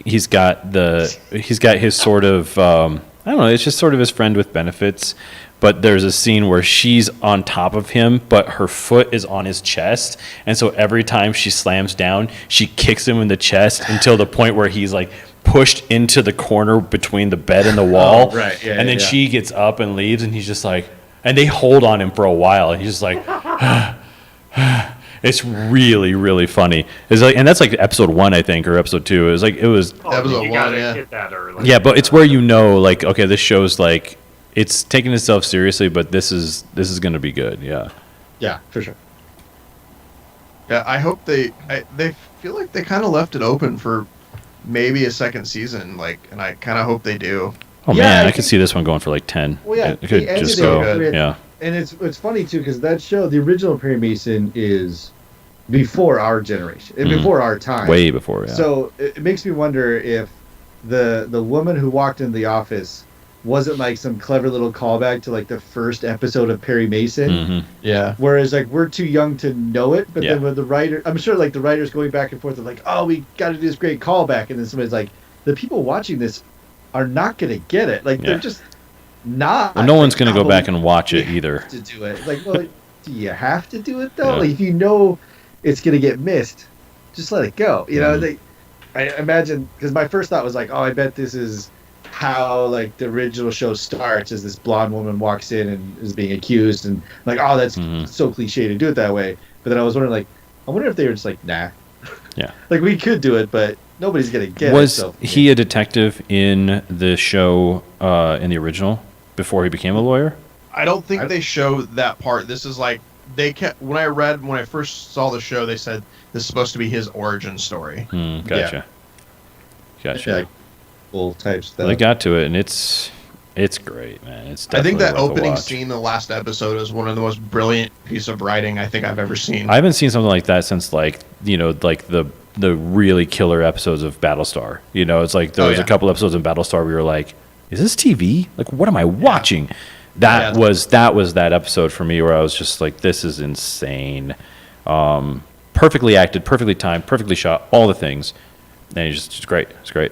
He's got his sort of I don't know, it's just sort of his friend with benefits, but there's a scene where she's on top of him but her foot is on his chest, and so every time she slams down she kicks him in the chest until the point where he's like pushed into the corner between the bed and the wall. Oh, right. Yeah, and then yeah. she gets up and leaves, and he's just like, and they hold on him for a while, and he's just like it's really, really funny. It's like, and that's like episode 1, I think, or episode 2. It was Oh, Episode you one, gotta yeah. get that early. yeah, but it's where like, okay, this show's like, it's taking itself seriously, but this is going to be good. Yeah. Yeah, for sure. Yeah, I hope they feel like they kind of left it open for maybe a second season, like, and I kind of hope they do. Oh Yeah, man, I I could think- see this one going for like 10. Well, yeah, It could the end just of go. it with- Yeah. And it's funny too because that show, the original Perry Mason, is before our generation, and before our time. Way before. Yeah. So it makes me wonder if the woman who walked into the office wasn't like some clever little callback to like the first episode of Perry Mason. Mhm. Yeah. Whereas like we're too young to know it, but Yeah. then with the writer, I'm sure like the writers going back and forth of like, oh, we got to do this great callback, and then somebody's like, the people watching this are not going to get it. Like Yeah. they're just not. Well, no one's going to like, go "Oh, back and watch it we either. have to do it. Like, well, do you have to do it though? Yeah. Like, if you know it's gonna get missed, just let it go. You know, Mhm. I imagine because my first thought was like, oh, I bet this is how like the original show starts, as this blonde woman walks in and is being accused, and like, oh, that's Mhm. so cliche to do it that way. But then I was wondering, like, I wonder if they were just like, nah, Yeah. like we could do it, but nobody's gonna get it. Was So he a detective in the show in the original before he became a lawyer? I don't think they show that part. This is like they kept when I first saw the show, they said this is supposed to be his origin story. Gotcha. Gotcha. like full type stuff. Well, they got to it, and it's great, man. It's I think definitely that worth a opening watch. scene in the last episode is one of the most brilliant piece of writing I think I've ever seen. I haven't seen something like that since like the really killer episodes of Battlestar. It's like there Oh, was yeah. a couple episodes in Battlestar where you were like, is this TV? Like, what am I watching? That Yeah. was that episode for me where I was just like, this is insane. Perfectly acted, perfectly timed, perfectly shot, all the things. And it's just great. It's great.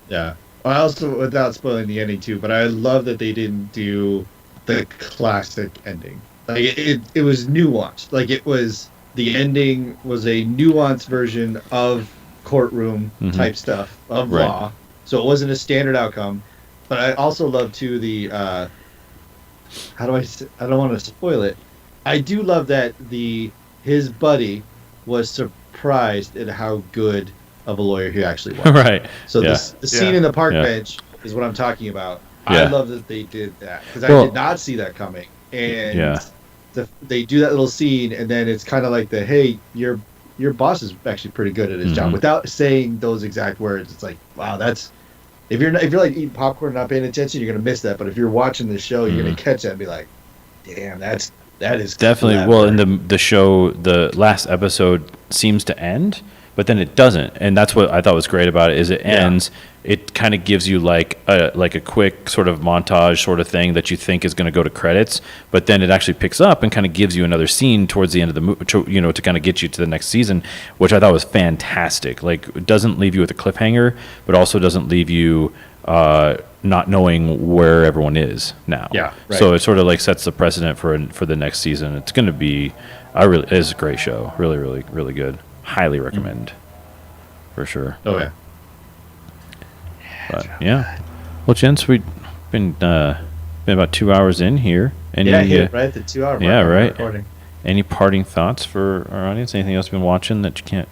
Yeah. I also, without spoiling the ending too, but I love that they didn't do the classic ending. Like it was nuanced. Like it was the ending was a nuanced version of courtroom type stuff of Right. law. So it wasn't a standard outcome. But I also love too the how do I don't want to spoil it. I do love that his buddy was surprised at how good of a lawyer he actually was. Right. So Yeah. the scene in the park Yeah. bench is what I'm talking about. Yeah. I love that they did that because Well- I did not see that coming. And Yeah. they do that little scene, and then it's kind of like hey, your boss is actually pretty good at his job, without saying those exact words. It's like, wow, that's if you're like eating popcorn and not paying attention, you're gonna miss that. But if you're watching the show, you're gonna catch that and be like, damn, that is Definitely. clever. Well, in the show, the last episode seems to end, but then it doesn't, and that's what I thought was great about it. Is it ends? It kind of gives you like a quick sort of montage sort of thing that you think is going to go to credits, but then it actually picks up and kind of gives you another scene towards the end of the movie, to kind of get you to the next season, which I thought was fantastic. Like, it doesn't leave you with a cliffhanger, but also doesn't leave you not knowing where everyone is now. Yeah, right. So it sort of like sets the precedent for the next season. It's going to be it's a great show. Really, really, really good. Highly recommend. For sure. Oh yeah. But yeah. Well, gents, we've been about 2 hours in here. Any, Yeah, hit it right at the 2 hour mark. yeah, of right. Recording. Any parting thoughts for our audience? Anything else you've been watching that you can't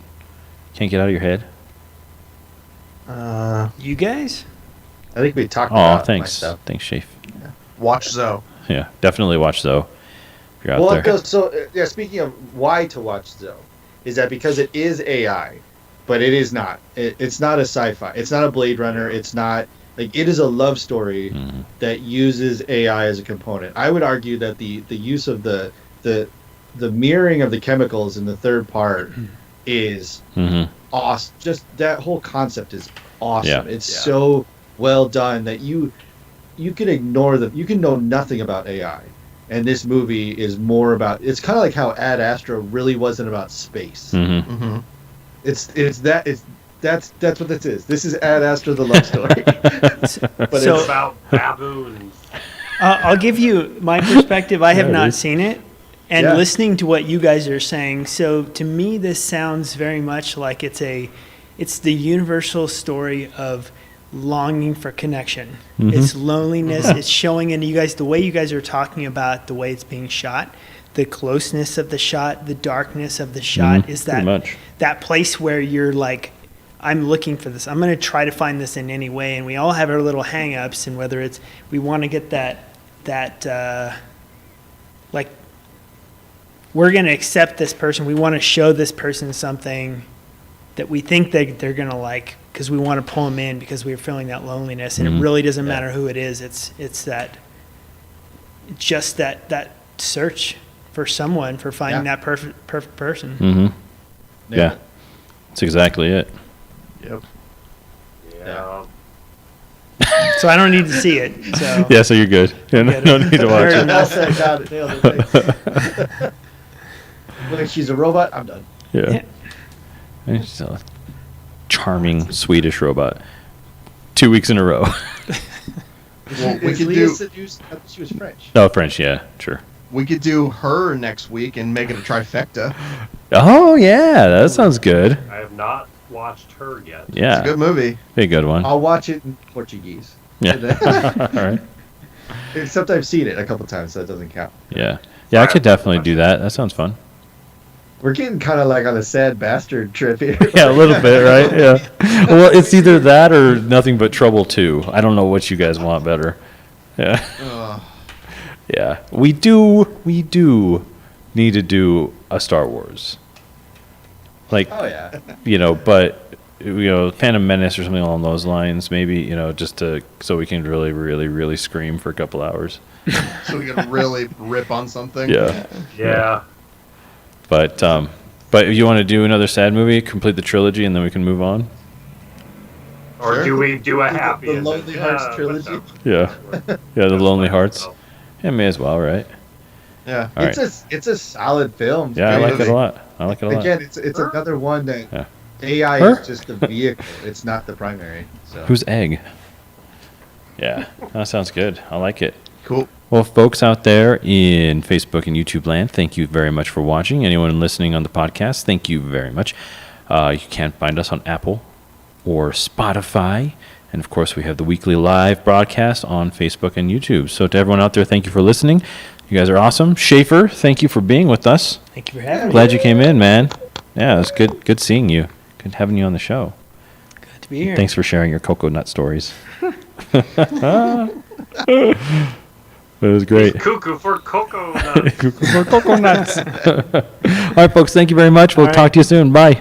get out of your head? You guys? I think we talked Oh, about my thanks. stuff. Thanks, Shafe. Watch Zoe. Yeah, definitely watch though. If you're out Well, there. it goes, yeah. Speaking of why to watch Zoe, is that because it is AI, but it is not. It's not a sci-fi. It's not a Blade Runner. It's not like it is a love story that uses AI as a component. I would argue that the use of the mirroring of the chemicals in the third part is awesome. Just that whole concept is awesome. Yeah. It's so well done that you can ignore you can know nothing about AI. And this movie is more about. It's kind of like how Ad Astra really wasn't about space. Mm-hmm. That's what this is. This is Ad Astra, the love story. But So- It's about baboons. I'll give you my perspective. I have Yeah, not dude. seen it. And Yeah. listening to what you guys are saying, so to me, this sounds very much like it's the universal story of longing for connection. It's loneliness. It's showing, and you guys, the way you guys are talking about the way it's being shot, the closeness of the shot, the darkness of the shot, is pretty that much. that place where you're like, I'm looking for this. I'm going to try to find this in any way. And we all have our little hang-ups, and whether it's we want to get that like we're going to accept this person. We want to show this person something that we think they're going to like because we want to pull them in because we're feeling that loneliness. And it really doesn't matter who it is. It's that search for someone, for finding that perfect person. Mm-hmm. Yeah. Yeah. That's exactly it. Yep. Yeah. So I don't need to see it. So Yeah, so you're good. Yeah, Good. no need to watch Fair it. enough. Well said, got it, nailed it. Thanks. When she's a robot, I'm done. Yeah. And she's a charming Swedish robot. 2 weeks in a row. Well, we Is could Leah do seduced? I thought she was French. Oh, French, yeah, sure. her next week and make it a trifecta. Oh, yeah, that sounds good. I have not watched her yet. It's a Yeah, good movie. be a good one. I'll watch it in Portuguese. Yeah. All right. Except I've seen it a couple times, so that doesn't count. Yeah. Yeah, I could definitely do that. That sounds fun. We're getting kind of like on a sad bastard trip here. Yeah, a little bit, right? Yeah. Well, it's either that or Nothing But Trouble 2. I don't know what you guys want better. Yeah. Ugh. Yeah. We do need to do a Star Wars. Like, Oh yeah. but Phantom Menace or something along those lines, maybe, just so we can really, really, really scream for a couple hours. So we can really rip on something. Yeah. Yeah. But if you want to do another sad movie, complete the trilogy, and then we can move on. Or Sure. do we do a happy The ending? Lonely Hearts Yeah, trilogy? but Yeah. no. Yeah, The Lonely Hearts. Oh. Yeah, may as well, right? Yeah. All right. It's a solid film. Yeah, I great like it movie. a lot. I like it a lot. Again, it's another one that Yeah. AI Her? is just the vehicle. It's not the primary. So Who's Egg? Yeah, that sounds good. I like it. Cool. Well, folks out there in Facebook and YouTube land, thank you very much for watching. Anyone listening on the podcast, thank you very much. You can find us on Apple or Spotify. And, of course, we have the weekly live broadcast on Facebook and YouTube. So to everyone out there, thank you for listening. You guys are awesome. Schaefer, thank you for being with us. Thank you for having me. Glad you came in, man. Yeah, it was good seeing you. Good having you on the show. Good to be here. Thanks for sharing your cocoa nut stories. It was great. Cuckoo for cocoa nuts. For cocoa nuts. All right, folks, thank you very much. We'll All right. talk to you soon. Bye.